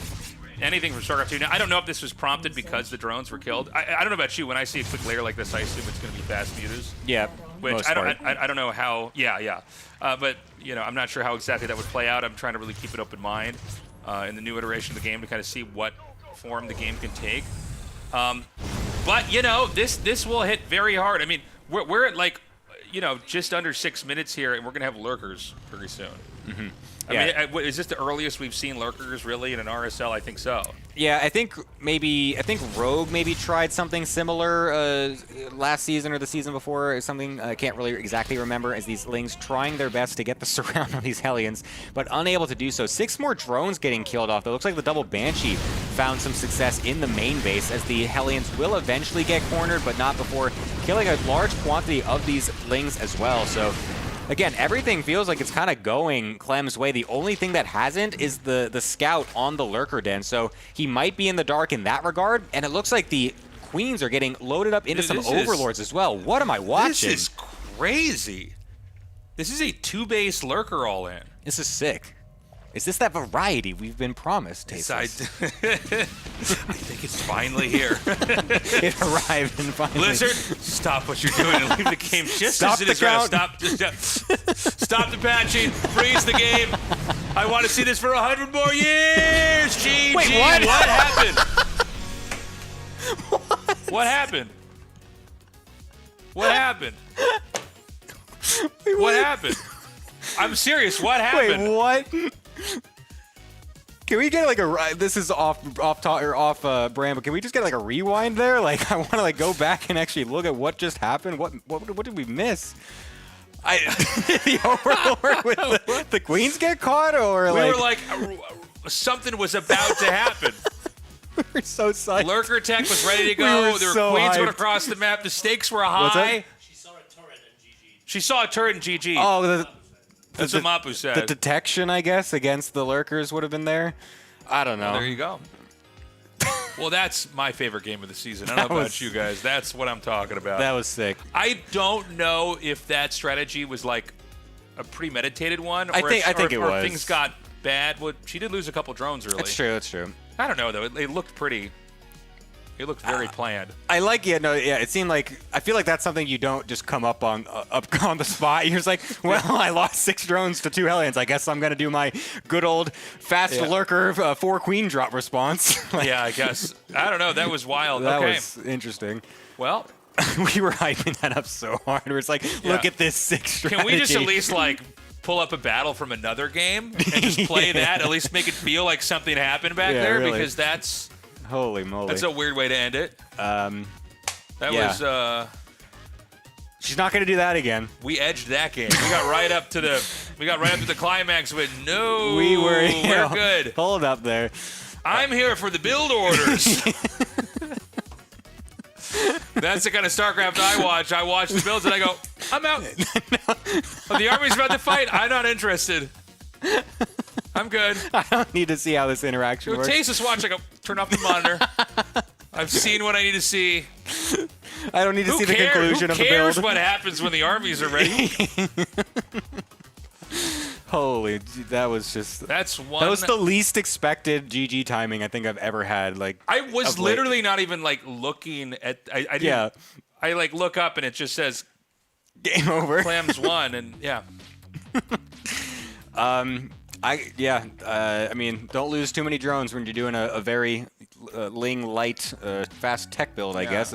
anything from StarCraft 2. Now, I don't know if this was prompted because the drones were killed. I don't know about you. When I see a quick layer like this, I assume it's going to be fast mutas. Yeah, Which I don't know how. Yeah. But I'm not sure how exactly that would play out. I'm trying to really keep an open mind in the new iteration of the game to kind of see what form the game can take. But this will hit very hard. I mean, we're at like just under 6 minutes here, and we're gonna have lurkers pretty soon. Mm-hmm. I mean, is this the earliest we've seen lurkers really in an RSL? I think so. Yeah, I think Rogue maybe tried something similar last season or the season before, or something I can't really exactly remember, as these Lings trying their best to get the surround on these Hellions, but unable to do so. 6 more drones getting killed off. It looks like the double Banshee found some success in the main base, as the Hellions will eventually get cornered, but not before killing a large quantity of these Lings as well. So again, everything feels like it's kind of going Clem's way. The only thing that hasn't is the scout on the Lurker Den, so he might be in the dark in that regard, and it looks like the Queens are getting loaded up into some Overlords as well. What am I watching? This is crazy. This is a 2-base Lurker all in. This is sick. Is this that variety we've been promised, I think it's finally here. It arrived and finally. Blizzard, stop what you're doing and leave the game just Stop as it the is right now. count. Stop the patching. Freeze the game. I want to see this for 100 more years. GG. Wait, what? What happened? What happened? What happened? Wait, what happened? I'm serious. What happened? Wait, what? Can we get like a? This is off brand, but can we just get like a rewind there? Like, I want to like go back and actually look at what just happened. What did we miss? The Overlord with the queens get caught, or We like were like, something was about to happen. we're so psyched. Lurker tech was ready to We go. were There were so queens went hyped. across the map. The stakes were What's that? high. She saw a turret and GG. She saw a turret in GG. Oh, That's what Mapu said. the detection, I guess, against the lurkers would have been there. I don't know. There you go. Well, that's my favorite game of the season. I don't know about you guys. That's what I'm talking about. That was sick. I don't know if that strategy was like a premeditated one. Or I think it or was. things got bad. Well, she did lose a couple drones early. That's true. That's true. I don't know though. It looked pretty. It looked very planned. I like it seemed like I feel like that's something you don't just come up on the spot. You're just like, well, I lost 6 drones to 2 Hellions. I guess I'm gonna do my good old fast lurker 4 queen drop response. Like, Yeah, I guess. I don't know. That was wild. that Okay. was interesting. Well, We were hyping that up so hard. We're just like, look at this 6 strategy. can we just at least like pull up a battle from another game and just play that? At least make it feel like something happened back there, really. because that's Holy moly. a weird way to end it. That yeah. was. She's not gonna do that again. We edged that game. We got right up to the climax with no. We're good. Hold up there. I'm here for the build orders. That's the kind of StarCraft I watch. I watch the builds and I go, I'm out. Oh, the army's about to fight. I'm not interested. I'm good. I don't need to see how this interaction Go works. taste this watch. I go, turn off the monitor. I've seen what I need to see. I don't need to see the conclusion of the Who cares build. what happens when the armies are ready? Holy, that was just. That's one. That was the least expected GG timing I think I've ever had. Like I was of late. literally not even like looking at. I didn't, Yeah. I like look up and it just says Game over. Clem's won, and yeah. I mean, don't lose too many drones when you're doing a very Ling light, fast tech build. I Yeah. guess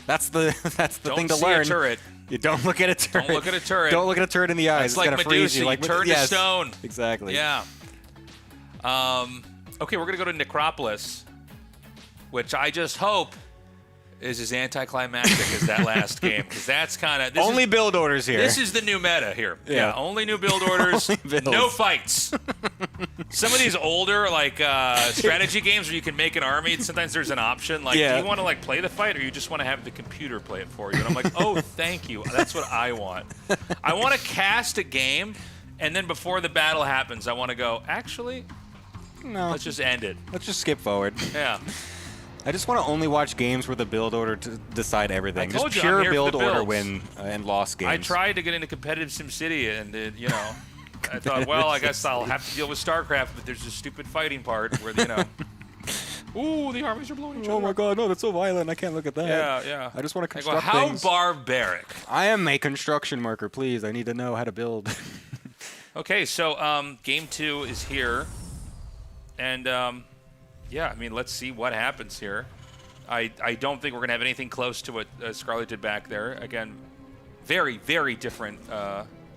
that's the Don't thing to see learn. a turret. You don't look at a turret. Don't look at a turret. Don't look at a turret in the eyes. It's like gonna freeze Medusa. you. You Like turn to yes, stone. Exactly. Yeah. Okay, we're gonna go to Necropolis, which I just hope is as anticlimactic as that last game, because that's kind of Only build orders here. This is the new meta here. Yeah. Only new build orders. Only builds. No fights. Some of these older like strategy games where you can make an army, sometimes there's an option like, do you want to like play the fight or you just want to have the computer play it for you? And I'm like, oh, thank you. That's what I want. I want to cast a game, and then before the battle happens, I want to go, actually, no. let's just end it. Let's just skip forward. Yeah. I just want to only watch games where the build order decide everything. I told Just you, I'm pure here for build the order builds. win and loss games. I tried to get into competitive SimCity, and you know, I thought, well, I guess I'll have to deal with StarCraft, but there's a stupid fighting part where, you know, ooh, the armies are blowing each Oh other my up. god, no, that's so violent. I can't look at that. Yeah, yeah. I just want to I go, construct how things. barbaric. I am a construction worker, please. I need to know how to build. Okay, so game 2 is here, and yeah, I mean, let's see what happens here. I don't think we're gonna have anything close to what Scarlett did back there. Again, very, very different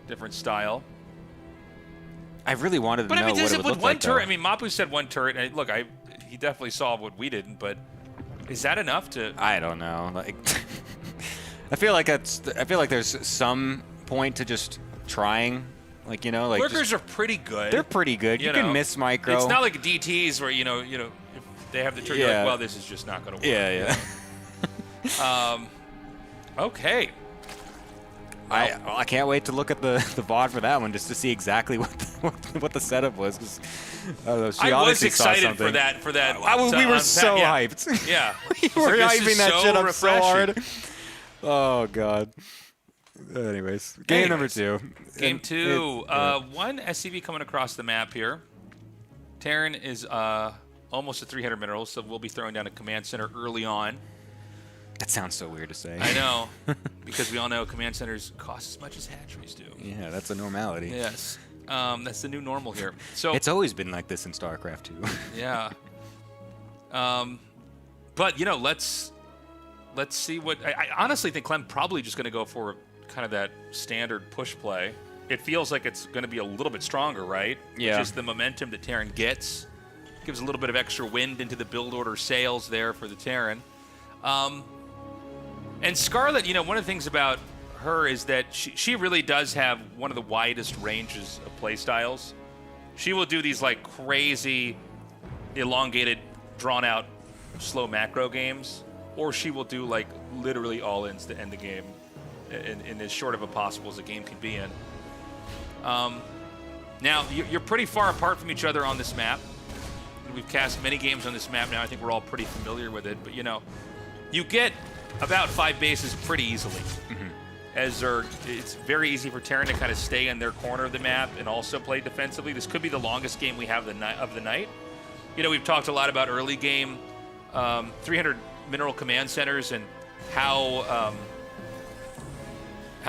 different style. I really wanted to But know I mean, what does it it would with look one like, turret? though. I mean, Mapu said one turret. And look, he definitely saw what we didn't. But is that enough to? I don't know. Like, I feel like there's some point to just trying. Like, you know, like Lurkers are pretty good. they're pretty good. You can know. miss micro. It's not like DTs where you know, if they have the turret, you're Yeah. like, well, this is just not going to work. Yeah. Okay. I can't wait to look at the VOD for that one just to see exactly what the setup was. 'Cause, I don't know, she I was obviously saw excited for something. that. We were so yeah. hyped. Yeah. We were This is hyping that so shit up refreshing. so hard. Oh god. Anyways, game number 2. Game 2. One SCV coming across the map here. Terran is almost at 300 minerals, so we'll be throwing down a command center early on. That sounds so weird to say. I know, because we all know command centers cost as much as hatcheries do. Yeah, that's a normality. Yes. That's the new normal here. So It's always been like this in StarCraft 2. yeah. But you know, let's see what I honestly think Clem probably just going to go for kind of that standard push play. It feels like it's going to be a little bit stronger, right? Yeah. Just the momentum that Terran gets. gives a little bit of extra wind into the build order sails there for the Terran. And Scarlett, you know, one of the things about her is that she really does have one of the widest ranges of play styles. She will do these like crazy, elongated, drawn out, slow macro games, or she will do like literally all-ins to end the game in as short of a possible as a game could be in. Now, you're pretty far apart from each other on this map. We've cast many games on this map now. I think we're all pretty familiar with it. But, you know, you get about 5 bases pretty easily. As it's very easy for Terran to kind of stay in their corner of the map and also play defensively. This could be the longest game we have of the night. You know, we've talked a lot about early game 300 mineral command centers and how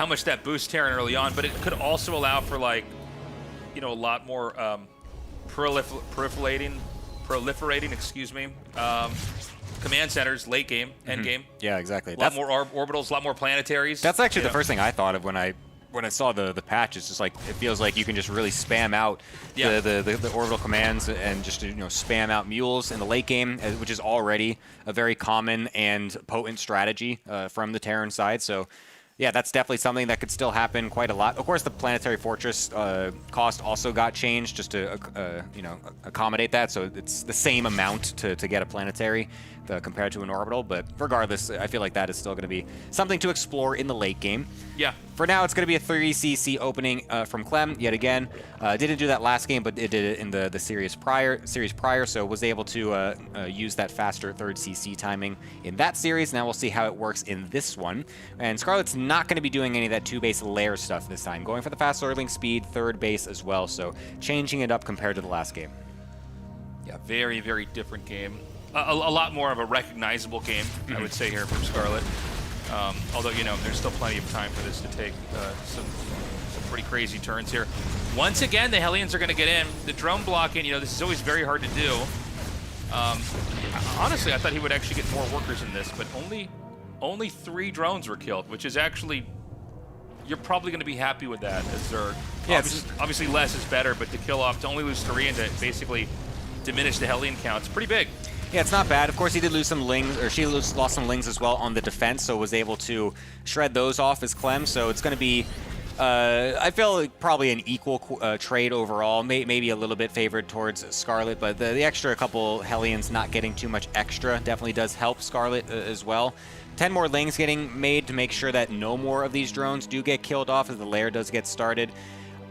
much that boosts Terran early on, but it could also allow for, like, you know, a lot more proliferating, excuse me, command centers late game, end game. Yeah, exactly. A lot more orbitals, a lot more planetaries. That's actually the first thing I thought of when I saw the patch. It's just like, it feels like you can just really spam out the orbital commands and just, you know, spam out mules in the late game, which is already a very common and potent strategy from the Terran side. So yeah, that's definitely something that could still happen quite a lot. Of course, the planetary fortress cost also got changed just to you know, accommodate that. So it's the same amount to get a planetary compared to an orbital. But regardless, I feel like that is still going to be something to explore in the late game. Yeah. For now, it's going to be a 3cc opening from Clem yet again. Didn't do that last game, but it did it in the series prior, so was able to use that faster 3rd CC timing in that series. Now we'll see how it works in this one. And Scarlett's not going to be doing any of that 2-base lair stuff this time. Going for the fast lurling speed, 3rd base as well, so changing it up compared to the last game. Yeah, very, very different game. A lot more of a recognizable game, I would say, here from Scarlett. Although, you know, there's still plenty of time for this to take some pretty crazy turns here. Once again, the Hellions are going to get in. The drone blocking, you know, this is always very hard to do. Honestly, I thought he would actually get more workers in this, but only 3 drones were killed, which is actually, you're probably going to be happy with that. As they're obviously less is better, but to kill off, to only lose 3 and to basically diminish the Hellion count, it's pretty big. Yeah, it's not bad. Of course, he did lose some lings, or she lost some lings as well on the defense, so was able to shred those off as Clem. So it's going to be, I feel like probably an equal trade overall. Maybe a little bit favored towards Scarlett, but the extra couple Hellions not getting too much extra definitely does help Scarlett as well. 10 more lings getting made to make sure that no more of these drones do get killed off as the lair does get started.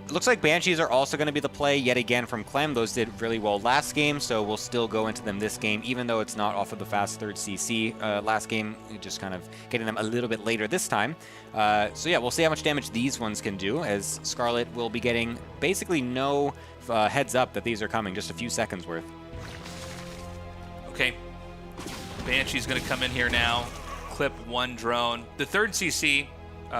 Looks like Banshees are also going to be the play yet again from Clem. Those did really well last game, so we'll still go into them this game, even though it's not off of the fast 3rd CC last game, just kind of getting them a little bit later this time. So yeah, we'll see how much damage these ones can do, as Scarlett will be getting basically no heads up that these are coming, just a few seconds worth. Okay, Banshee's going to come in here now, clip 1 drone. The 3rd CC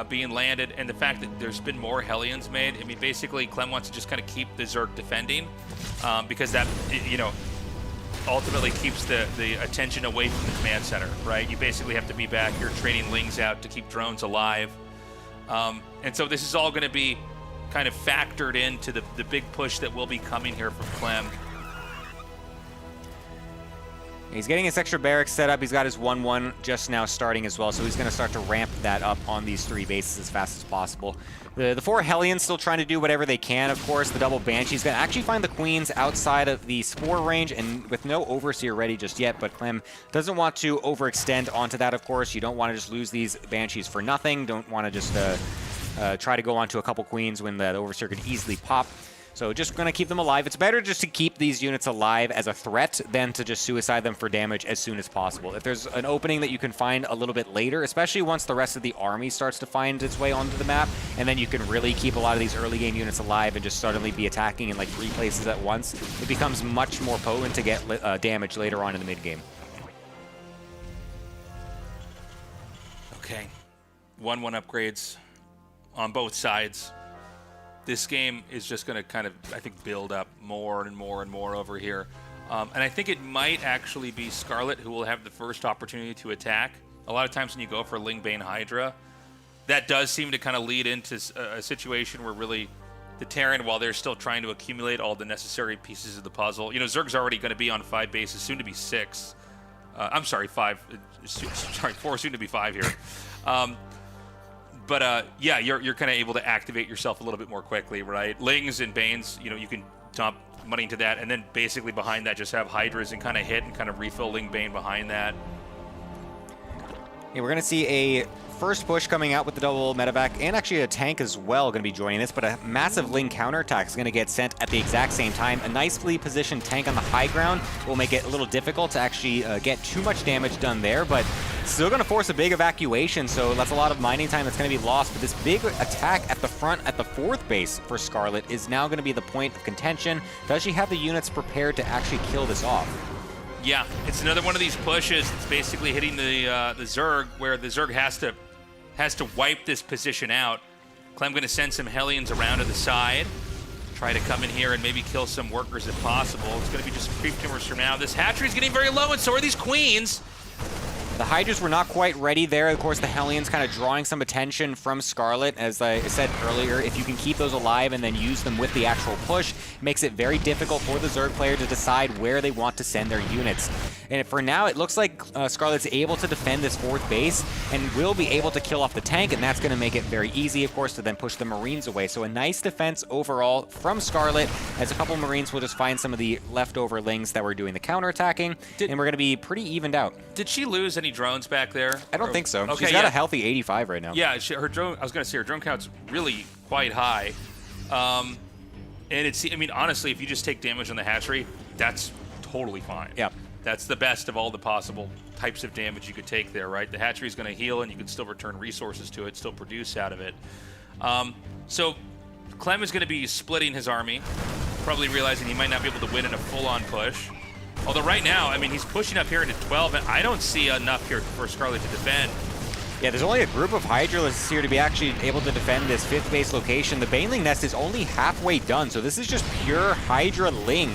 being landed, and the fact that there's been more Hellions made. I mean, basically, Clem wants to just kind of keep the Zerg defending because that, you know, ultimately keeps the attention away from the command center, right? You basically have to be back here trading lings out to keep drones alive. And so this is all going to be kind of factored into the big push that will be coming here from Clem. He's getting his extra barracks set up. He's got his 1-1 just now starting as well, so he's going to start to ramp that up on these 3 bases as fast as possible. The 4 Hellions still trying to do whatever they can, of course. The double Banshee's going to actually find the Queens outside of the Spore range and with no Overseer ready just yet, but Clem doesn't want to overextend onto that, of course. You don't want to just lose these Banshees for nothing. Don't want to just try to go onto a couple Queens when the Overseer could easily pop. So just going to keep them alive. It's better just to keep these units alive as a threat than to just suicide them for damage as soon as possible. If there's an opening that you can find a little bit later, especially once the rest of the army starts to find its way onto the map, and then you can really keep a lot of these early game units alive and just suddenly be attacking in like 3 places at once, it becomes much more potent to get damage later on in the mid game. Okay, 1-1 upgrades on both sides. This game is just going to kind of, I think, build up more and more and more over here. And I think it might actually be Scarlett who will have the first opportunity to attack. A lot of times when you go for Lingbane Hydra, that does seem to kind of lead into a situation where really the Terran while they're still trying to accumulate all the necessary pieces of the puzzle. You know, Zerg's already going to be on 5 bases, soon to be 6. I'm sorry, 5. Sorry, 4, soon to be 5 here. Yeah, you're kind of able to activate yourself a little bit more quickly, right? Lings and Banes, you know, you can dump money into that, and then basically behind that just have Hydras and kind of hit and kind of refill Ling Bane behind that. Yeah, we're going to see a first push coming out with the double medevac, and actually a tank as well going to be joining this, but a massive Ling counterattack is going to get sent at the exact same time. A nicely positioned tank on the high ground will make it a little difficult to actually get too much damage done there, but still going to force a big evacuation, so that's a lot of mining time that's going to be lost. But this big attack at the front at the 4th base for Scarlett is now going to be the point of contention. Does she have the units prepared to actually kill this off? Yeah, it's another one of these pushes. It's basically hitting the Zerg, where the Zerg has to wipe this position out. Clem going to send some Hellions around to the side, try to come in here and maybe kill some workers if possible. It's going to be just creep tumors for now. This hatchery's getting very low, and so are these Queens. The Hydras were not quite ready there. Of course, the Hellions kind of drawing some attention from Scarlett. As I said earlier, if you can keep those alive and then use them with the actual push, it makes it very difficult for the Zerg player to decide where they want to send their units. And for now, it looks like Scarlett's able to defend this 4th base and will be able to kill off the tank, and that's going to make it very easy, of course, to then push the Marines away. So a nice defense overall from Scarlett, as a couple Marines will just find some of the leftover Lings that were doing the counterattacking, and we're going to be pretty evened out. Did she lose any drones back there? I don't think so. Okay, she's got a healthy 85 right now. Yeah, her drone. I was going to say her drone count's really quite high, and it's. I mean, honestly, if you just take damage on the hatchery, that's totally fine. Yeah, that's the best of all the possible types of damage you could take there, right? The hatchery's going to heal, and you can still return resources to it, still produce out of it. So Clem is going to be splitting his army, probably realizing he might not be able to win in a full-on push. Although right now, I mean, he's pushing up here into 12, and I don't see enough here for Scarlett to defend. Yeah, there's only a group of Hydralists here to be actually able to defend this 5th base location. The Baneling Nest is only halfway done, so this is just pure Hydra Ling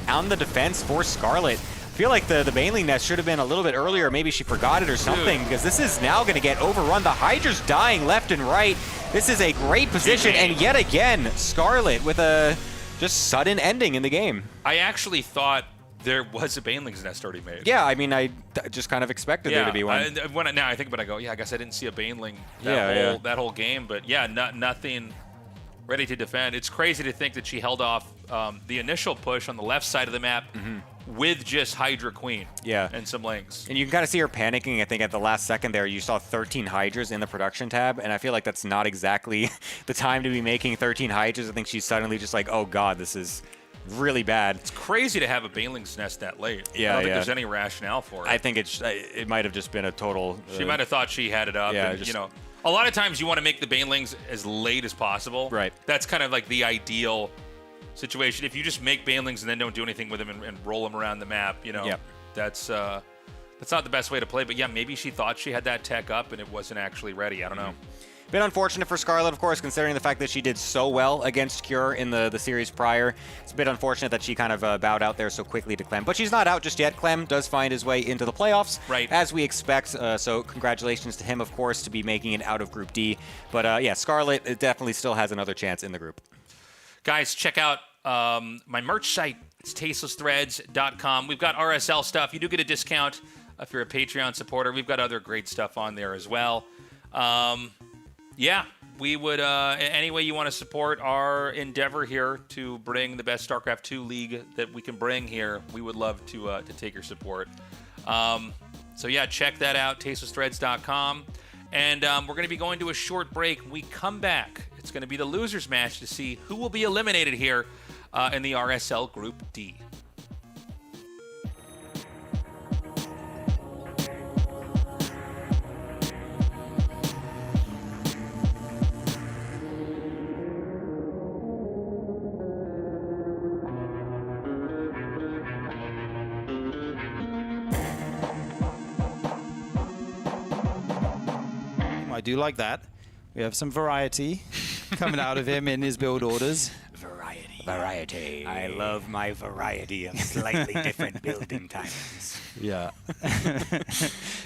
on the defense for Scarlett. I feel like the Baneling Nest should have been a little bit earlier. Maybe she forgot it or something, because this is now going to get overrun. The Hydra's dying left and right. This is a great position, and yet again, Scarlett with a just sudden ending in the game. I actually thought there was a Baneling's Nest already made. Yeah, I mean, I just kind of expected there to be one. Now I think about it, I go, yeah, I guess I didn't see a Baneling that whole game, but yeah, nothing ready to defend. It's crazy to think that she held off the initial push on the left side of the map with just Hydra Queen and some Lings. And you can kind of see her panicking, I think, at the last second there. You saw 13 Hydras in the production tab, and I feel like that's not exactly the time to be making 13 Hydras. I think she's suddenly just like, oh god, this is really bad. It's crazy to have a Baneling's Nest that late. Yeah, I don't think there's any rationale for it. I think it might have just been a total... she might have thought she had it up. Yeah, and, you know, a lot of times you want to make the Banelings as late as possible. Right. That's kind of like the ideal situation. If you just make Banelings and then don't do anything with them and roll them around the map, you know, that's not the best way to play. But yeah, maybe she thought she had that tech up and it wasn't actually ready. I don't know. Been unfortunate for Scarlett, of course, considering the fact that she did so well against Cure in the series prior. It's a bit unfortunate that she kind of bowed out there so quickly to Clem. But she's not out just yet. Clem does find his way into the playoffs, as we expect. So congratulations to him, of course, to be making it out of Group D. But yeah, Scarlett definitely still has another chance in the group. Guys, check out my merch site. It's tastelessthreads.com. We've got RSL stuff. You do get a discount if you're a Patreon supporter. We've got other great stuff on there as well. Yeah, we would, any way you want to support our endeavor here to bring the best StarCraft 2 league that we can bring here, we would love to take your support. So yeah, check that out, tastelessthreads.com. And we're going to be going to a short break. When we come back, it's going to be the losers match to see who will be eliminated here in the RSL Group D. I do like that. We have some variety coming out of him in his build orders. Variety. I love my variety of slightly different building times. Yeah.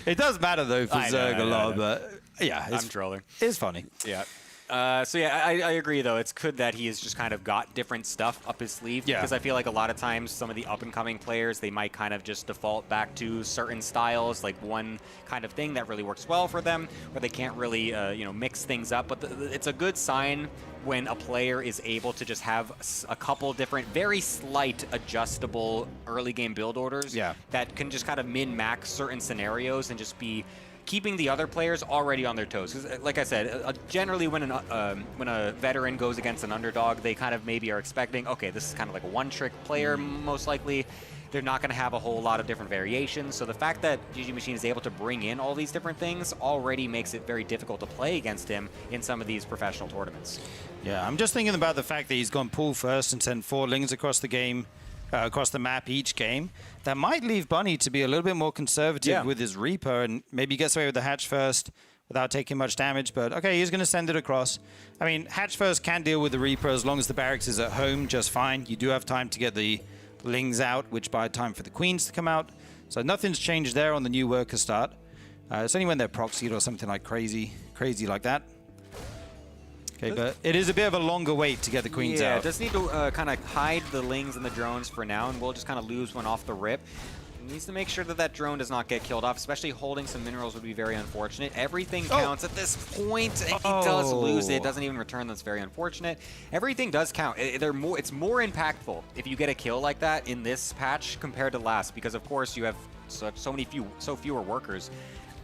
It does matter, though, for Zerg a lot, but yeah. I'm trolling. It's funny. Yeah. So yeah, I agree though. It's good that he has just kind of got different stuff up his sleeve. Yeah. Because I feel like a lot of times some of the up-and-coming players, they might kind of just default back to certain styles, like one kind of thing that really works well for them, where they can't really, mix things up. But it's a good sign when a player is able to just have a couple different, very slight adjustable early game build orders that can just kind of min-max certain scenarios and just be keeping the other players already on their toes. Because, like I said, generally when a veteran goes against an underdog, they kind of maybe are expecting, okay, this is kind of like a one-trick player, most likely. They're not going to have a whole lot of different variations. So the fact that GG Machine is able to bring in all these different things already makes it very difficult to play against him in some of these professional tournaments. Yeah, I'm just thinking about the fact that he's gone pool first and sent 4 Lings across the game. Across the map each game. That might leave Bunny to be a little bit more conservative with his Reaper and maybe gets away with the Hatch first without taking much damage. But okay, he's going to send it across. I mean, Hatch first can deal with the Reaper as long as the barracks is at home just fine. You do have time to get the Lings out, which buy time for the Queens to come out. So nothing's changed there on the new worker start. It's only when they're proxied or something like crazy like that. Okay, but it is a bit of a longer wait to get the Queens out. Yeah, it does need to kind of hide the Lings and the drones for now, and we'll just kind of lose one off the rip. It needs to make sure that that drone does not get killed off, especially holding some minerals would be very unfortunate. Everything counts at this point, and he does lose it. Doesn't even return. That's very unfortunate. Everything does count. It's more impactful if you get a kill like that in this patch compared to last, because of course you have so fewer workers.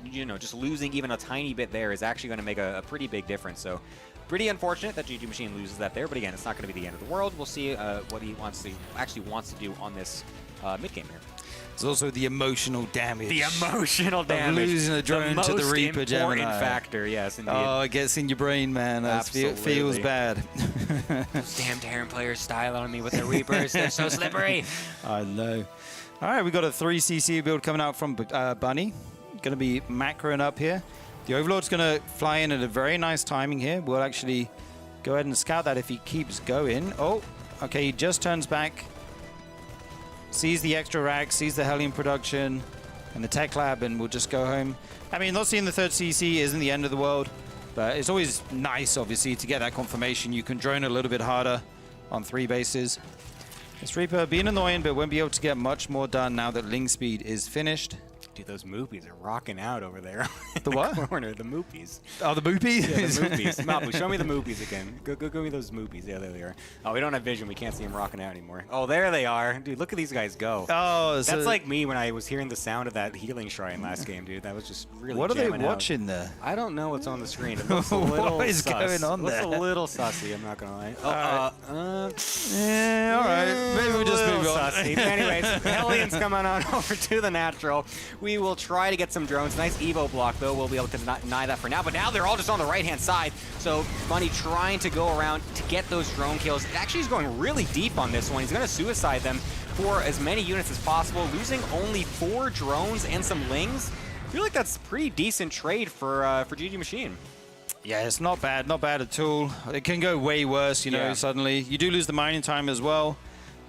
You know, just losing even a tiny bit there is actually going to make a pretty big difference. So pretty unfortunate that GG Machine loses that there, but again, it's not going to be the end of the world. We'll see what he actually wants to do on this mid-game here. There's also the emotional damage. The emotional damage. Losing a drone to the Reaper Gemini. Important factor, yes, indeed. Oh, it gets in your brain, man. It feels bad. Those damn Terran players style on me with their Reapers. They're so slippery. I know. All right, we got a 3CC build coming out from Bunny. Going to be macroing up here. The Overlord's going to fly in at a very nice timing here. We'll actually go ahead and scout that if he keeps going. Oh, okay, he just turns back. Sees the extra rack, sees the Hellion production and the tech lab, and we'll just go home. I mean, not seeing the 3rd CC isn't the end of the world, but it's always nice, obviously, to get that confirmation. You can drone a little bit harder on 3 bases. This Reaper being annoying, but won't be able to get much more done now that Ling speed is finished. Dude, those moopies are rocking out over there. The what? Corner, the moopies. Oh, the moopies? Yeah, the moopies. Mabu, show me the moopies again. Go me those moopies. Yeah, there they are. Oh, we don't have vision. We can't see them rocking out anymore. Oh, there they are. Dude, look at these guys go. Oh, that's like me when I was hearing the sound of that healing shrine last game, dude. That was just really What are they out. watching there? I don't know what's on the screen. It looks a little What is going on there? It looks a little sussy, I'm not going to lie. Yeah, all right. Maybe we'll just move on. Sussy. Anyways, Hellions coming on over to the natural. We will try to get some drones. Nice Evo block, though. We'll be able to deny that for now. But now they're all just on the right-hand side. So Bunny trying to go around to get those drone kills. Actually, he's going really deep on this one. He's going to suicide them for as many units as possible, losing only 4 drones and some Lings. I feel like that's a pretty decent trade for GG Machine. Yeah, it's not bad at all. It can go way worse, you know, suddenly. You do lose the mining time as well.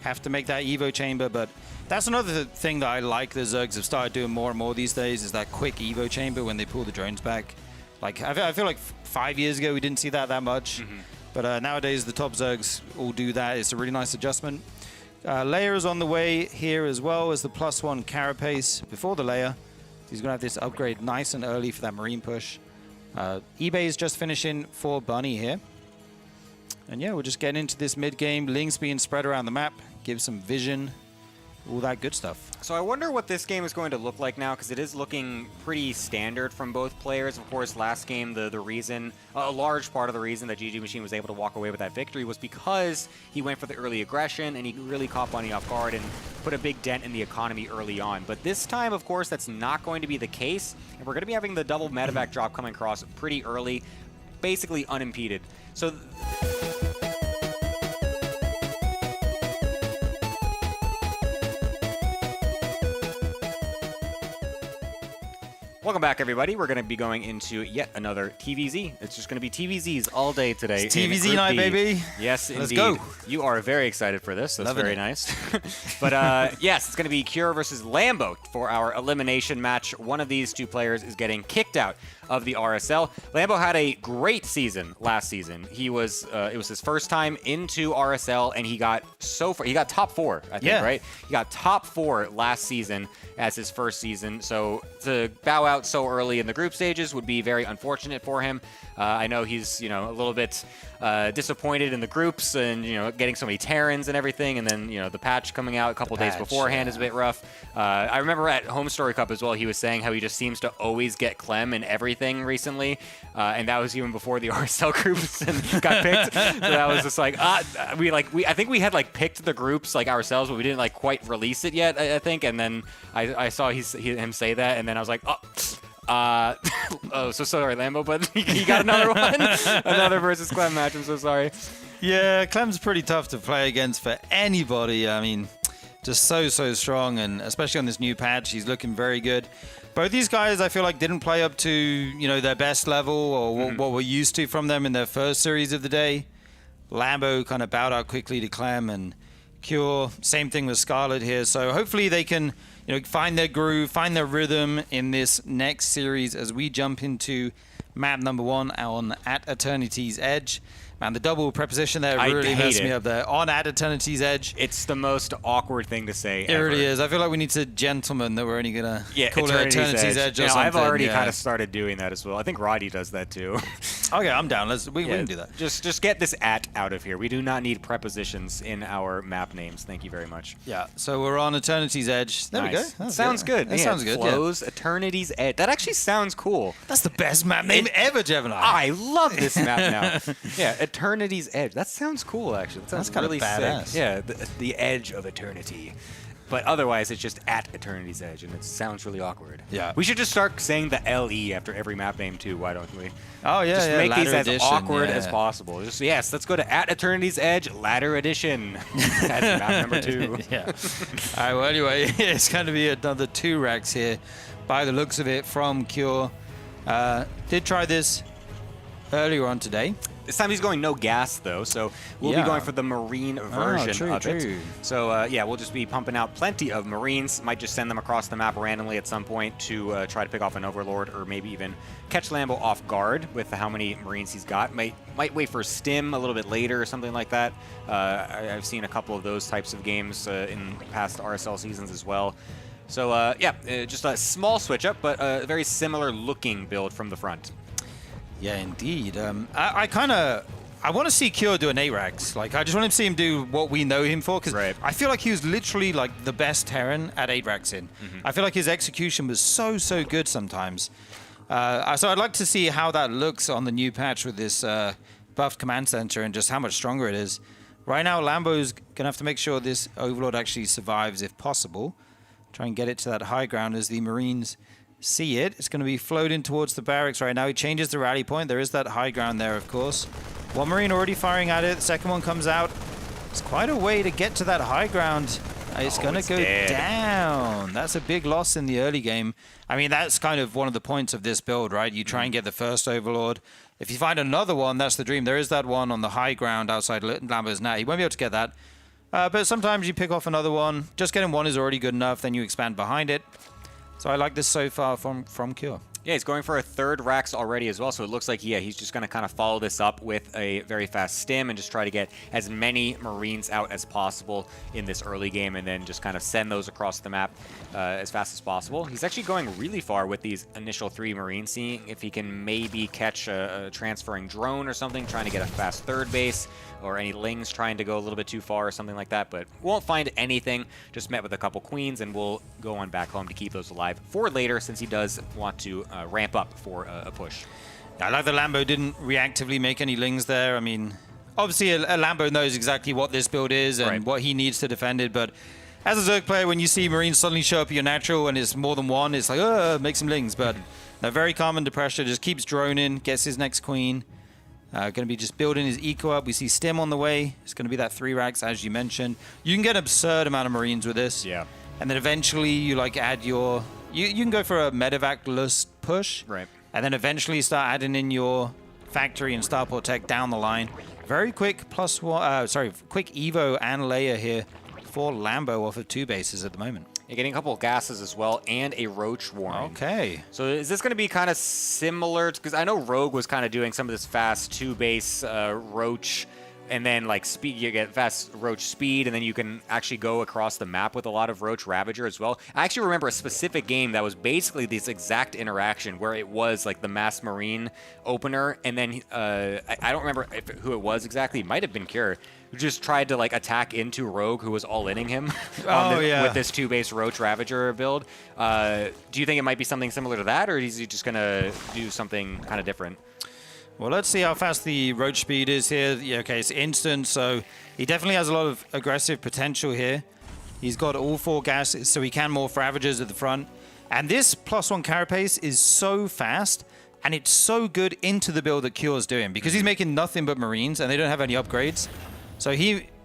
Have to make that Evo chamber, but that's another thing that I like the Zergs have started doing more and more these days is that quick Evo chamber when they pull the drones back. Like, I feel like 5 years ago we didn't see that much, but nowadays the top Zergs all do that. It's a really nice adjustment. Layer is on the way here as well as the +1 Carapace before the Layer. He's going to have this upgrade nice and early for that Marine push. eBay is just finishing for Bunny here. And yeah, we're just getting into this mid-game. Lings being spread around the map, give some vision, all that good stuff. So I wonder what this game is going to look like now, because it is looking pretty standard from both players. Of course, last game, the reason, a large part of the reason that GG Machine was able to walk away with that victory was because he went for the early aggression, and he really caught Bunny off guard and put a big dent in the economy early on. But this time, of course, that's not going to be the case, and we're going to be having the double medevac drop coming across pretty early, basically unimpeded. So Welcome back, everybody. We're going to be going into yet another TVZ. It's just going to be TVZs all day today. It's TVZ night, baby. Yes, Let's indeed. go. You are very excited for this. That's Loving very it. nice. But yes, it's going to be Cure versus Lambo for our elimination match. One of these two players is getting kicked out of the RSL. Lambo had a great season last season. He was it was his first time into RSL, and he got he got top 4, I think, right? He got top 4 last season as his first season. So to bow out so early in the group stages would be very unfortunate for him. I know he's a little bit disappointed in the groups and getting so many Terrans and everything, and then the patch coming out a couple days beforehand is a bit rough. I remember at Home Story Cup as well, he was saying how he just seems to always get Clem in everything recently, and that was even before the RSL groups got picked. So that was just like I think we had picked the groups ourselves, but we didn't quite release it yet, I think. And then I saw him say that, and then I was like, oh, so sorry, Lambo, but he got another one, another versus Clem match. I'm so sorry. Yeah, Clem's pretty tough to play against for anybody. I mean, just so strong, and especially on this new patch, he's looking very good. Both these guys, I feel like, didn't play up to their best level or what we're used to from them in their first series of the day. Lambo kind of bowed out quickly to Clem, and Cure, same thing with Scarlett here. So hopefully they can find their groove, find their rhythm in this next series as we jump into map number 1 on At Eternity's Edge. Man, the double preposition there really messed me up there. On At Eternity's Edge. It's the most awkward thing to say It ever. really is. I feel like we need to gentleman that we're only going to call it Eternity's Edge or something. I've already kind of started doing that as well. I think Roddy does that too. Okay, I'm down. We can do that. Just get this at out of here. We do not need prepositions in our map names. Thank you very much. Yeah, so we're on Eternity's Edge. There we go. That sounds good. That sounds good. Flows, Eternity's Edge. That actually sounds cool. That's the best map name ever, Gemini. I love this map now. Yeah, Eternity's Edge. That sounds cool, actually. That sounds kind really of badass. sick. Yeah, the edge of eternity. But otherwise, it's just At Eternity's Edge, and it sounds really awkward. Yeah. We should just start saying the LE after every map name, too. Why don't we? Oh, yeah, just make these as awkward as as possible. Just, yes, let's go to At Eternity's Edge, Ladder Edition. That's map number 2. Yeah. All right, well, anyway, it's going to be another 2 racks here by the looks of it from Cure. Did try this earlier on today. This time he's going no gas, though, so we'll be going for the Marine version of it. So, yeah, we'll just be pumping out plenty of Marines. Might just send them across the map randomly at some point to try to pick off an Overlord, or maybe even catch Lambo off guard with how many Marines he's got. Might wait for Stim a little bit later or something like that. I've seen a couple of those types of games in past RSL seasons as well. So, yeah, just a small switch up, but a very similar looking build from the front. Yeah, indeed. I want to see Cure do an 8-rax. I just want to see him do what we know him for, because I feel like he was literally the best Terran at 8-raxing. I feel like his execution was so good sometimes. So I'd like to see how that looks on the new patch with this buffed command center and just how much stronger it is. Right now, Lambo's going to have to make sure this Overlord actually survives if possible. Try and get it to that high ground as the Marines see it. It's going to be floating towards the barracks right now. He changes the rally point. There is that high ground there, of course. One Marine already firing at it. The second one comes out. It's quite a way to get to that high ground. It's going to go down. That's a big loss in the early game. I mean, that's kind of one of the points of this build, right? You try and get the first Overlord. If you find another one, that's the dream. There is that one on the high ground outside Lambo's net. He won't be able to get that. But sometimes you pick off another one. Just getting one is already good enough. Then you expand behind it. So I like this so far from Cure. Yeah, he's going for a 3rd Rax already as well, so it looks like, yeah, he's just going to kind of follow this up with a very fast stim and just try to get as many Marines out as possible in this early game, and then just kind of send those across the map as fast as possible. He's actually going really far with these initial 3 Marines, seeing if he can maybe catch a transferring drone or something, trying to get a fast 3rd base, or any Lings trying to go a little bit too far or something like that, but won't find anything. Just met with a couple Queens, and we'll go on back home to keep those alive for later, since he does want to ramp up for a push. I like that Lambo didn't reactively make any Lings there. I mean, obviously a Lambo knows exactly what this build is and what he needs to defend it, but as a Zerg player, when you see Marines suddenly show up at your natural and it's more than one, it's like, make some Lings, but they're very calm under pressure, just keeps droning, gets his next Queen. Going to be just building his eco up. We see Stim on the way. It's going to be that 3-rax, as you mentioned. You can get an absurd amount of Marines with this. Yeah. And then eventually you add your You can go for a medevac-less push. Right. And then eventually start adding in your factory and starport tech down the line. Very quick quick Evo and layer here for Lambo off of 2 bases at the moment. You're getting a couple of gases as well and a Roach warning. Okay. So is this going to be kind of similar? Because I know Rogue was kind of doing some of this fast 2-base Roach, and then like speed, you get fast Roach speed, and then you can actually go across the map with a lot of Roach Ravager as well. I actually remember a specific game that was basically this exact interaction where it was like the Mass Marine opener, and then I don't remember who it was exactly. It might have been Cure, who just tried to like attack into Rogue, who was all-inning him with this 2-base Roach Ravager build. Do you think it might be something similar to that, or is he just going to do something kind of different? Well, let's see how fast the Roach speed is here. Yeah, okay, it's instant, so he definitely has a lot of aggressive potential here. He's got all 4 gases, so he can morph Ravagers at the front. And this +1 carapace is so fast, and it's so good into the build that Cure's doing, because he's making nothing but Marines, and they don't have any upgrades. So I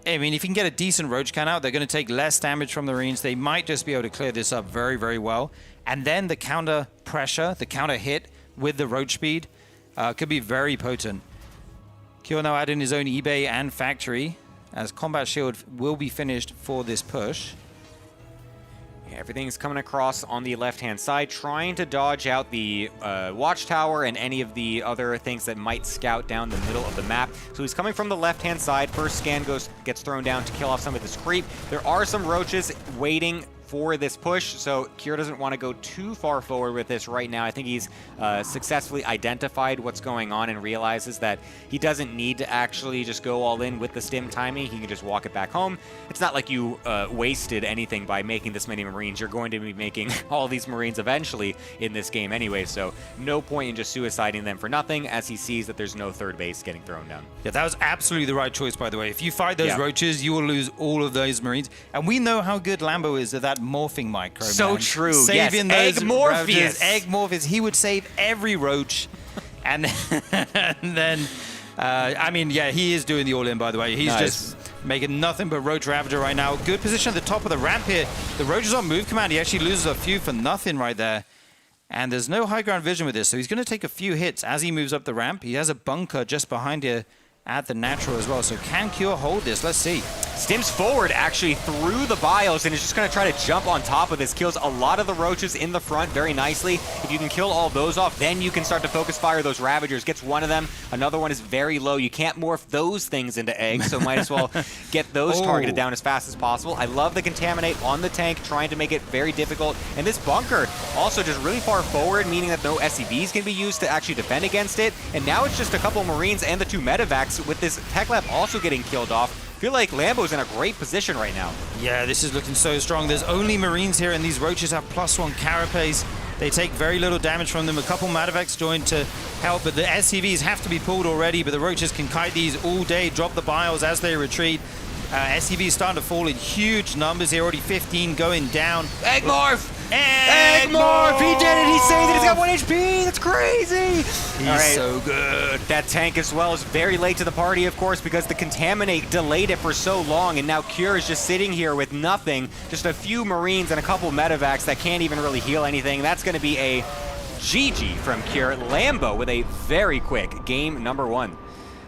mean, if he can get a decent Roach can out, they're going to take less damage from the Marines. They might just be able to clear this up very, very well. And then the counter pressure, the counter hit with the Roach speed could be very potent. Cure now adding his own eBay and factory, as Combat Shield will be finished for this push. Yeah, everything's coming across on the left-hand side, trying to dodge out the watchtower and any of the other things that might scout down the middle of the map. So he's coming from the left-hand side. First scan gets thrown down to kill off some of this creep. There are some Roaches waiting for this push, so Cure doesn't want to go too far forward with this right now. I think he's successfully identified what's going on and realizes that he doesn't need to actually just go all in with the stim timing. He can just walk it back home. It's not like you wasted anything by making this many Marines. You're going to be making all these Marines eventually in this game anyway, so no point in just suiciding them for nothing, as he sees that there's no 3rd base getting thrown down. Yeah, that was absolutely the right choice, by the way. If you fight those Roaches, you will lose all of those Marines. And we know how good Lambo is at that morphing micro. So man. true. Saving yes. those Egg Morpheus. Ravagers, Egg Morpheus. He would save every Roach. And then, I mean, yeah, he is doing the all-in, by the way. He's just making nothing but Roach Ravager right now. Good position at the top of the ramp here. The Roach is on move command. He actually loses a few for nothing right there. And there's no high ground vision with this, so he's going to take a few hits as he moves up the ramp. He has a bunker just behind here at the natural as well. So can Cure hold this? Let's see. Stims forward actually through the bios and is just going to try to jump on top of this. Kills a lot of the Roaches in the front very nicely. If you can kill all those off, then you can start to focus fire those Ravagers. Gets one of them. Another one is very low. You can't morph those things into eggs, so might as well get those targeted down as fast as possible. I love the Contaminate on the tank, trying to make it very difficult. And this bunker also just really far forward, meaning that no SCVs can be used to actually defend against it. And now it's just a couple Marines and the 2 medevacs, with this Tech Lab also getting killed off. I feel like Lambo's in a great position right now. Yeah, this is looking so strong. There's only Marines here, and these Roaches have +1 carapace. They take very little damage from them. A couple Medevacs joined to help, but the SCVs have to be pulled already, but the Roaches can kite these all day, drop the bios as they retreat. SCVs starting to fall in huge numbers here, already 15 going down. Egg Morph! Egg Morph! He did it! He saved it! He's got 1 HP! That's crazy! He's so good. That tank as well is very late to the party, of course, because the Contaminate delayed it for so long, and now Cure is just sitting here with nothing. Just a few Marines and a couple Medevacs that can't even really heal anything. That's going to be a GG from Cure. Lambo with a very quick game number 1.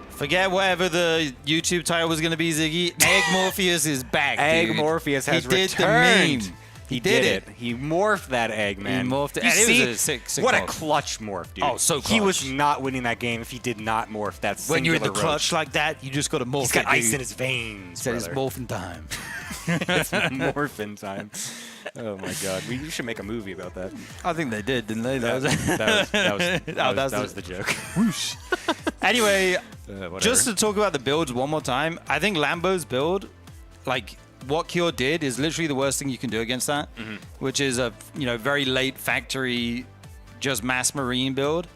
Forget whatever the YouTube title was going to be, Ziggy. Egg Morpheus is back, Egg dude. Morpheus has returned. He did the meme. He did it. He morphed that egg, man. He morphed it. You And see, it was a sick what morph. a clutch morph, dude. Oh, so He was clutch. not winning that game if he did not morph that singular When you're in the clutch Roach. like that, you just got to morph. He's got ice dude. in his veins, Said it's brother. morphin' time. It's morphin' time. Oh my god, we should make a movie about that. I think they did, didn't they? That was the joke. Whoosh. Anyway, Whatever. just to talk about the builds one more time, I think Lambo's build, like what Cure did, is literally the worst thing you can do against that, which is a very late factory, just mass Marine build.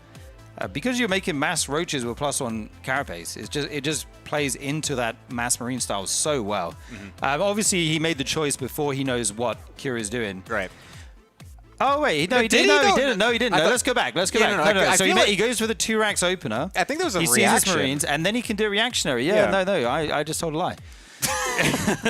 Because you're making mass Roaches with +1 carapace, it just plays into that mass Marine style so well. Obviously, he made the choice before he knows what Cure is doing. Right. Oh wait, no, he Did he? didn't. No, he No, didn't. No, he didn't. I No, thought- let's go back. Let's go Yeah, back. no, No. I So feel like- he goes for the 2 racks opener. I think there was a He sees his reaction. Marines, and then he can do a reactionary. Yeah, no, I just told a lie.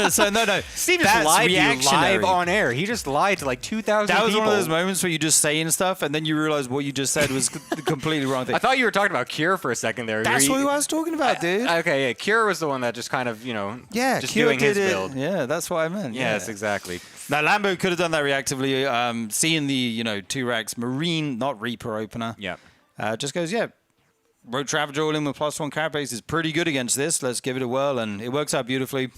So no. Steve just that's lied to you reactionary. live on air. He just lied to like 2,000 people. That was one of those moments where you just saying stuff and then you realize what you just said was the completely wrong thing. I thought you were talking about Cure for a second there. That's what I was talking about, dude. Okay, yeah. Cure was the one that just kind of, just Cure doing his did it. build. Yeah, that's what I meant. Yes, exactly. Now, Lambo could have done that reactively. Seeing the, 2 racks Marine, not Reaper opener. Yeah. Just goes, Road Travager all in with +1 carapace is pretty good against this. Let's give it a whirl, and it works out beautifully.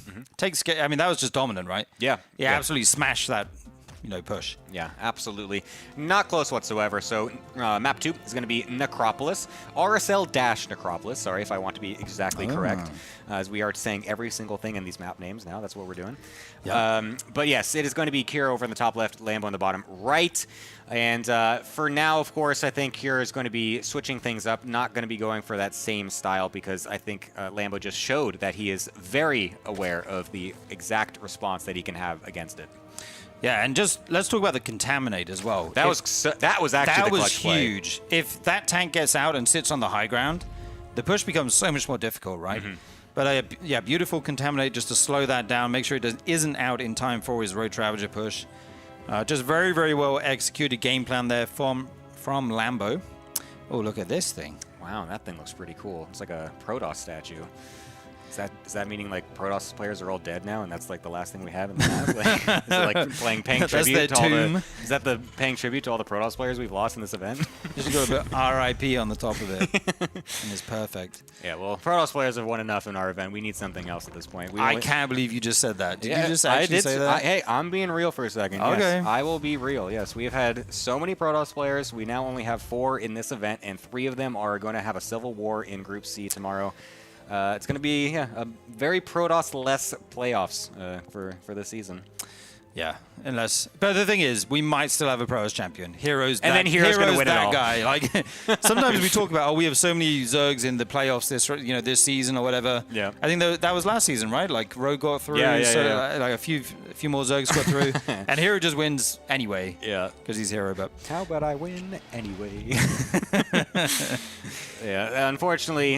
I mean, that was just dominant, right? Yeah. Yeah, absolutely smashed that, push. Yeah, absolutely. Not close whatsoever. So map 2 is going to be Necropolis. RSL-Necropolis. Sorry if I want to be exactly correct. As we are saying every single thing in these map names now. That's what we're doing. Yep. But yes, it is going to be Kira over in the top left, Lambo in the bottom right. And for now, of course, I think Kira is going to be switching things up. Not going to be going for that same style because I think Lambo just showed that he is very aware of the exact response that he can have against it. Yeah, and just let's talk about the Contaminate as well. That was actually the clutch play. Huge. If that tank gets out and sits on the high ground, the push becomes so much more difficult, right? But beautiful Contaminate just to slow that down, make sure it isn't out in time for his Road Travager push. Just very, very well executed game plan there from Lambo. Oh, look at this thing. Wow, that thing looks pretty cool. It's like a Protoss statue. Is that meaning like Protoss players are all dead now, and that's like the last thing we have in the map? Like, is it like paying tribute to all the? Is that the paying tribute to all the Protoss players we've lost in this event? Just got a bit RIP on the top of it, and it's perfect. Yeah, well, Protoss players have won enough in our event. We need something else at this point. I can't believe you just said that. Did you just actually say that? Hey, I'm being real for a second. Okay. Yes, I will be real. Yes, we have had so many Protoss players. We now only have 4 in this event, and 3 of them are going to have a civil war in Group C tomorrow. It's going to be a very Protoss-less playoffs for this season. Yeah, but the thing is, we might still have a Protoss champion. Hero's and then Hero's going to win that it all. guy. Like sometimes we talk about, we have so many Zergs in the playoffs this season or whatever. Yeah, I think that was last season, right? Like Rogue got through, like a few more Zergs got through, and Hero just wins anyway. Yeah, because he's Hero. But how about I win anyway? Yeah, unfortunately,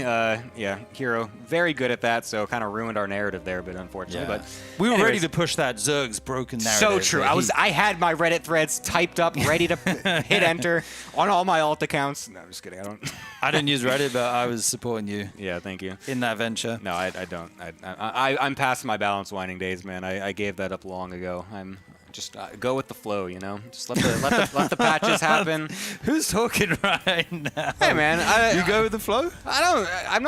Hero very good at that, so kind of ruined our narrative there, but unfortunately, but we were ready to push that Zerg's broken narrative. So true. I had my Reddit threads typed up, ready to hit enter on all my alt accounts. No, I'm just kidding. I didn't use Reddit, but I was supporting you. Yeah, thank you. In that venture. No, I don't. I'm past my balance winding days, man. I gave that up long ago. I'm just go with the flow, Just let the patches happen. Who's talking right now? Hey, man, you go with the flow. I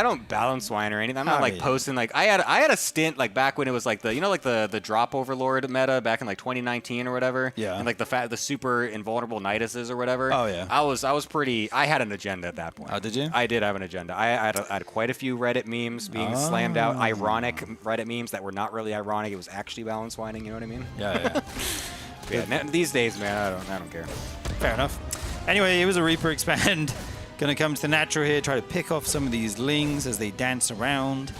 don't balance whine or anything. I'm not posting like I had a stint like back when it was like the drop overlord meta back in like 2019 or whatever. Yeah. And like the super invulnerable Niduses or whatever. Oh yeah. I had an agenda at that point. Oh, did you? I did have an agenda. I had quite a few Reddit memes being slammed out, ironic Reddit memes that were not really ironic. It was actually balance whining. You know what I mean? Yeah. Yeah. These days, man, I don't care. Fair enough. Anyway, it was a Reaper expand. Gonna come to the natural here, try to pick off some of these Lings as they dance around.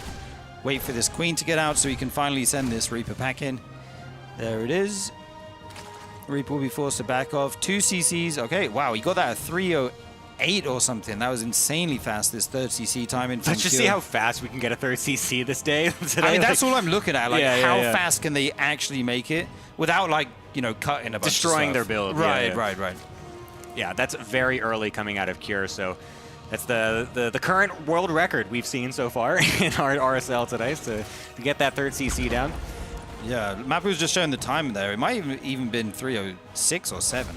Wait for this Queen to get out so he can finally send this Reaper pack in. There it is. Reaper will be forced to back off. 2 CCs. Okay, wow, he got that at 3:08 or something. That was insanely fast, this third CC time in. Let's just see how fast we can get a third CC this day. Today. I mean, that's all I'm looking at. Like, how fast can they actually make it without, like, cutting a bunch destroying of their build. Right. Yeah, that's very early coming out of Cure, so that's the current world record we've seen so far in our RSL today, so to get that third CC down. Yeah, Mapu was just showing the time there. It might have even been 3:06 or 7.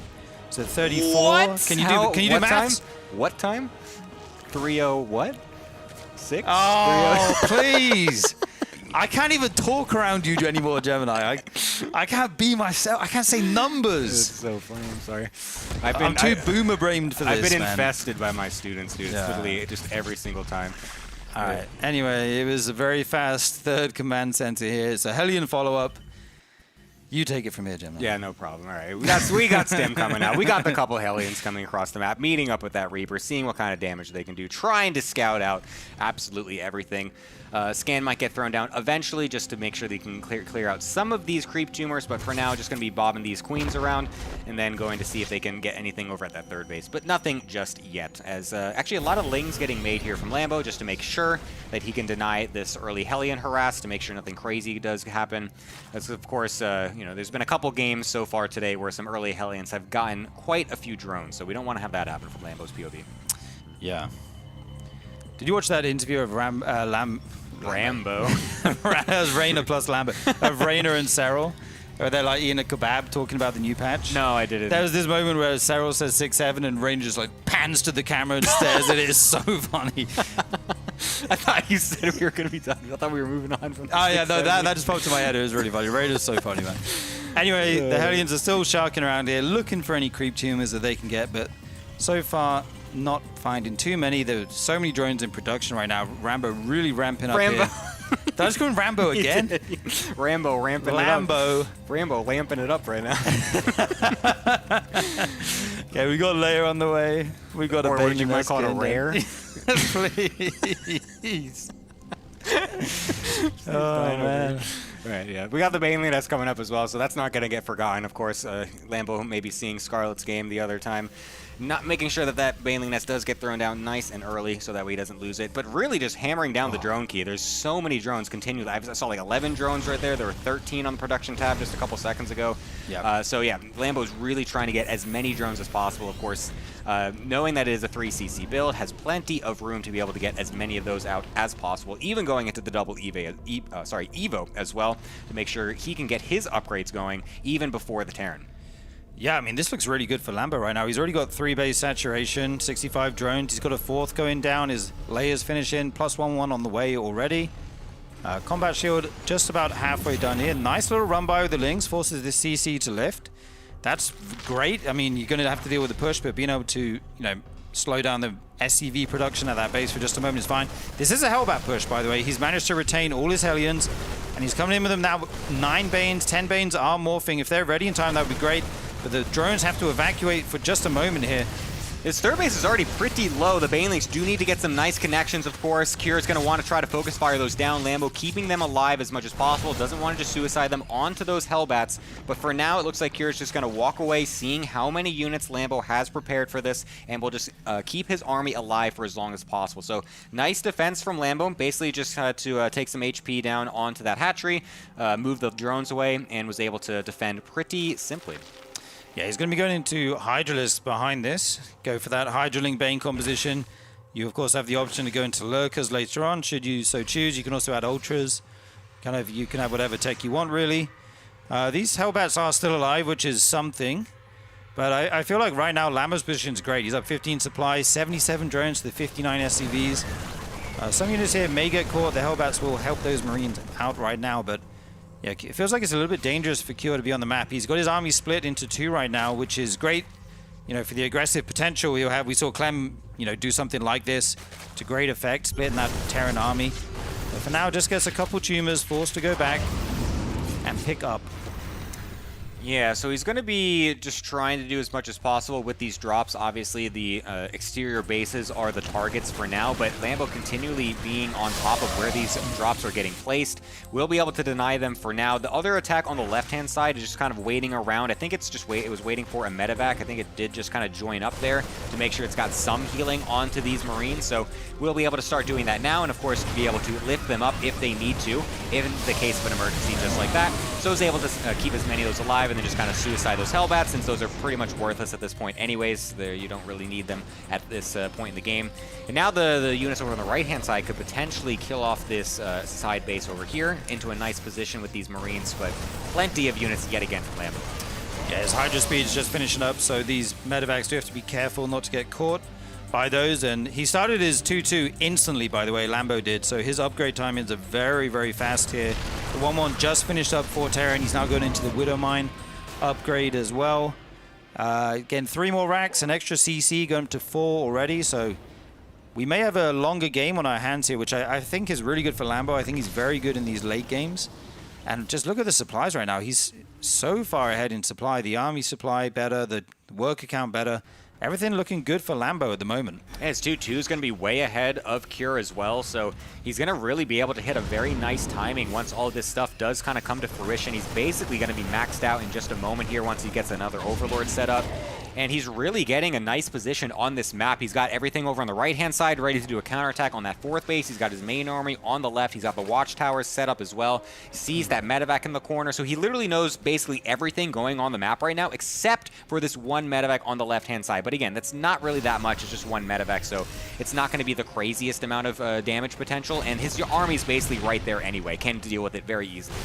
So 34. What? Can you do maths? What time? 30 what? 6? Oh, please. I can't even talk around you anymore, Gemini. I can't be myself. I can't say numbers. It's so funny. I'm sorry. I'm too boomer-brained for this, I've been man. infested by my students, dude. It's literally just every single time. All right. Anyway, it was a very fast third command center here. It's a Hellion follow-up. You take it from here, Jim. Yeah, no problem. All right, we got Stim coming out. We got the couple Hellions coming across the map, meeting up with that Reaper, seeing what kind of damage they can do, trying to scout out absolutely everything. Scan might get thrown down eventually just to make sure they can clear out some of these creep tumors, but for now just going to be bobbing these queens around and then going to see if they can get anything over at that third base, but nothing just yet. As actually a lot of lings getting made here from Lambo just to make sure that he can deny this early Hellion harass, to make sure nothing crazy does happen. As of course, you know, there's been a couple games so far today where some early Hellions have gotten quite a few drones, so we don't want to have that happen from Lambo's POV. Yeah. Did you watch that interview of Rambo? That was Rainer plus Lambo. Of Rainer and Cyril. Where they're like eating a kebab talking about the new patch. No, I didn't. There was this moment where Cyril says 6-7 and Rainer just like pans to the camera and stares at it. It's so funny. I thought you said we were going to be done. I thought we were moving on from Oh yeah, no, that just popped in my head. It was really funny. Rainer's so funny, man. Anyway, the Hellions are still sharking around here, looking for any creep tumors that they can get, but so far not finding too many. There's so many drones in production right now. Rambo really ramping up here. Did I just call him Rambo again? Rambo ramping Lambo. it up. Rambo lamping it up right now. Okay, we got Leia on the way. We got or a what you might call it, a rare. Please. Oh, man. Right, yeah. We got the Baneling that's coming up as well, so that's not going to get forgotten. Of course, Lambo maybe seeing Scarlett's game the other time. Not making sure that that Baneling nest does get thrown down nice and early so that way he doesn't lose it, but really just hammering down the drone key. There's so many drones continually. I saw like 11 drones right there. There were 13 on the production tab just a couple seconds ago. Yep. So yeah, Lambo's really trying to get as many drones as possible. Of course, knowing that it is a 3cc build, has plenty of room to be able to get as many of those out as possible, even going into the double Evo as well, to make sure he can get his upgrades going even before the Terran. Yeah, I mean, this looks really good for Lambo right now. He's already got 3 base saturation, 65 drones. He's got a 4th going down. His layers finishing, +1/1 on the way already. Combat shield just about halfway done here. Nice little run by with the Lynx, forces the CC to lift. That's great. I mean, you're going to have to deal with the push, but being able to, you know, slow down the SCV production at that base for just a moment is fine. This is a Hellbat push, by the way. He's managed to retain all his Hellions, and he's coming in with them now. 9 Banes, 10 Banes are morphing. If they're ready in time, that would be great. But the drones have to evacuate for just a moment here. His third base is already pretty low. The Banelings do need to get some nice connections, of course. Kira's going to want to try to focus fire those down. Lambo keeping them alive as much as possible. Doesn't want to just suicide them onto those Hellbats. But for now, it looks like Kira's just going to walk away, seeing how many units Lambo has prepared for this, and will just keep his army alive for as long as possible. So nice defense from Lambo. Basically just had to take some HP down onto that hatchery, move the drones away, and was able to defend pretty simply. Yeah, he's going to be going into Hydralisk behind this. Go for that Hydraling Bane composition. You, of course, have the option to go into Lurkers later on, should you so choose. You can also add Ultras. You can have whatever tech you want, really. These Hellbats are still alive, which is something. But I feel like right now, Lambo's position is great. He's up 15 supplies, 77 drones to the 59 SCVs. Some units here may get caught. The Hellbats will help those Marines out right now, but yeah, it feels like it's a little bit dangerous for Kira to be on the map. He's got his army split into 2 right now, which is great, you know, for the aggressive potential he'll have. We saw Clem, you know, do something like this to great effect, splitting that Terran army. But for now, just gets a couple tumors, forced to go back and pick up. Yeah, so he's going to be just trying to do as much as possible with these drops. Obviously, the exterior bases are the targets for now, but Lambo continually being on top of where these drops are getting placed will be able to deny them for now. The other attack on the left-hand side is just kind of waiting around. I think it's just it was waiting for a medevac. I think it did just kind of join up there to make sure it's got some healing onto these Marines. So we'll be able to start doing that now, and of course, be able to lift them up if they need to, in the case of an emergency just like that. So he's able to keep as many of those alive and then just kind of suicide those Hellbats, since those are pretty much worthless at this point anyways. You don't really need them at this point in the game. And now the units over on the right-hand side could potentially kill off this side base over here into a nice position with these Marines, but plenty of units yet again from Lambo. Yeah, his Hydra speed is just finishing up, so these medevacs do have to be careful not to get caught by those. And he started his 2-2 instantly, by the way, Lambo did, so his upgrade timings are very, very fast here. The 1-1 just finished up for Terran. He's now going into the Widow Mine upgrade as well. Again, 3 more racks, an extra CC going to 4 already, so we may have a longer game on our hands here, which I think is really good for Lambo. I think he's very good in these late games. And just look at the supplies right now. He's so far ahead in supply. The army supply better, the worker count better. Everything looking good for Lambo at the moment. And his 2-2 is going to be way ahead of Cure as well, so he's going to really be able to hit a very nice timing once all this stuff does kind of come to fruition. He's basically going to be maxed out in just a moment here once he gets another Overlord set up. And he's really getting a nice position on this map. He's got everything over on the right-hand side ready to do a counterattack on that 4th base. He's got his main army on the left. He's got the watchtowers set up as well. He sees that medevac in the corner. So he literally knows basically everything going on the map right now, except for this one medevac on the left-hand side. But again, that's not really that much. It's just one medevac, so it's not going to be the craziest amount of damage potential. And his army's basically right there anyway. Can deal with it very easily.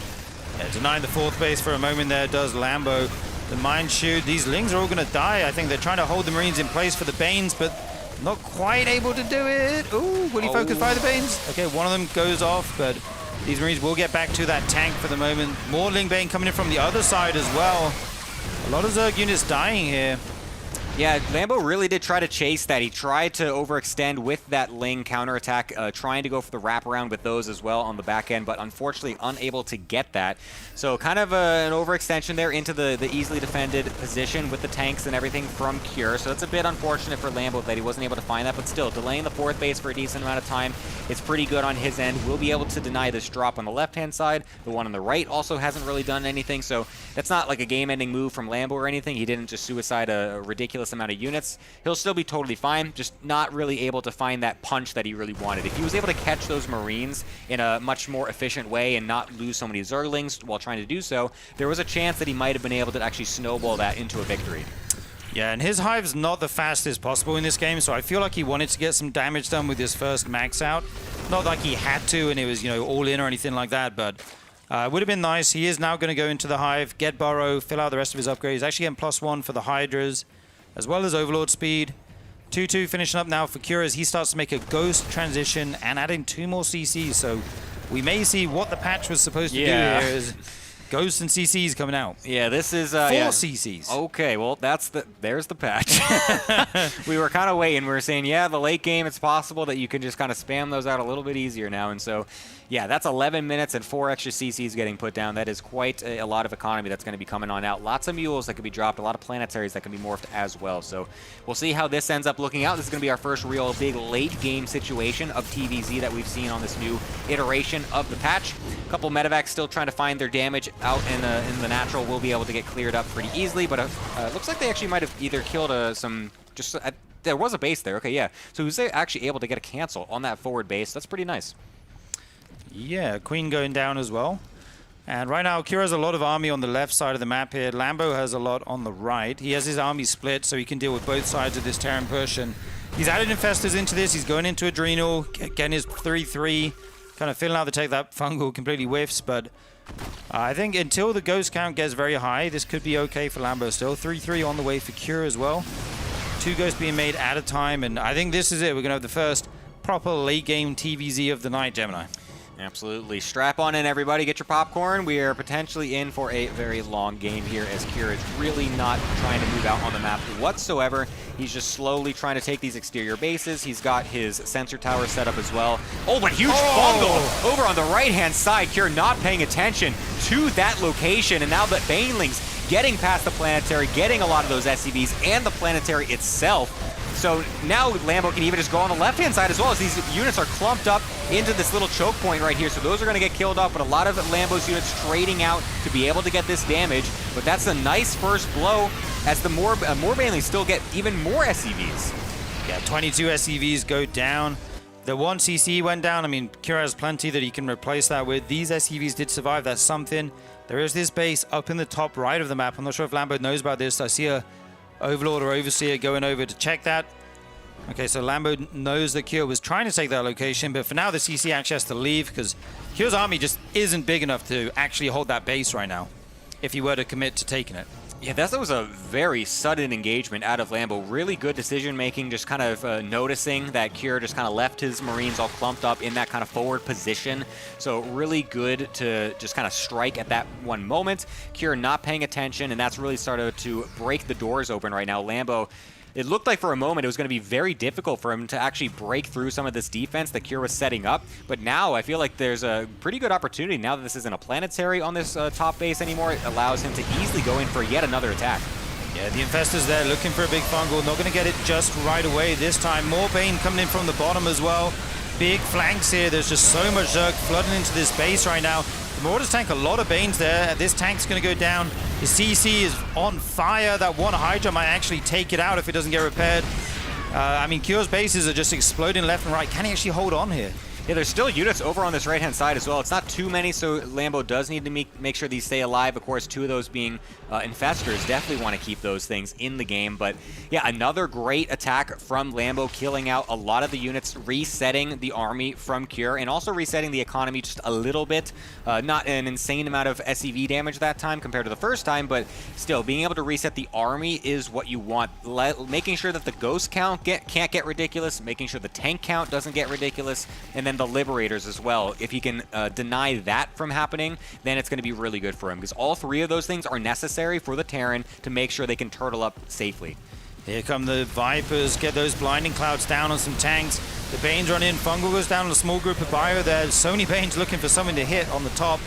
Yeah, denying the 4th base for a moment there does Lambo. The mine shoot. These Lings are all going to die. I think they're trying to hold the Marines in place for the Banes, but not quite able to do it. Ooh, will he focus by the Banes? Okay, one of them goes off, but these Marines will get back to that tank for the moment. More Ling Bane coming in from the other side as well. A lot of Zerg units dying here. Yeah, Lambo really did try to chase that. He tried to overextend with that Ling counterattack, trying to go for the wraparound with those as well on the back end, but unfortunately unable to get that. So kind of an overextension there into the easily defended position with the tanks and everything from Cure. So it's a bit unfortunate for Lambo that he wasn't able to find that, but still, delaying the 4th base for a decent amount of time is pretty good on his end. We'll be able to deny this drop on the left-hand side. The one on the right also hasn't really done anything, so that's not like a game-ending move from Lambo or anything. He didn't just suicide a ridiculous amount of units. He'll still be totally fine, just not really able to find that punch that he really wanted. If he was able to catch those Marines in a much more efficient way and not lose so many Zerglings while trying to do so, there was a chance that he might have been able to actually snowball that into a victory. Yeah, and his Hive's not the fastest possible in this game, so I feel like he wanted to get some damage done with his first max out. Not like he had to and it was, you know, all in or anything like that, but it would have been nice. He is now going to go into the Hive, get Burrow, fill out the rest of his upgrades. He's actually getting +1 for the Hydras, as well as Overlord speed. 2-2 finishing up now for Cure as he starts to make a Ghost transition and adding 2 more CCs. So we may see what the patch was supposed to do here is Ghosts and CCs coming out. Yeah, this is 4 CCs. Okay, well there's the patch. We were kind of waiting. We were saying, yeah, the late game, it's possible that you can just kind of spam those out a little bit easier now. And so, yeah, that's 11 minutes and 4 extra CCs getting put down. That is quite a lot of economy that's going to be coming on out. Lots of mules that could be dropped, a lot of planetaries that can be morphed as well. So we'll see how this ends up looking out. This is going to be our first real big late game situation of TVZ that we've seen on this new iteration of the patch. A couple medevacs still trying to find their damage out in the natural. Will be able to get cleared up pretty easily, but looks like they actually might have either killed there was a base there. Okay, yeah. So he was actually able to get a cancel on that forward base. That's pretty nice. Yeah, Queen going down as well. And right now, Kira has a lot of army on the left side of the map here. Lambo has a lot on the right. He has his army split, so he can deal with both sides of this Terran push. And he's added Infestors into this. He's going into Adrenal, getting his 3-3, kind of filling out the take. That Fungal completely whiffs, but I think until the Ghost count gets very high, this could be okay for Lambo still. 3-3 on the way for Cure as well. 2 Ghosts being made at a time, and I think this is it. We're going to have the first proper late game TVZ of the night, Gemini. Absolutely. Strap on in, everybody. Get your popcorn. We are potentially in for a very long game here as Kira is really not trying to move out on the map whatsoever. He's just slowly trying to take these exterior bases. He's got his sensor tower set up as well. Oh, but huge bungle over on the right-hand side. Kira not paying attention to that location. And now the Banelings getting past the planetary, getting a lot of those SCVs and the planetary itself. So now Lambo can even just go on the left-hand side as well, as these units are clumped up into this little choke point right here. So those are going to get killed off, but a lot of Lambo's units trading out to be able to get this damage. But that's a nice first blow as the more Banelings still get even more SCVs. Yeah, 22 SCVs go down. The 1 CC went down. I mean, Kira has plenty that he can replace that with. These SCVs did survive. That's something. There is this base up in the top right of the map. I'm not sure if Lambo knows about this. I see a Overlord or Overseer going over to check that. Okay, so Lambo knows that Cure was trying to take that location, but for now the CC actually has to leave because Cure's army just isn't big enough to actually hold that base right now if he were to commit to taking it. Yeah, that was a very sudden engagement out of Lambo. Really good decision-making, just kind of noticing that Cure just kind of left his Marines all clumped up in that kind of forward position. So really good to just kind of strike at that one moment. Cure not paying attention, and that's really started to break the doors open right now. Lambo it looked like for a moment it was going to be very difficult for him to actually break through some of this defense that Cure was setting up. But now I feel like there's a pretty good opportunity now that this isn't a planetary on this top base anymore. It allows him to easily go in for yet another attack. Yeah, the Infestor's there looking for a big fungal. Not going to get it just right away this time. More Bane coming in from the bottom as well. Big flanks here. There's just so much Zerg flooding into this base right now. The Marauders tank a lot of Banes there. This tank's going to go down. The CC is on fire. That one Hydra might actually take it out if it doesn't get repaired. I mean, Cure's bases are just exploding left and right. Can he actually hold on here? Yeah, there's still units over on this right-hand side as well. It's not too many, so Lambo does need to make sure these stay alive. Of course, 2 of those being Infestors. Definitely want to keep those things in the game. But yeah, another great attack from Lambo, killing out a lot of the units, resetting the army from Cure, and also resetting the economy just a little bit. Not an insane amount of SCV damage that time compared to the first time, but still, being able to reset the army is what you want. Making sure that the ghost count can't get ridiculous, making sure the tank count doesn't get ridiculous, and then the Liberators as well. If he can deny that from happening, then it's going to be really good for him, because all 3 of those things are necessary for the Terran to make sure they can turtle up safely. Here come the Vipers, get those blinding clouds down on some tanks. The Banes run in, Fungal goes down on a small group of Bio there. So many Banes looking for something to hit on the top.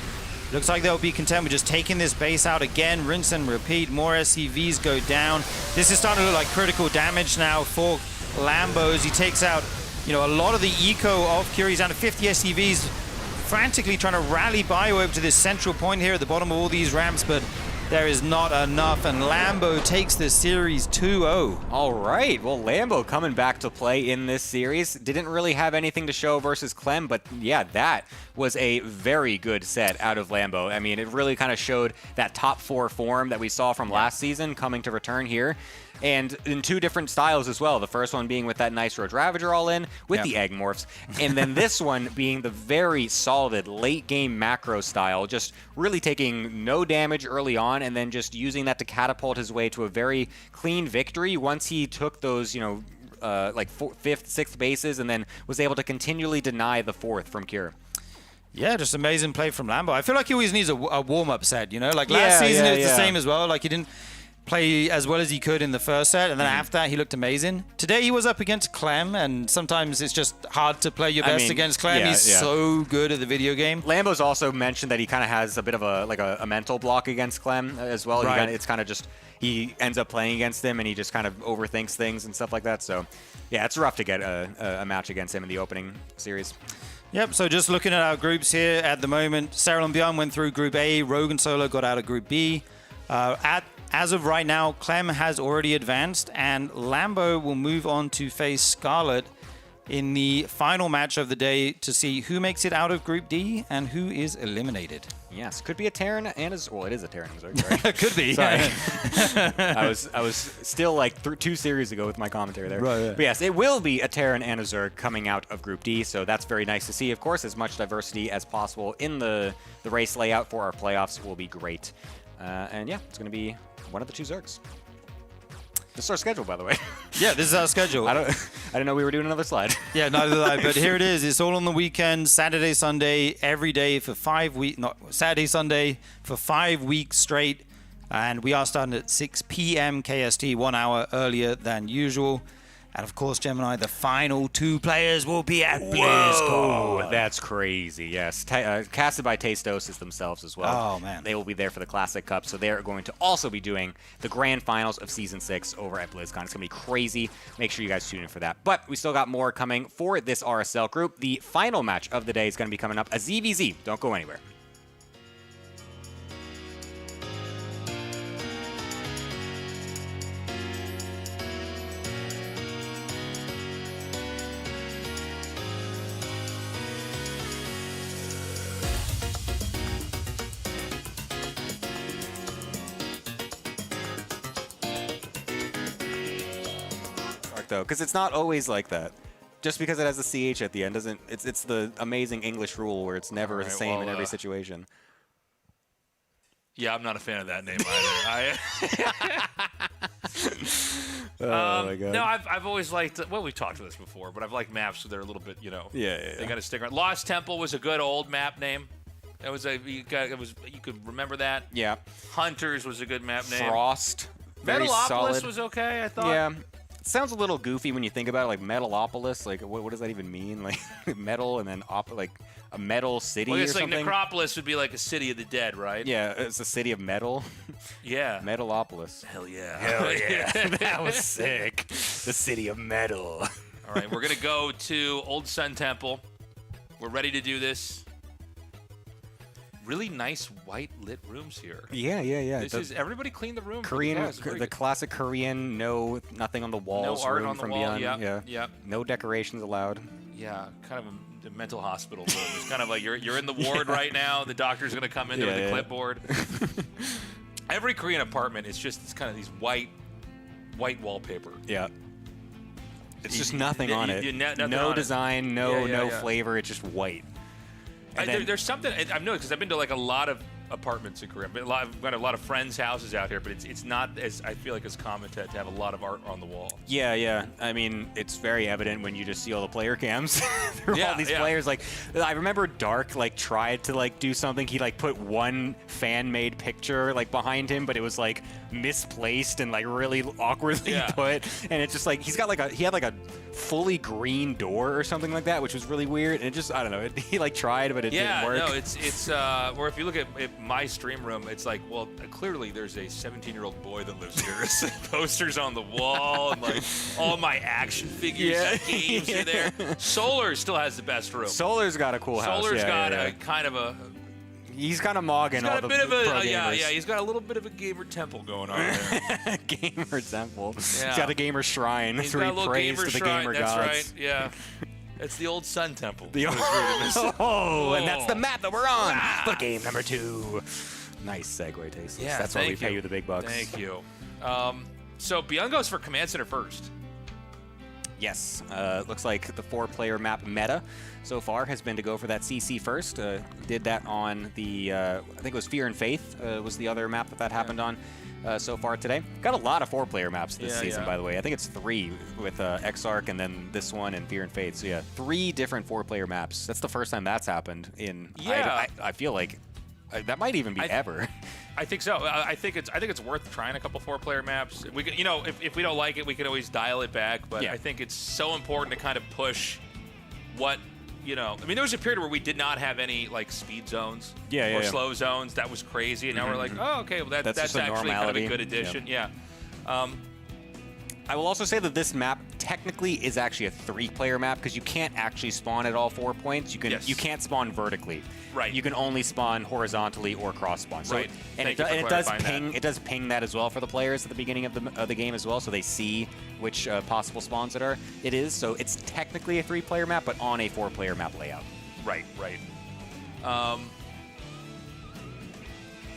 Looks like they'll be content with just taking this base out again, rinse and repeat. More SCVs go down. This is starting to look like critical damage now for Lambo as he takes out, you know, a lot of the eco of Cure. He's down to 50 SCVs, frantically trying to rally Bio over to this central point here at the bottom of all these ramps, but there is not enough, and Lambo takes the series 2-0. All right, well, Lambo coming back to play in this series. Didn't really have anything to show versus Clem, but yeah, that was a very good set out of Lambo. I mean, it really kind of showed that top 4 form that we saw from last season coming to return here. And in 2 different styles as well. The first one being with that nice Road Ravager all in with the Egg Morphs. And then this one being the very solid late game macro style, just really taking no damage early on and then just using that to catapult his way to a very clean victory once he took those, you know, like 5th, 6th bases and then was able to continually deny the 4th from Cure. Yeah, just amazing play from Lambo. I feel like he always needs a warm-up set, you know? Like last season it was the same as well. Like he didn't play as well as he could in the first set, and then after that he looked amazing. Today he was up against Clem, and sometimes it's just hard to play your best against Clem. He's so good at the video game. Lambo's also mentioned that he kind of has a bit of a mental block against Clem as well. Right. It's kind of just he ends up playing against him and he just kind of overthinks things and stuff like that. So yeah, it's rough to get a match against him in the opening series. Yep, so just looking at our groups here at the moment, Cyril and Beyond went through Group A, Rogue and Solo got out of Group B. As of right now, Clem has already advanced, and Lambo will move on to face Scarlett in the final match of the day to see who makes it out of Group D and who is eliminated. Yes, could be a Terran and well, it is a Terran. Right? Could be. Sorry. I was still like 2 series ago with my commentary there. Right, yeah. But yes, it will be a Terran and a Zerg coming out of Group D, so that's very nice to see. Of course, as much diversity as possible in the race layout for our playoffs will be great. And yeah, it's going to be one of the 2 Zergs. This is our schedule, by the way. Yeah, this is our schedule. I didn't know we were doing another slide. Yeah, neither did I, but here it is. It's all on the weekend, Saturday, Sunday, every day for 5 weeks. Not Saturday, Sunday for 5 weeks straight. And we are starting at 6 p.m. KST, 1 hour earlier than usual. And of course, Gemini, the final 2 players will be at BlizzCon. That's crazy, yes. Casted by Tastosis themselves as well. Oh, man. They will be there for the Classic Cup, so they're going to also be doing the grand finals of Season 6 over at BlizzCon. It's going to be crazy. Make sure you guys tune in for that. But we still got more coming for this RSL group. The final match of the day is going to be coming up, a ZVZ. Don't go anywhere. Though, because it's not always like that. Just because it has a CH at the end doesn't. It's the amazing English rule where it's never the same in every situation. Yeah, I'm not a fan of that name either. Oh my god. No, I've always liked. Well, we've talked about this before, but I've liked maps so they're a little bit, you know. Yeah. They got to stick around. Lost Temple was a good old map name. It was you could remember that. Yeah. Hunters was a good map name. Frost. Very Metalopolis solid. was okay, I thought. Yeah. sounds a little goofy when you think about it, like Metalopolis. Like, what does that even mean? Like, metal and then like a metal city Well, or it's like something? Necropolis would be like a city of the dead, right? Yeah, it's a city of metal. Yeah. Metalopolis. Hell yeah. Hell yeah. That was sick. The city of metal. All right, we're going to go to Old Sun Temple. We're ready to do this. Really nice white lit rooms here. Yeah. This is everybody clean the room. Korean, the classic Korean, nothing on the walls. No art room on the from wall. Beyond. Yeah. No decorations allowed. Yeah, kind of a mental hospital room. It's kind of like you're in the ward right now. The doctor's going to come in there with a clipboard. Every Korean apartment is just it's kind of these white wallpaper. Yeah. It's just nothing on it. Nothing no on design, it. no flavor. It's just white. There's something I've noticed because I've been to like a lot of apartments in Korea. I've got a lot of friends' houses out here, but it's not as I feel like as common to have a lot of art on the wall. Yeah. I mean, it's very evident when you just see all the player cams. All these players. Like, I remember Dark like tried to like do something. He like put one fan-made picture like behind him, but it was like misplaced and like really awkwardly put. And it's just like he had like a fully green door or something like that, which was really weird. And it just I don't know. He like tried, but it didn't work. No, it's or if you look at my stream room, it's like, well, clearly there's a 17-year-old boy that lives here. It's like posters on the wall, and like all my action figures and games are there. Solar still has the best room. Solar's got a cool house. Solar's got a kind of a. He's kind of mogging. He's got all a bit the of a pro gamers. He's got a little bit of a gamer temple going on there. Gamer temple. Yeah. He's got a gamer shrine. He's so got he a little prays gamer to the shrine. gamer That's gods. right. Yeah. It's the old Sun Temple. And that's the map that we're on for game number 2. Nice segue, Tasteless. Yeah, that's why we pay you the big bucks. Thank you. So Beyond goes for Command Center first. Yes. Looks like the 4-player map meta so far has been to go for that CC first. Did that on the, I think it was Fear and Faith was the other map that happened on so far today. Got a lot of 4-player maps this season, by the way. I think it's 3 with Exarch and then this one and Fear and Faith. So yeah, 3 different 4-player maps. That's the first time that's happened in, I feel like, that might even be ever. I think so. I think it's worth trying a couple 4-player maps. We can, if we don't like it, we can always dial it back. But I think it's so important to kind of push what I mean, there was a period where we did not have any like speed zones or slow zones. That was crazy, and now we're like, oh, okay, well that's actually kind of a good addition. Yeah. I will also say that this map technically is actually a 3-player map because you can't actually spawn at all 4 points. You can't spawn vertically. Right. You can only spawn horizontally or cross spawn. So, right. And it does ping that as well for the players at the beginning of the game as well, so they see which possible spawns it is. So it's technically a 3-player map, but on a 4-player map layout. Right.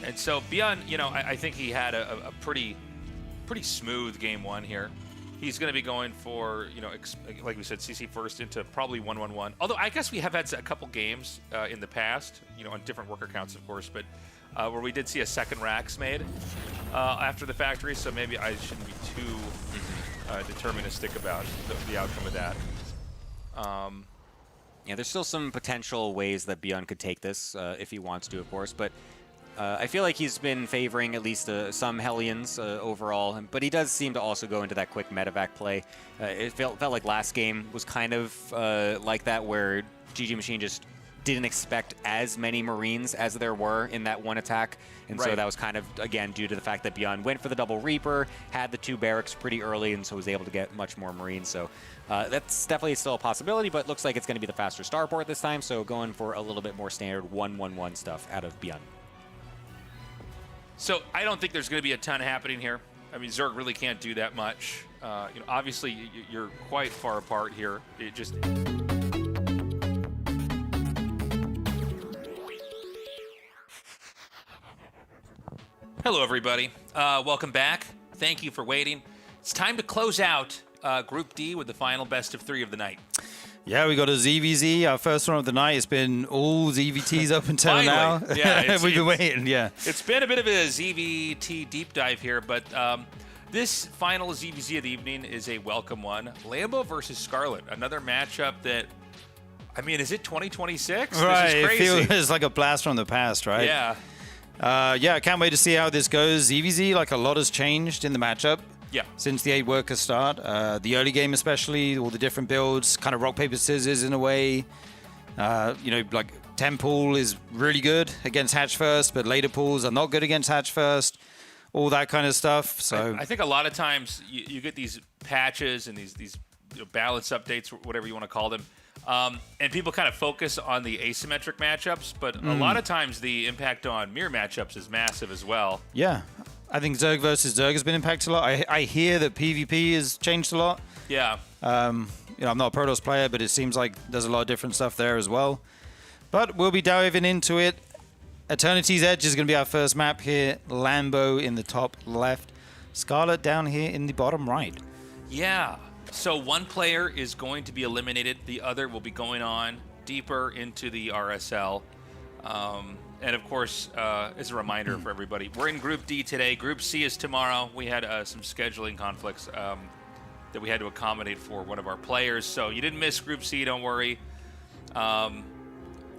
And so Beyond, I think he had a pretty smooth game 1 here. He's going to be going for, like we said, CC first into probably 1-1-1. Although I guess we have had a couple games in the past, on different worker counts, of course, but where we did see a second Rax made after the factory. So maybe I shouldn't be too deterministic about the outcome of that. Yeah, there's still some potential ways that Beyond could take this if he wants to, of course, but I feel like he's been favoring at least some Hellions overall, but he does seem to also go into that quick medevac play. It felt like last game was kind of like that, where GG Machine just didn't expect as many Marines as there were in that one attack, and so that was kind of, again, due to the fact that Beyond went for the double Reaper, had the 2 barracks pretty early, and so was able to get much more Marines. So that's definitely still a possibility, but looks like it's going to be the faster starport this time, so going for a little bit more standard 1-1-1 stuff out of Beyond. So I don't think there's going to be a ton happening here. I mean, Zerg really can't do that much. Obviously, you're quite far apart here. It just... Hello, everybody. Welcome back. Thank you for waiting. It's time to close out Group D with the final best of 3 of the night. Yeah, we got a ZVZ, our first one of the night. It's been all ZVTs up until now. Yeah, we've been waiting, It's been a bit of a ZVT deep dive here, but this final ZVZ of the evening is a welcome one. Lambo versus Scarlett, another matchup that, I mean, is it 2026? Right, This is crazy. it feels like a blast from the past, right? Yeah. I can't wait to see how this goes. ZVZ, like, a lot has changed in the matchup. Yeah. Since the 8 worker start. The early game especially, all the different builds, kind of rock, paper, scissors in a way. You know, like Temple is really good against Hatch First, but later pools are not good against Hatch First. All that kind of stuff. So I think a lot of times you get these patches and these balance updates, whatever you want to call them, and people kind of focus on the asymmetric matchups, but a lot of times the impact on mirror matchups is massive as well. Yeah. I think Zerg versus Zerg has been impacted a lot. I hear that PvP has changed a lot. Yeah. You know, I'm not a Protoss player, but it seems like there's a lot of different stuff there as well. But we'll be diving into it. Eternity's Edge is going to be our first map here. Lambo in the top left. Scarlett down here in the bottom right. Yeah. So one player is going to be eliminated. The other will be going on deeper into the RSL. And of course, as a reminder for everybody, we're in Group D today. Group C is tomorrow. We had some scheduling conflicts that we had to accommodate for one of our players. So you didn't miss Group C, don't worry.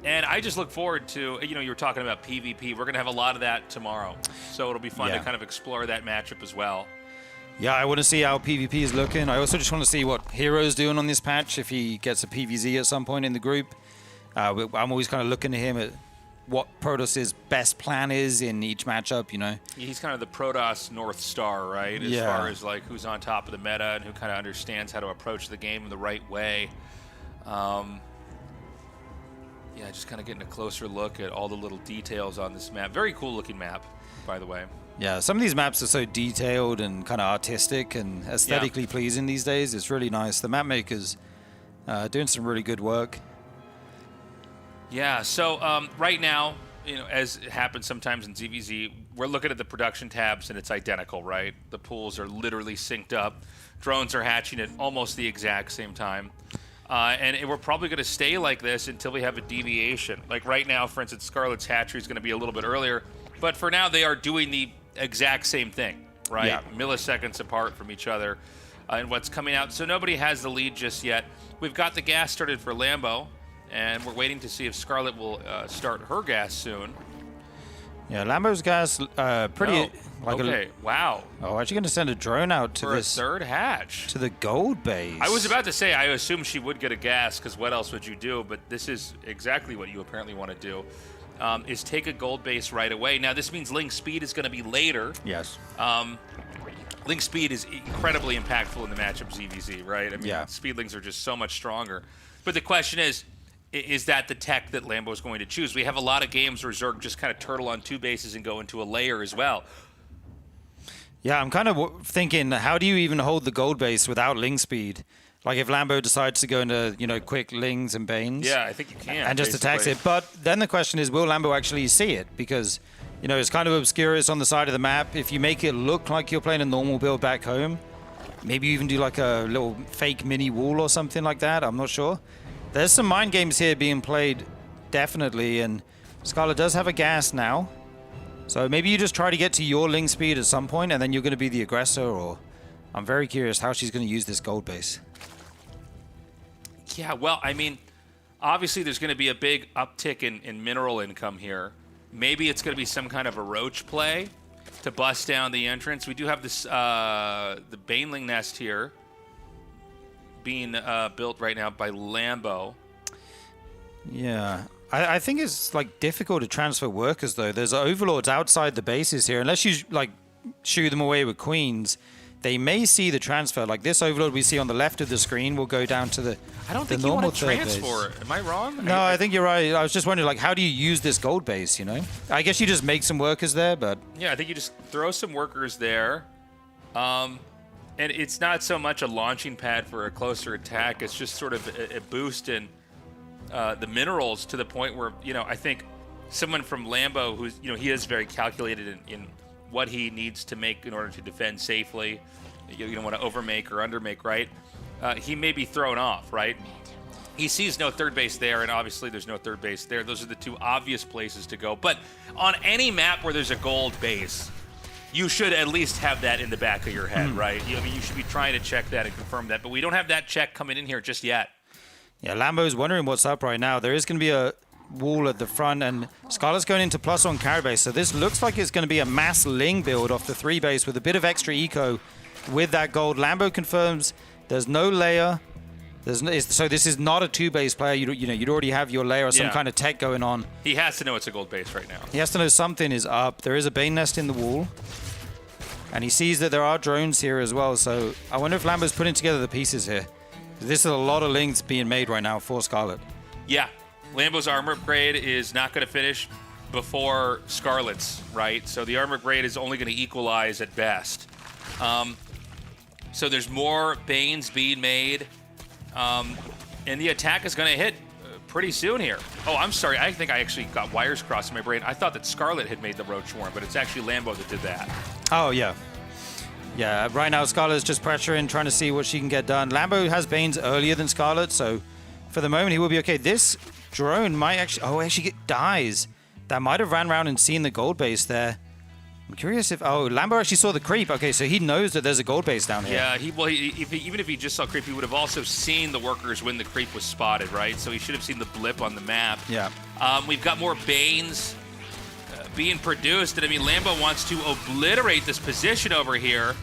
And I just look forward to, you know, you were talking about PvP. We're going to have a lot of that tomorrow. So it'll be fun to kind of explore that matchup as well. Yeah, I want to see how PvP is looking. I also just want to see what Hero's doing on this patch, if he gets a PvZ at some point in the group. I'm always kind of looking at him at what Protoss's best plan is in each matchup, you know. He's kind of the Protoss North Star, right? As far as like who's on top of the meta and who kind of understands how to approach the game in the right way. Yeah, just kind of getting a closer look at all the little details on this map. Very cool looking map, by the way. Yeah, some of these maps are so detailed and kind of artistic and aesthetically pleasing these days. It's really nice. The map makers doing some really good work. Yeah, so right now, you know, as it happens sometimes in ZVZ, we're looking at the production tabs and it's identical, right? The pools are literally synced up. Drones are hatching at almost the exact same time. And we're probably going to stay like this until we have a deviation. Like right now, for instance, Scarlett's hatchery is going to be a little bit earlier. But for now, they are doing the exact same thing, right? Yeah. Milliseconds apart from each other and what's coming out. So nobody has the lead just yet. We've got the gas started for Lambo, and we're waiting to see if Scarlett will start her gas soon. Yeah, Lambo's gas pretty... Okay, wow. Oh, actually going to send a drone out to For this... a third hatch. To the gold base. I was about to say, I assume she would get a gas, because what else would you do? But this is exactly what you apparently want to do, is take a gold base right away. Now, this means link speed is going to be later. Yes. Link speed is incredibly impactful in the matchup ZVZ, right? I mean, Yeah. speedlings are just so much stronger. But the question is that the tech that Lambo is going to choose? We have a lot of games where Zerg just kind of turtle on 2 bases and go into a layer as well. Yeah, I'm kind of thinking, how do you even hold the gold base without ling speed? Like if Lambo decides to go into, you know, quick lings and banes. Yeah, I think you can. And just attacks it. But then the question is, will Lambo actually see it? Because, you know, it's kind of obscure. It's on the side of the map. If you make it look like you're playing a normal build back home, maybe you even do like a little fake mini wall or something like that. I'm not sure. There's some mind games here being played, definitely. And Scarlett does have a gas now. So maybe you just try to get to your ling speed at some point, and then you're going to be the aggressor, or I'm very curious how she's going to use this gold base. Yeah, well, I mean, obviously there's going to be a big uptick in mineral income here. Maybe it's going to be some kind of a roach play to bust down the entrance. We do have this the Baneling nest here being built right now by Lambo. Yeah. I think it's like difficult to transfer workers though. There's overlords outside the bases here. Unless you like shoo them away with queens, they may see the transfer. Like this overlord we see on the left of the screen will go down to the I don't think the you want normal to third transfer. base. Am I wrong? No, I think you're right. I was just wondering, like, how do you use this gold base, you know? I guess you just make some workers there, but... Yeah, I think you just throw some workers there. And it's not so much a launching pad for a closer attack. It's just sort of a boost in the minerals to the point where, you know, I think someone from Lambo, who's, you know, he is very calculated in what he needs to make in order to defend safely. You don't want to overmake or undermake, right? He may be thrown off, right? He sees no third base there, and obviously there's no third base there. Those are the two obvious places to go. But on any map where there's a gold base, you should at least have that in the back of your head, right? I mean, you should be trying to check that and confirm that. But we don't have that check coming in here just yet. Yeah, Lambo's wondering what's up right now. There is going to be a wall at the front, and Scarlett's going into +1 carry base. So this looks like it's going to be a mass ling build off the 3 base with a bit of extra eco with that gold. Lambo confirms there's no layer. So this is not a 2-base player. You'd already have your layer or some kind of tech going on. He has to know it's a gold base right now. He has to know something is up. There is a Bane nest in the wall. And he sees that there are drones here as well. So I wonder if Lambo's putting together the pieces here. This is a lot of links being made right now for Scarlett. Yeah. Lambo's armor upgrade is not going to finish before Scarlett's, right? So the armor upgrade is only going to equalize at best. So there's more Banes being made. And the attack is going to hit pretty soon here. Oh, I'm sorry. I think I actually got wires crossed in my brain. I thought that Scarlett had made the Roach Swarm, but it's actually Lambo that did that. Oh, yeah. Yeah, right now Scarlett's just pressuring, trying to see what she can get done. Lambo has Banes earlier than Scarlett, so for the moment he will be okay. This drone might actually dies. That might have ran around and seen the gold base there. I'm curious if... Oh, Lambo actually saw the creep. Okay, so he knows that there's a gold base down here. Yeah, even if he just saw creep, he would have also seen the workers when the creep was spotted, right? So he should have seen the blip on the map. Yeah. We've got more Banes being produced, and I mean, Lambo wants to obliterate this position over here.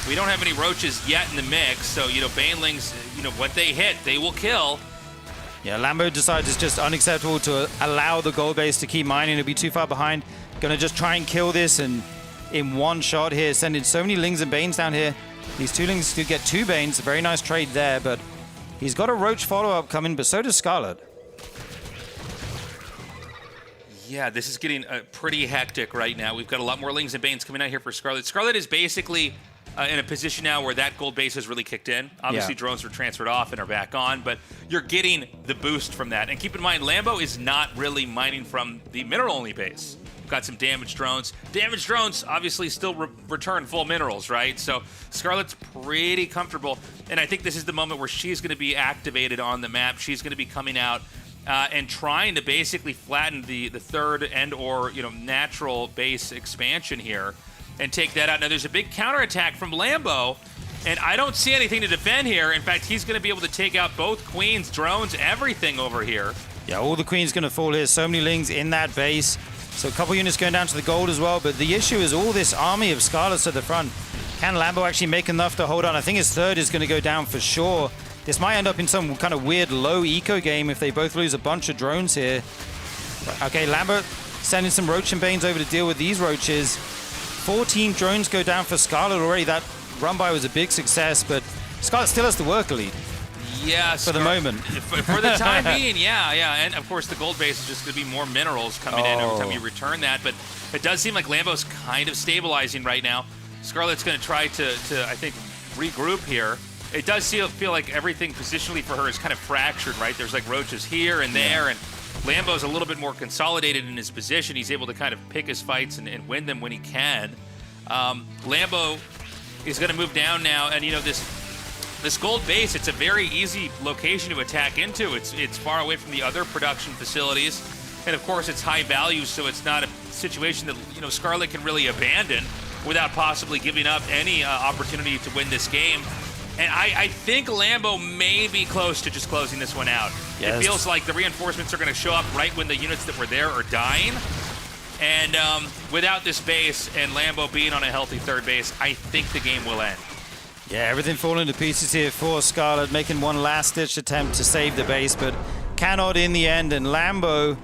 We don't have any roaches yet in the mix, so, Banelings, what they hit, they will kill. Yeah, Lambo decides it's just unacceptable to allow the gold base to keep mining. It'll be too far behind. Gonna just try and kill this and in one shot here, sending so many Lings and Banes down here. These 2 Lings could get 2 Banes. A very nice trade there, but he's got a Roach follow-up coming, but so does Scarlett. Yeah, this is getting pretty hectic right now. We've got a lot more Lings and Banes coming out here for Scarlett. Scarlett is basically in a position now where that gold base has really kicked in. Obviously, drones were transferred off and are back on, but you're getting the boost from that. And keep in mind, Lambo is not really mining from the mineral-only base. We've got some damaged drones. Damaged drones obviously still return full minerals, right? So Scarlett's pretty comfortable, and I think this is the moment where she's going to be activated on the map. She's going to be coming out and trying to basically flatten the third and or natural base expansion here and take that out. Now there's a big counterattack from Lambo, and I don't see anything to defend here. In fact, he's going to be able to take out both queens, drones, everything over here. Yeah, all the queens going to fall here. So many Lings in that base. So a couple units going down to the gold as well. But the issue is all this army of Scarlet's at the front. Can Lambo actually make enough to hold on? I think his third is going to go down for sure. This might end up in some kind of weird low eco game if they both lose a bunch of drones here. Okay, Lambo sending some Roach and Banes over to deal with these Roaches. 14 drones go down for Scarlett already. That run by was a big success, but Scarlett still has the worker lead. Yeah, for the moment. For the time being, yeah. And of course, the gold base is just going to be more minerals coming in every time you return that. But it does seem like Lambo's kind of stabilizing right now. Scarlett's going to try to I think, regroup here. It does feel like everything positionally for her is kind of fractured, right? There's like roaches here and there, and Lambo's a little bit more consolidated in his position. He's able to kind of pick his fights and win them when he can. Lambo is going to move down now, and this gold base, it's a very easy location to attack into. It's far away from the other production facilities, and of course it's high value, so it's not a situation that Scarlett can really abandon without possibly giving up any opportunity to win this game. And I think Lambo may be close to just closing this one out. Yes. It feels like the reinforcements are going to show up right when the units that were there are dying. And without this base and Lambo being on a healthy third base, I think the game will end. Yeah, everything falling to pieces here for Scarlett, making one last-ditch attempt to save the base, but cannot in the end. And Lambo,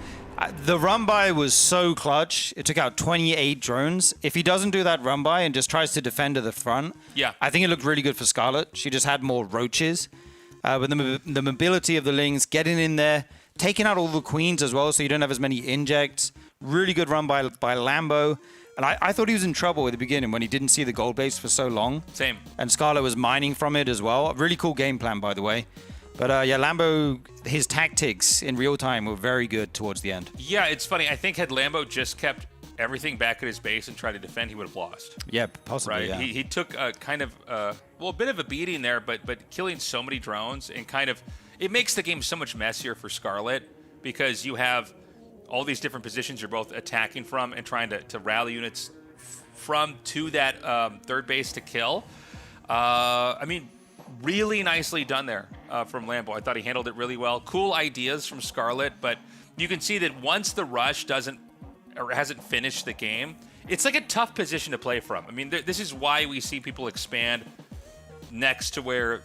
the run-by was so clutch. It took out 28 drones. If he doesn't do that run-by and just tries to defend to the front, I think it looked really good for Scarlett. She just had more roaches. But the mobility of the Lings, getting in there, taking out all the queens as well, so you don't have as many injects. Really good run by Lambo. And I thought he was in trouble at the beginning when he didn't see the gold base for so long. Same. And Scarlett was mining from it as well. Really cool game plan, by the way. But yeah, Lambo, his tactics in real time were very good towards the end. Yeah, it's funny. I think had Lambo just kept everything back at his base and tried to defend, he would have lost. Yeah, possibly, right? Yeah. He took a kind of, a bit of a beating there, but killing so many drones and kind of, it makes the game so much messier for Scarlett because you have all these different positions you're both attacking from and trying to rally units from to that third base to kill. I mean, really nicely done there from Lambo. I thought he handled it really well. Cool ideas from Scarlett, but you can see that once the rush hasn't finished the game, it's like a tough position to play from. I mean, this is why we see people expand next to where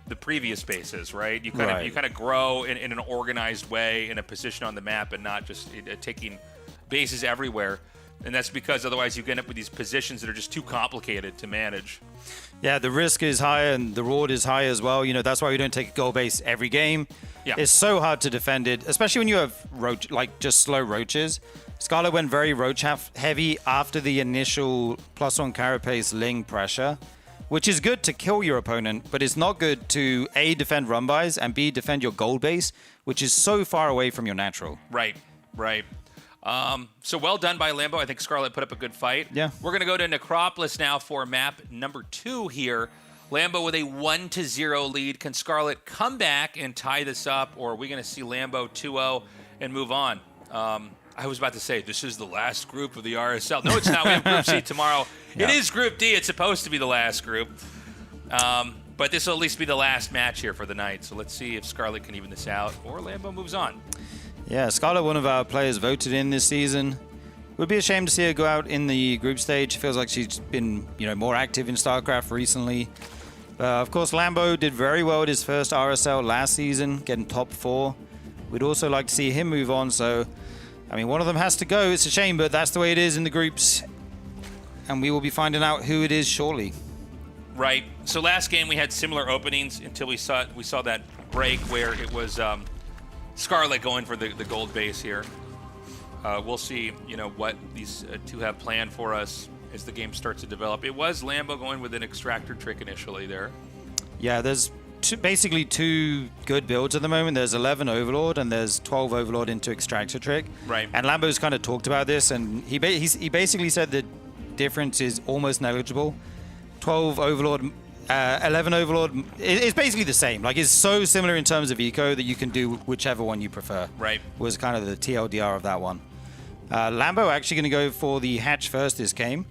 the previous base is, right? You kind of grow in an organized way in a position on the map and not just taking bases everywhere. And that's because otherwise you end up with these positions that are just too complicated to manage. Yeah, the risk is higher and the reward is high as well. You know, that's why we don't take a goal base every game. Yeah. It's so hard to defend it, especially when you have roach, like just slow roaches. Scarlett went very roach heavy after the initial +1 carapace Ling pressure, which is good to kill your opponent, but it's not good to A, defend run bys, and B, defend your gold base, which is so far away from your natural. Right. So well done by Lambo. I think Scarlett put up a good fight. Yeah. We're going to go to Necropolis now for map number 2 here. Lambo with a 1-0 lead. Can Scarlett come back and tie this up, or are we going to see Lambo 2-0 and move on? I was about to say, this is the last group of the RSL. No, it's not. We have Group C tomorrow. Yeah. It is Group D. It's supposed to be the last group. But this will at least be the last match here for the night. So let's see if Scarlett can even this out, or Lambo moves on. Yeah, Scarlett, one of our players voted in this season. It would be a shame to see her go out in the group stage. Feels like she's been, more active in StarCraft recently. Of course, Lambo did very well at his first RSL last season, getting top 4. We'd also like to see him move on, so, I mean, one of them has to go. It's a shame, but that's the way it is in the groups. And we will be finding out who it is shortly. Right. So last game we had similar openings until we saw that break where it was Scarlett going for the gold base here. We'll see, what these two have planned for us as the game starts to develop. It was Lambo going with an extractor trick initially there. Yeah, there's basically 2 good builds at the moment. There's 11 Overlord and there's 12 Overlord into extractor trick. Right. And Lambo's kind of talked about this, and he basically said the difference is almost negligible. 12 Overlord, 11 Overlord, it's basically the same. Like, it's so similar in terms of eco that you can do whichever one you prefer. Right. Was kind of the TLDR of that one. Lambo actually going to go for the hatch first this game,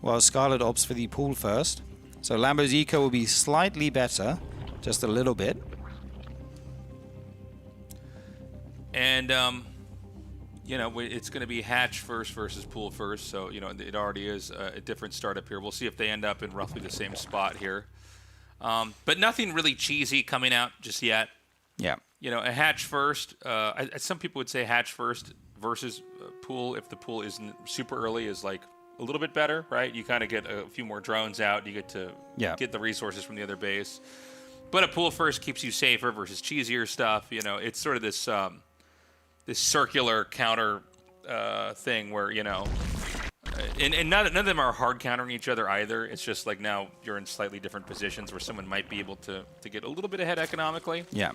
while Scarlett opts for the pool first. So Lambo's eco will be slightly better, just a little bit. And, it's going to be hatch first versus pool first. So, it already is a different startup here. We'll see if they end up in roughly the same spot here. But nothing really cheesy coming out just yet. Yeah. A hatch first. Some people would say hatch first versus pool if the pool isn't super early is like a little bit better, right? You kind of get a few more drones out. You get to get the resources from the other base. But a pool first keeps you safer versus cheesier stuff. It's sort of this this circular counter thing where, and none of them are hard countering each other either. It's just like now you're in slightly different positions where someone might be able to get a little bit ahead economically. Yeah.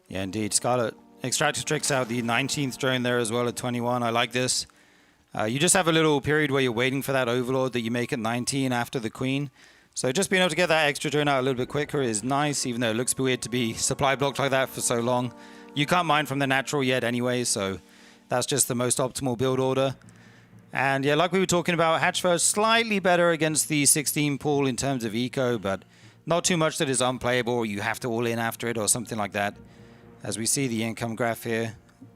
Yeah, indeed. Scarlett extractor tricks out the 19th drone there as well at 21. I like this. You just have a little period where you're waiting for that Overlord that you make at 19 after the Queen. So just being able to get that extra drone out a little bit quicker is nice, even though it looks weird to be supply blocked like that for so long. You can't mine from the natural yet anyway, so that's just the most optimal build order. And yeah, like we were talking about, hatch first slightly better against the 16 pool in terms of eco, but not too much that is unplayable or you have to all in after it or something like that. As we see the income graph here,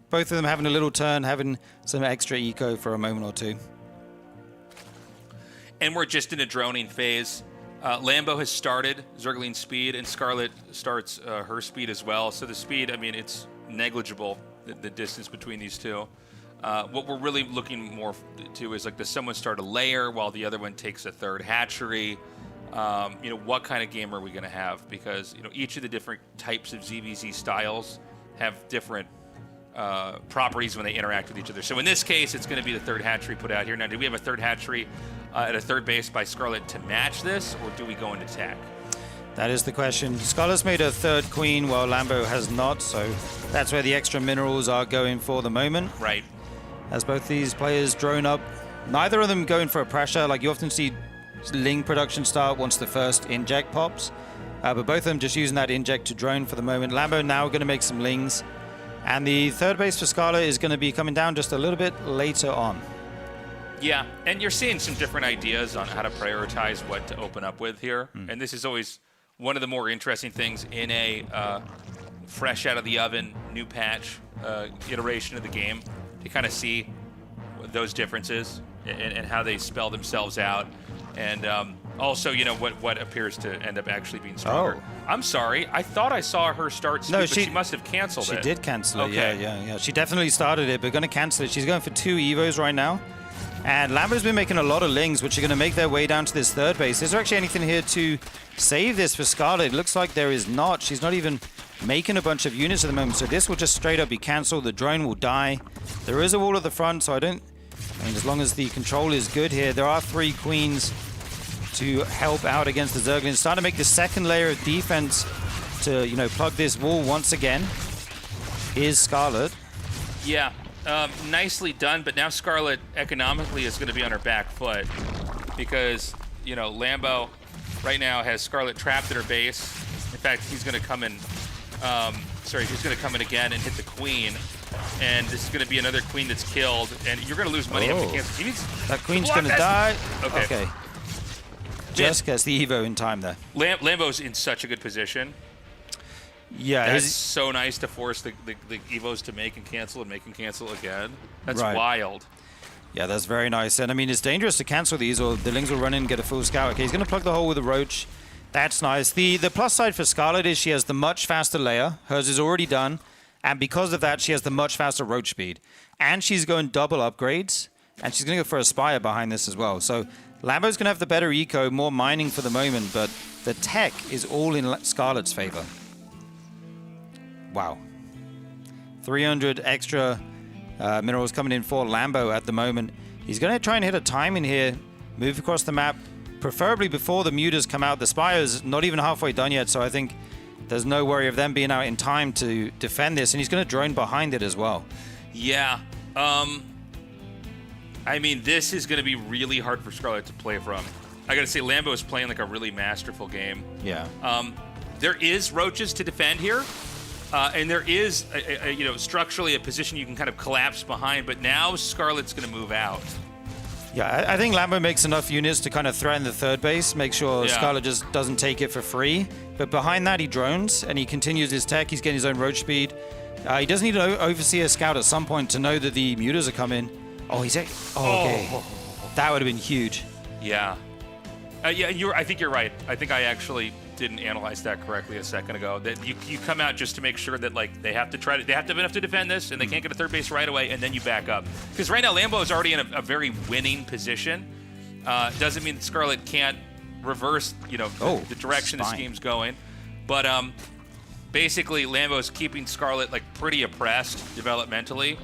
both of them having a little turn, having some extra eco for a moment or two. And we're just in a droning phase. Lambo has started Zergling's speed, and Scarlett starts her speed as well. So the speed, I mean, it's negligible, the distance between these two. What we're really looking more to is, like, does someone start a layer while the other one takes a third hatchery? What kind of game are we going to have? Because, each of the different types of ZVZ styles have different properties when they interact with each other. So in this case, it's going to be the third hatchery put out here. Now, do we have a third hatchery at a third base by Scarlett to match this, or do we go into attack? That is the question. Scarlett's made a third Queen while Lambo has not, so that's where the extra minerals are going for the moment. Right. As both these players drone up, neither of them going for a pressure. Like, you often see Ling production start once the first inject pops, but both of them just using that inject to drone for the moment. Lambo now going to make some Lings, and the third base for Scarlett is going to be coming down just a little bit later on. Yeah, and you're seeing some different ideas on how to prioritize what to open up with here, and this is always one of the more interesting things in a fresh out of the oven, new patch iteration of the game, to kind of see those differences. and how they spell themselves out. And also, you know, what appears to end up actually being stronger. Oh. I'm sorry. I thought I saw her start Scoop, No, but she must have canceled it. She did cancel it, Okay. yeah. She definitely started it, but going to cancel it. She's going for 2 Evos right now. And Lambo's been making a lot of lings, which are going to make their way down to this third base. Is there actually anything here to save this for Scarlett? It looks like there is not. She's not even making a bunch of units at the moment, so this will just straight up be cancelled. The drone will die. There is a wall at the front, so I mean, as long as the control is good here, there are 3 queens to help out against the Zerglings. Starting to make the second layer of defense to, you know, plug this wall once again is Scarlett. Yeah, nicely done, but now Scarlett economically is going to be on her back foot because, you know, Lambo right now has Scarlett trapped at her base. In fact, he's going to come in, he's going to come in again and hit the queen. And this is going to be another queen that's killed, and you're going to lose money up to cancel. He needs That queen's going to die. Okay. Just gets the Evo in time there. Lambo's in such a good position. Yeah, That's so nice to force the Evos to make and cancel again. That's Right. wild. Yeah, that's very nice. And I mean, it's dangerous to cancel these, or the Lings will run in and get a full scout. Okay, he's going to plug the hole with a Roach. That's nice. The plus side for Scarlett is she has the much faster layer. Hers is already done. And because of that, she has the much faster Roach speed. And she's going double upgrades. And she's going to go for a Spire behind this as well. So Lambo's going to have the better eco, more mining for the moment. But the tech is all in Scarlett's favor. Wow. 300 extra minerals coming in for Lambo at the moment. He's going to try and hit a timing here. Move across the map, preferably before the mutas come out. The Spire's not even halfway done yet, so I think there's no worry of them being out in time to defend this. And he's going to drone behind it as well. Yeah. I mean, this is going to be really hard for Scarlett to play from. I got to say, Lambo is playing like a really masterful game. Yeah. There is roaches to defend here. And there is, you know, structurally a position you can kind of collapse behind, but now Scarlett's going to move out. Yeah, I think Lambo makes enough units to kind of threaten the third base, make sure Scarlett just doesn't take it for free. But behind that, he drones, and he continues his tech. He's getting his own Roach speed. He does need an Overseer scout at some point to know that the mutas are coming. Oh, he's... okay. That would have been huge. Yeah. Yeah, I think you're right. I think I actually didn't analyze that correctly a second ago. That you come out just to make sure that like they have to have enough to defend this, and they can't get a third base right away, and then you back up. Because right now Lambo is already in a very winning position. Doesn't mean that Scarlett can't reverse, you know, the direction this game's going. But basically Lambo's keeping Scarlett like pretty oppressed developmentally.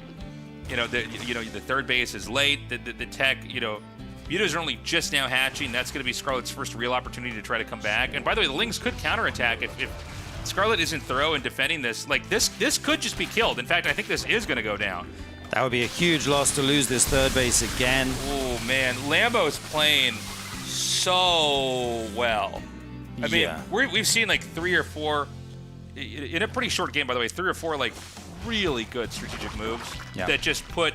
You know, the third base is late. The tech, you know. Mutas are only just now hatching. That's going to be Scarlett's first real opportunity to try to come back. And by the way, the Lings could counterattack if Scarlett isn't thorough in defending this. Like, this could just be killed. In fact, I think this is going to go down. That would be a huge loss to lose this third base again. Oh, man. Lambo's playing so well. I mean, we've seen like 3 or 4, in a pretty short game, by the way, 3 or 4 like really good strategic moves that just put...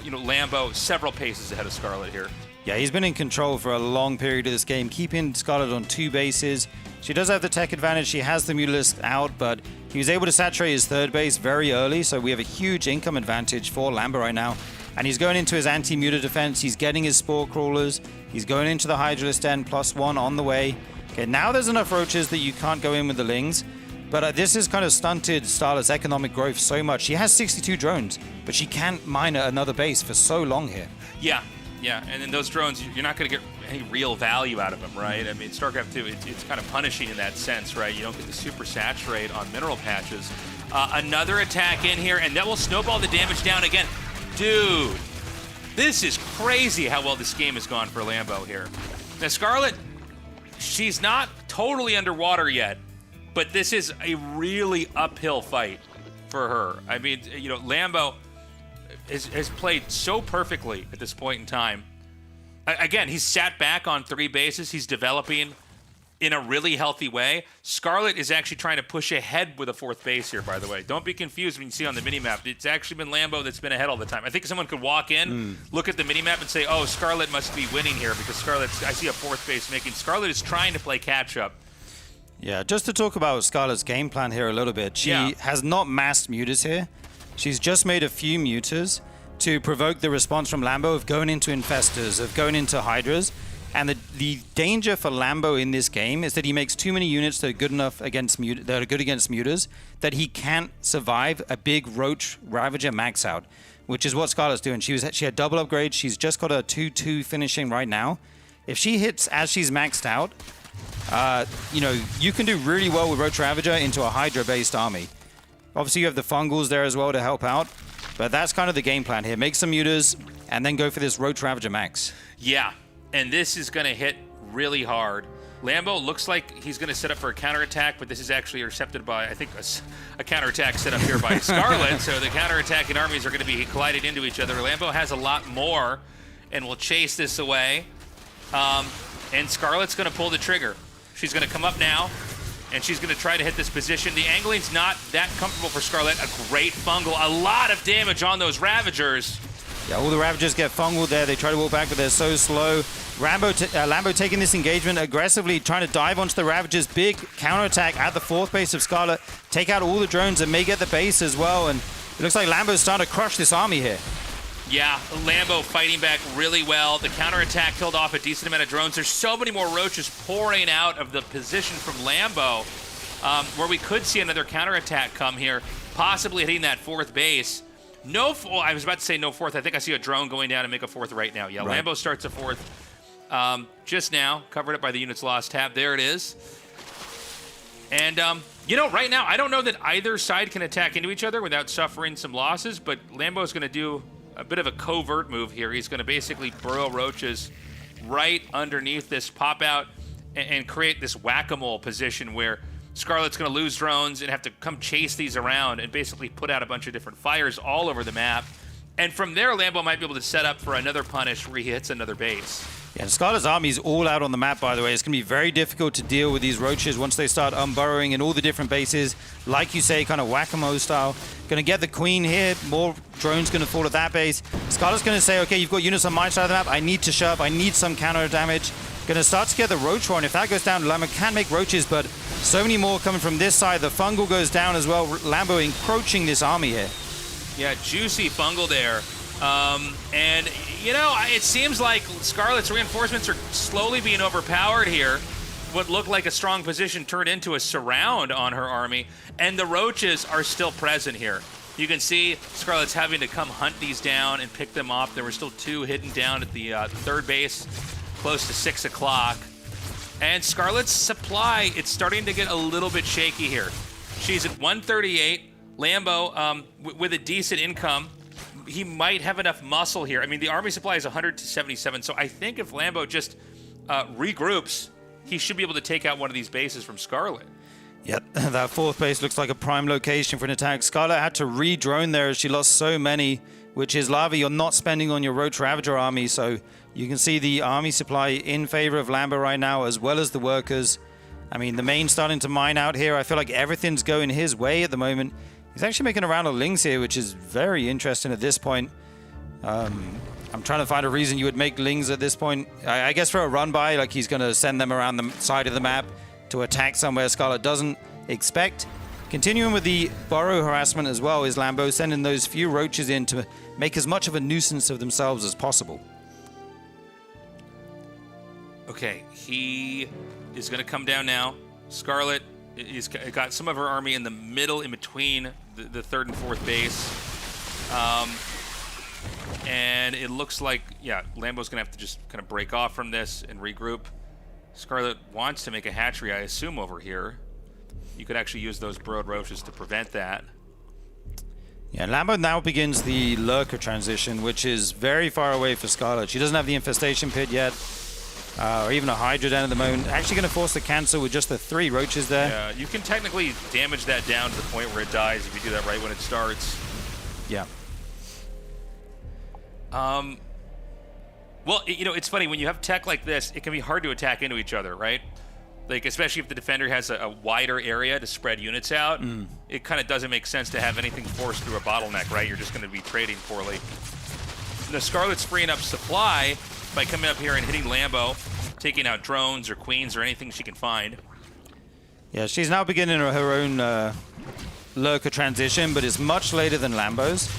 you know, Lambo several paces ahead of Scarlett here. Yeah, he's been in control for a long period of this game, keeping Scarlett on 2 bases. She does have the tech advantage. She has the Mutalist out, but he was able to saturate his third base very early, so we have a huge income advantage for Lambo right now. And he's going into his anti-muta defense. He's getting his Spore Crawlers. He's going into the Hydralisk Den, +1 on the way. Okay, now there's enough roaches that you can't go in with the Lings. But this has kind of stunted Scarlett's economic growth so much. She has 62 drones, but she can't mine another base for so long here. Yeah, and then those drones, you're not going to get any real value out of them, right? I mean, StarCraft 2, it's kind of punishing in that sense, right? You don't get the super saturate on mineral patches. Another attack in here, and that will snowball the damage down again. Dude, this is crazy how well this game has gone for Lambo here. Now, Scarlett, she's not totally underwater yet. But this is a really uphill fight for her. I mean, you know, Lambo has played so perfectly at this point in time. Again, he's sat back on 3 bases. He's developing in a really healthy way. Scarlett is actually trying to push ahead with a 4th base here, by the way. Don't be confused when you see on the minimap. It's actually been Lambo that's been ahead all the time. I think someone could walk in, look at the minimap, and say, oh, Scarlett must be winning here because I see a 4th base making. Scarlett is trying to play catch-up. Yeah, just to talk about Scarlett's game plan here a little bit. She has not massed mutas here. She's just made a few mutas, to provoke the response from Lambo of going into Infestors, of going into Hydras. And the danger for Lambo in this game is that he makes too many units that are good enough against that are good against Mutas, that he can't survive a big Roach Ravager max out, which is what Scarlett's doing. She had double upgrade. She's just got a 2-2 finishing right now. If she hits as she's maxed out, you know, you can do really well with Roach Ravager into a Hydra-based army. Obviously, you have the Fungals there as well to help out. But that's kind of the game plan here. Make some mutas and then go for this Roach Ravager max. Yeah, and this is going to hit really hard. Lambo looks like he's going to set up for a counterattack, but this is actually intercepted by, I think, a counterattack set up here by Scarlett. So the counterattacking armies are going to be collided into each other. Lambo has a lot more and will chase this away. And Scarlett's going to pull the trigger. She's going to come up now, and she's going to try to hit this position. The angling's not that comfortable for Scarlett. A great fungal. A lot of damage on those Ravagers. Yeah, all the Ravagers get fungaled there. They try to walk back, but they're so slow. Lambo taking this engagement aggressively, trying to dive onto the Ravagers. Big counterattack at the 4th base of Scarlett. Take out all the drones and may get the base as well. And it looks like Lambo's starting to crush this army here. Yeah, Lambo fighting back really well. The counterattack killed off a decent amount of drones. There's so many more roaches pouring out of the position from Lambo, where we could see another counterattack come here, possibly hitting that 4th base. I was about to say no 4th. I think I see a drone going down and make a 4th right now. Yeah, right. Lambo starts a 4th just now, covered up by the units lost tab. There it is. And, you know, right now, I don't know that either side can attack into each other without suffering some losses, but Lambo's going to do a bit of a covert move here. He's going to basically burrow roaches right underneath this pop out and create this whack-a-mole position where Scarlett's going to lose drones and have to come chase these around and basically put out a bunch of different fires all over the map. And from there, Lambo might be able to set up for another punish where he hits another base. Yeah, Scarlett's army's all out on the map, by the way. It's going to be very difficult to deal with these roaches once they start unburrowing in all the different bases. Like you say, kind of whack-a-mole style. Going to get the queen here. More drones going to fall at that base. Scarlett's going to say, okay, you've got units on my side of the map. I need to shove. I need some counter damage. Going to start to get the roach run. If that goes down, Lambo can make roaches, but so many more coming from this side. The fungal goes down as well. Lambo encroaching this army here. Yeah, juicy fungal there. And, you know, it seems like Scarlett's reinforcements are slowly being overpowered here. What looked like a strong position turned into a surround on her army, and the roaches are still present here. You can see Scarlett's having to come hunt these down and pick them off. There were still 2 hidden down at the 3rd base, close to 6 o'clock. And Scarlett's supply, it's starting to get a little bit shaky here. She's at 138. Lambo, with a decent income, he might have enough muscle here. I mean, the army supply is 100 to 77, so I think if Lambo just regroups, he should be able to take out one of these bases from Scarlett. Yep, that 4th base looks like a prime location for an attack. Scarlett had to re-drone there as she lost so many, which is lava you're not spending on your Roach Ravager army, so you can see the army supply in favor of Lambo right now, as well as the workers. I mean, the main's starting to mine out here. I feel like everything's going his way at the moment. He's actually making a round of Lings here, which is very interesting at this point. I'm trying to find a reason you would make Lings at this point. I guess for a run-by, like he's going to send them around the side of the map to attack somewhere Scarlett doesn't expect. Continuing with the burrow harassment as well is Lambo sending those few roaches in to make as much of a nuisance of themselves as possible. Okay, he is going to come down now. Scarlett has got some of her army in the middle, in between the 3rd and 4th base. And it looks like, yeah, Lambo's going to have to just kind of break off from this and regroup. Scarlett wants to make a hatchery, I assume, over here. You could actually use those burrowed roaches to prevent that. Yeah, Lambo now begins the lurker transition, which is very far away for Scarlett. She doesn't have the infestation pit yet, or even a Hydra down at the moment. Actually going to force the cancel with just the 3 roaches there. Yeah, you can technically damage that down to the point where it dies if you do that right when it starts. Yeah. Well, you know, it's funny, when you have tech like this, it can be hard to attack into each other, right? Like, especially if the defender has a wider area to spread units out, it kind of doesn't make sense to have anything forced through a bottleneck, right? You're just going to be trading poorly. And the Scarlett's freeing up supply by coming up here and hitting Lambo, taking out drones or queens or anything she can find. Yeah, she's now beginning her own lurker transition, but it's much later than Lambo's.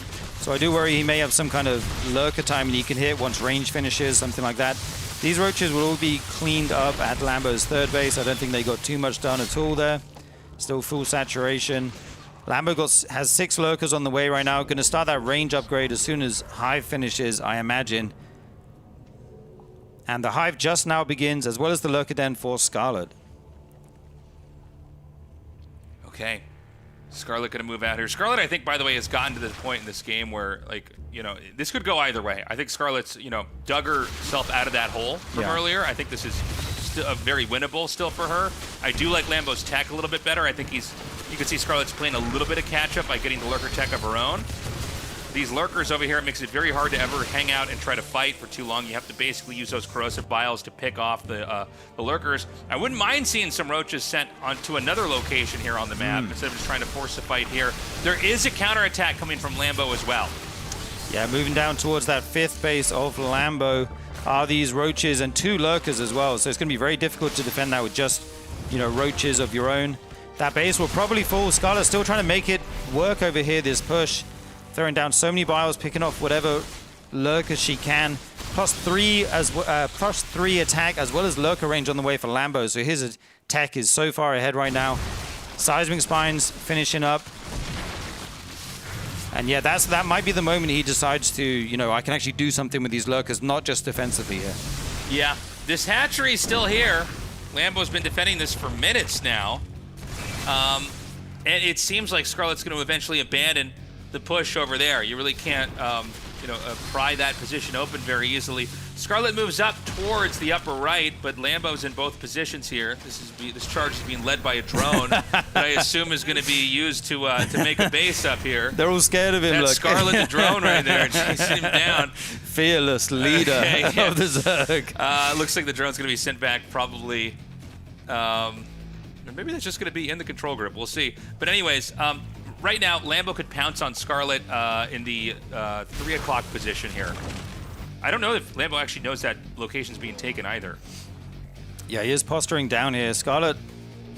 So I do worry he may have some kind of lurker time and he can hit once range finishes, something like that. These roaches will all be cleaned up at Lambo's third base. I don't think they got too much done at all there. Still full saturation. Lambo has 6 lurkers on the way right now. Going to start that range upgrade as soon as Hive finishes, I imagine. And the Hive just now begins, as well as the lurker den for Scarlett. Okay. Scarlett going to move out here. Scarlett, I think, by the way, has gotten to the point in this game where, like, you know, this could go either way. I think Scarlett's, you know, dug herself out of that hole from earlier. I think this is still very winnable still for her. I do like Lambo's tech a little bit better. I think you can see Scarlett's playing a little bit of catch-up by getting the lurker tech of her own. These lurkers over here, it makes it very hard to ever hang out and try to fight for too long. You have to basically use those corrosive biles to pick off the lurkers. I wouldn't mind seeing some roaches sent onto another location here on the map instead of just trying to force a fight here. There is a counterattack coming from Lambo as well. Yeah, moving down towards that 5th base of Lambo are these roaches and 2 lurkers as well. So it's going to be very difficult to defend that with just, you know, roaches of your own. That base will probably fall. Scarlett's still trying to make it work over here, this push. Throwing down so many biles, picking off whatever lurkers she can. +3 +3 attack as well as lurker range on the way for Lambo. So his attack is so far ahead right now. Seismic Spines finishing up. And yeah, that might be the moment he decides to, you know, I can actually do something with these lurkers, not just defensively here. Yeah, this hatchery is still here. Lambo's been defending this for minutes now. And it seems like Scarlett's going to eventually abandon the push over there. You really can't, you know, pry that position open very easily. Scarlett moves up towards the upper right, but Lambo's in both positions here. This charge is being led by a drone that I assume is going to be used to make a base up here. They're all scared of him. That's look. Scarlett the drone right there, chasing him down. Fearless leader of the Zerg. Looks like the drone's going to be sent back probably. Or maybe that's just going to be in the control group. We'll see. But anyways, right now, Lambo could pounce on Scarlett in the 3 o'clock position here. I don't know if Lambo actually knows that location's being taken either. Yeah, he is posturing down here. Scarlett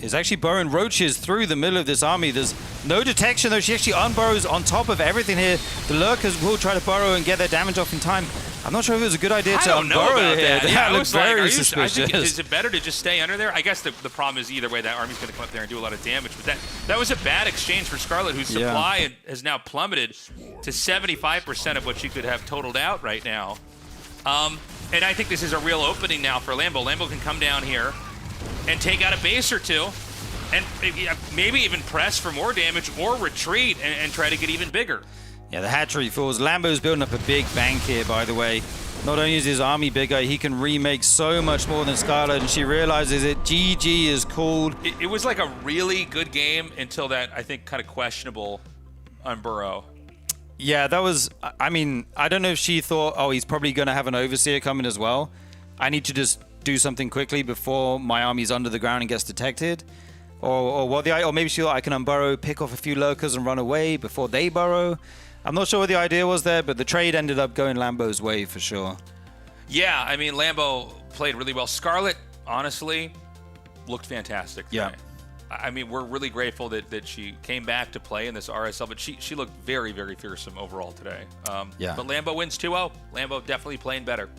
is actually burrowing roaches through the middle of this army. There's no detection, though. She actually unburrows on top of everything here. The lurkers will try to burrow and get their damage off in time. I'm not sure if it was a good idea to unburrow here. That looks very suspicious. I think, is it better to just stay under there? I guess the problem is either way, that army's going to come up there and do a lot of damage. But that was a bad exchange for Scarlett, whose supply has now plummeted to 75% of what she could have totaled out right now. And I think this is a real opening now for Lambo. Lambo can come down here and take out a base or two and maybe even press for more damage or retreat and try to get even bigger. Yeah, the hatchery falls. Lambo's building up a big bank here, by the way. Not only is his army bigger, he can remake so much more than Scarlett, and she realizes it. GG is called. It was like a really good game until that, I think, kind of questionable unburrow. Yeah, that was, I mean, I don't know if she thought, oh, he's probably going to have an overseer coming as well. I need to just do something quickly before my army's under the ground and gets detected. Or maybe she thought I can unburrow, pick off a few lurkers and run away before they burrow. I'm not sure what the idea was there, but the trade ended up going Lambo's way for sure. Yeah, I mean, Lambo played really well. Scarlett, honestly, looked fantastic today. Yeah. I mean, we're really grateful that she came back to play in this RSL, but she looked very, very fearsome overall today. Yeah. But Lambo wins 2-0. Lambo definitely playing better.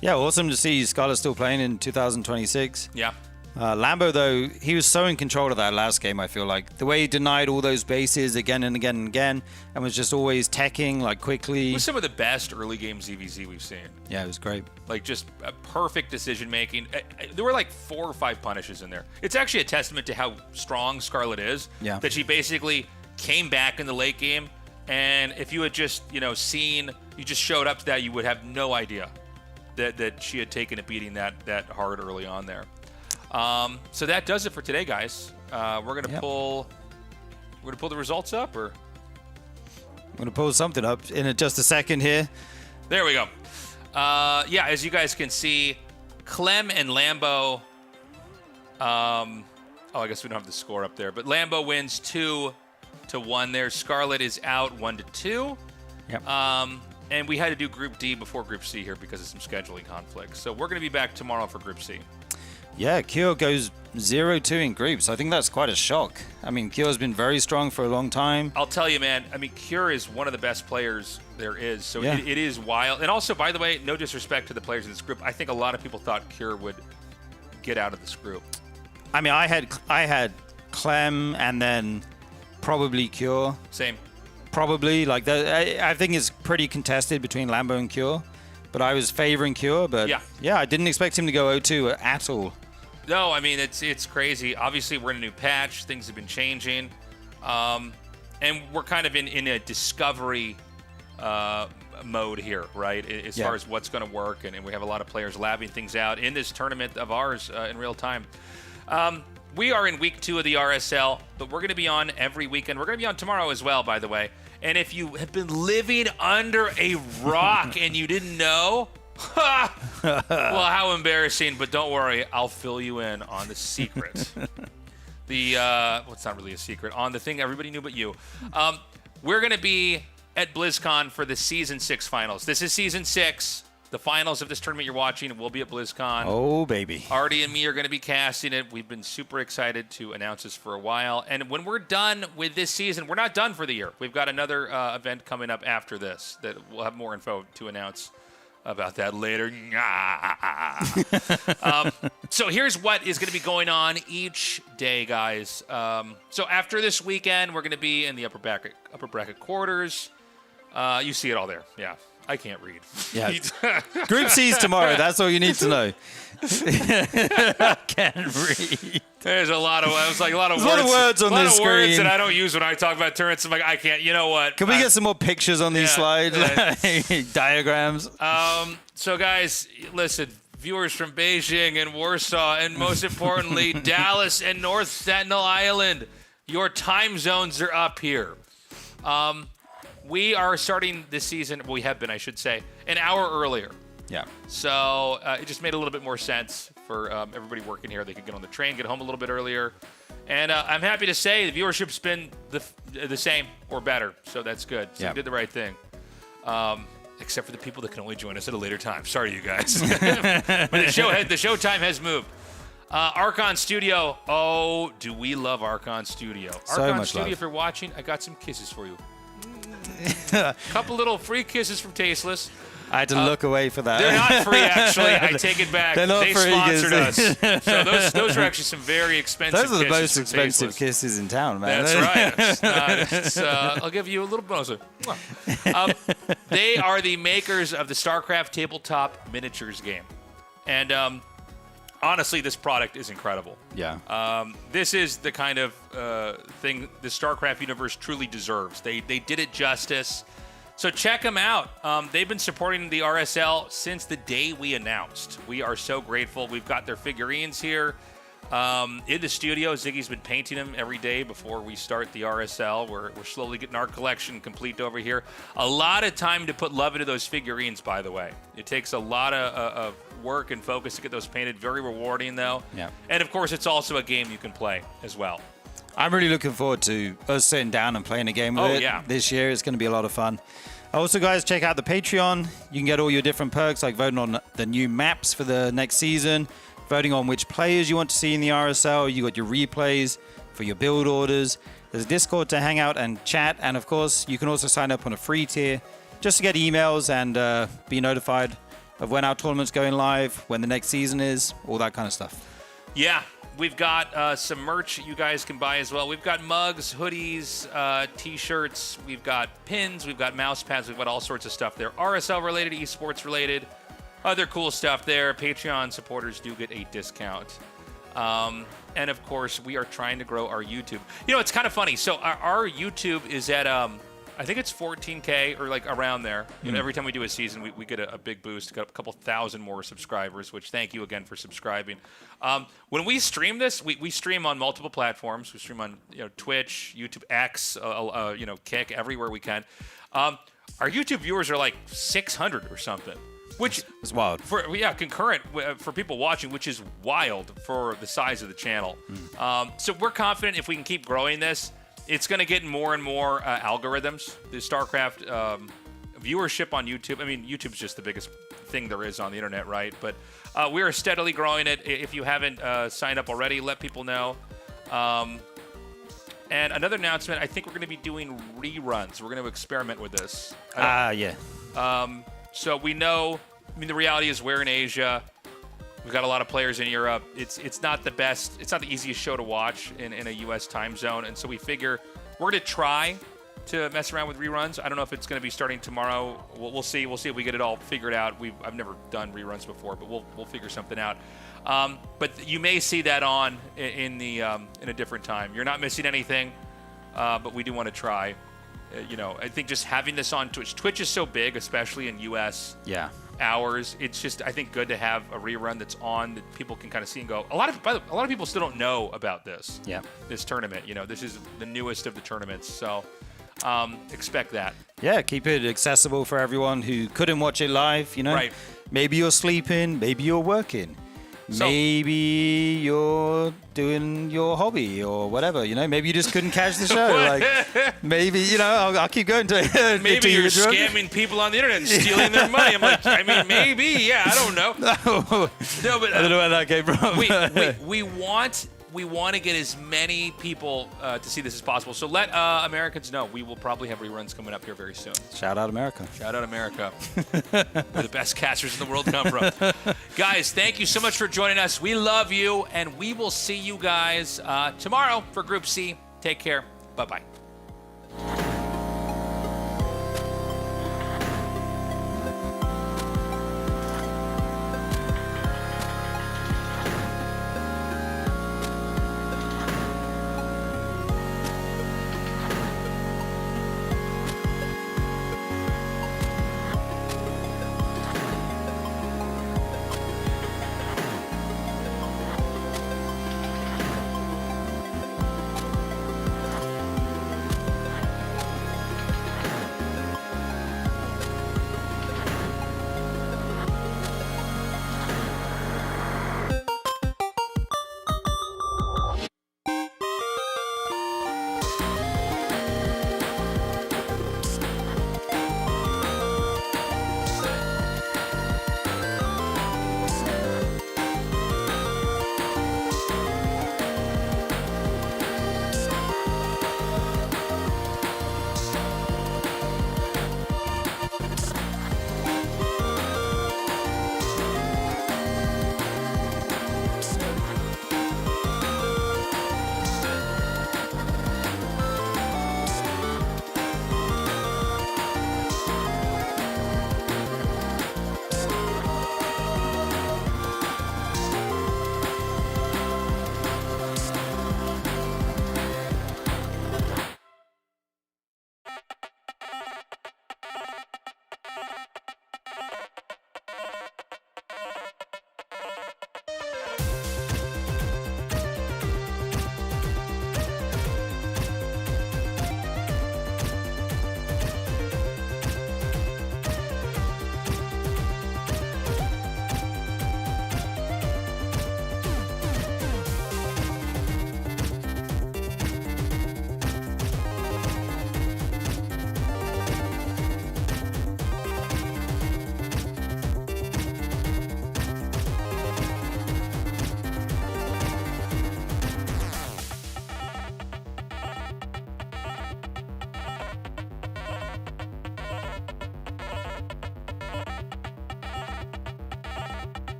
Yeah, awesome to see Scarlett still playing in 2026. Yeah. Lambo, though, he was so in control of that last game, I feel like. The way he denied all those bases again and again and again and was just always teching, like, quickly. It was some of the best early game ZVZ we've seen. Yeah, it was great. Like, just a perfect decision-making. There were, like, 4 or 5 punishes in there. It's actually a testament to how strong Scarlett is. Yeah. That she basically came back in the late game, and if you had just, you know, you just showed up to that, you would have no idea that she had taken a beating that hard early on there. So that does it for today, guys. We're gonna pull the results up, or I'm gonna pull something up in just a second here. There we go. Yeah, as you guys can see, Clem and Lambo. I guess we don't have the score up there, but Lambo wins 2-1 there. Scarlett is out 1-2. Yep. And we had to do Group D before Group C here because of some scheduling conflicts. So we're gonna be back tomorrow for Group C. Yeah, Cure goes 0-2 in groups. I think that's quite a shock. I mean, Cure's been very strong for a long time. I'll tell you, man. I mean, Cure is one of the best players there is. So Yeah. it is wild. And also, by the way, no disrespect to the players in this group. I think a lot of people thought Cure would get out of this group. I mean, I had Clem and then probably Cure. Same. Probably. Like, I think it's pretty contested between Lambo and Cure. But I was favoring Cure. But yeah, I didn't expect him to go 0-2 at all. No, I mean, it's crazy. Obviously, we're in a new patch. Things have been changing. And we're kind of in a discovery mode here, right? As far as what's going to work. And we have a lot of players labbing things out in this tournament of ours in real time. We are in week 2 of the RSL, but we're going to be on every weekend. We're going to be on tomorrow as well, by the way. And if you have been living under a rock and you didn't know, well, how embarrassing, but don't worry, I'll fill you in on the secret. Well, it's not really a secret, on the thing everybody knew but you. We're going to be at BlizzCon for the Season 6 finals. This is Season 6. The finals of this tournament you're watching will be at BlizzCon. Oh, baby. Artie and me are going to be casting it. We've been super excited to announce this for a while. And when we're done with this season, we're not done for the year. We've got another event coming up after this that we'll have more info to announce about that later. So here's what is going to be going on each day, guys. So after this weekend, we're going to be in the upper bracket quarters. You see it all there. Yeah. I can't read. Yeah. Group C's tomorrow. That's all you need to know. I can't read. There's a lot of words on this screen. Words that I don't use when I talk about tournaments. I'm like, I can't. You know what? Can we get some more pictures on these slides? Diagrams. So guys, listen. Viewers from Beijing and Warsaw, and most importantly, Dallas and North Sentinel Island. Your time zones are up here. We are starting this season, we have been, I should say, an hour earlier. Yeah. So it just made a little bit more sense for everybody working here. They could get on the train, get home a little bit earlier. And I'm happy to say the viewership's been the same or better. So that's good. So we did the right thing. Except for the people that can only join us at a later time. Sorry, you guys. But the show time has moved. Archon Studio. Oh, do we love Archon Studio. So Archon much Studio, love. if you're watching, I got some kisses for you. Couple little free kisses from Tasteless. I had to look away for that. They're not free, actually. I take it back. They're not they free sponsored us. So those are actually some very expensive kisses. Those are the most from expensive Tasteless. kisses in town, man. That's right. I'll give you a little bonus. They are the makers of the StarCraft tabletop miniatures game. And honestly, this product is incredible. Yeah. This is the kind of thing the StarCraft universe truly deserves. They did it justice. So check them out. They've been supporting the RSL since the day we announced. We are so grateful. We've got their figurines here in the studio. Ziggy's been painting them every day before we start the RSL. We're slowly getting our collection complete over here. A lot of time to put love into those figurines, by the way. It takes a lot of work and focus to get those painted. Very rewarding, though. Yeah. And, of course, it's also a game you can play as well. I'm really looking forward to us sitting down and playing a game with it this year. It's going to be a lot of fun. Also, guys, check out the Patreon. You can get all your different perks, like voting on the new maps for the next season, voting on which players you want to see in the RSL. You got your replays for your build orders. There's a Discord to hang out and chat. And, of course, you can also sign up on a free tier just to get emails and be notified of when our tournament's going live, when the next season is, all that kind of stuff. Yeah. We've got some merch you guys can buy as well. We've got mugs, hoodies, T-shirts. We've got pins. We've got mouse pads. We've got all sorts of stuff there. RSL related, esports related, other cool stuff there. Patreon supporters do get a discount. And, of course, we are trying to grow our YouTube. You know, it's kind of funny. So our YouTube is at, I think it's 14K or like around there. You know, every time we do a season, we get a big boost, got a couple thousand more subscribers, which thank you again for subscribing. When we stream this, we stream on multiple platforms. We stream on Twitch, YouTube X, Kick, everywhere we can. Our YouTube viewers are like 600 or something, which is wild. Concurrent for people watching, which is wild for the size of the channel. So we're confident if we can keep growing this, it's going to get more and more algorithms. The StarCraft viewership on YouTube. I mean, YouTube's just the biggest thing there is on the internet, right? But we are steadily growing it. If you haven't signed up already, let people know. And another announcement, I think we're going to be doing reruns. We're going to experiment with this. Yeah. So we know, I mean, the reality is we're in Asia. We've got a lot of players in Europe. It's not the best, it's not the easiest show to watch in a U.S. time zone. And so we figure we're going to try to mess around with reruns. I don't know if it's going to be starting tomorrow. We'll see. We'll see if we get it all figured out. I've never done reruns before, but we'll figure something out. But you may see that on in a different time. You're not missing anything, but we do want to try. I think just having this on Twitch. Twitch is so big, especially in U.S. hours. It's just, I think, good to have a rerun that's on that people can kind of see and go. A lot of people still don't know about this. Yeah. This tournament. This is the newest of the tournaments. So expect that. Yeah, keep it accessible for everyone who couldn't watch it live. Right. Maybe you're sleeping. Maybe you're working. So, maybe you're doing your hobby or whatever, maybe you just couldn't catch the show. Like, maybe, I'll keep going to maybe you're scamming people on the internet and stealing their money. I'm like, maybe, yeah, I don't know. No, but I don't know where that came from. We want to get as many people to see this as possible. So let Americans know. We will probably have reruns coming up here very soon. Shout out America. Shout out America. Where the best casters in the world come from. Guys, thank you so much for joining us. We love you, and we will see you guys tomorrow for Group C. Take care. Bye-bye.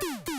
Bye.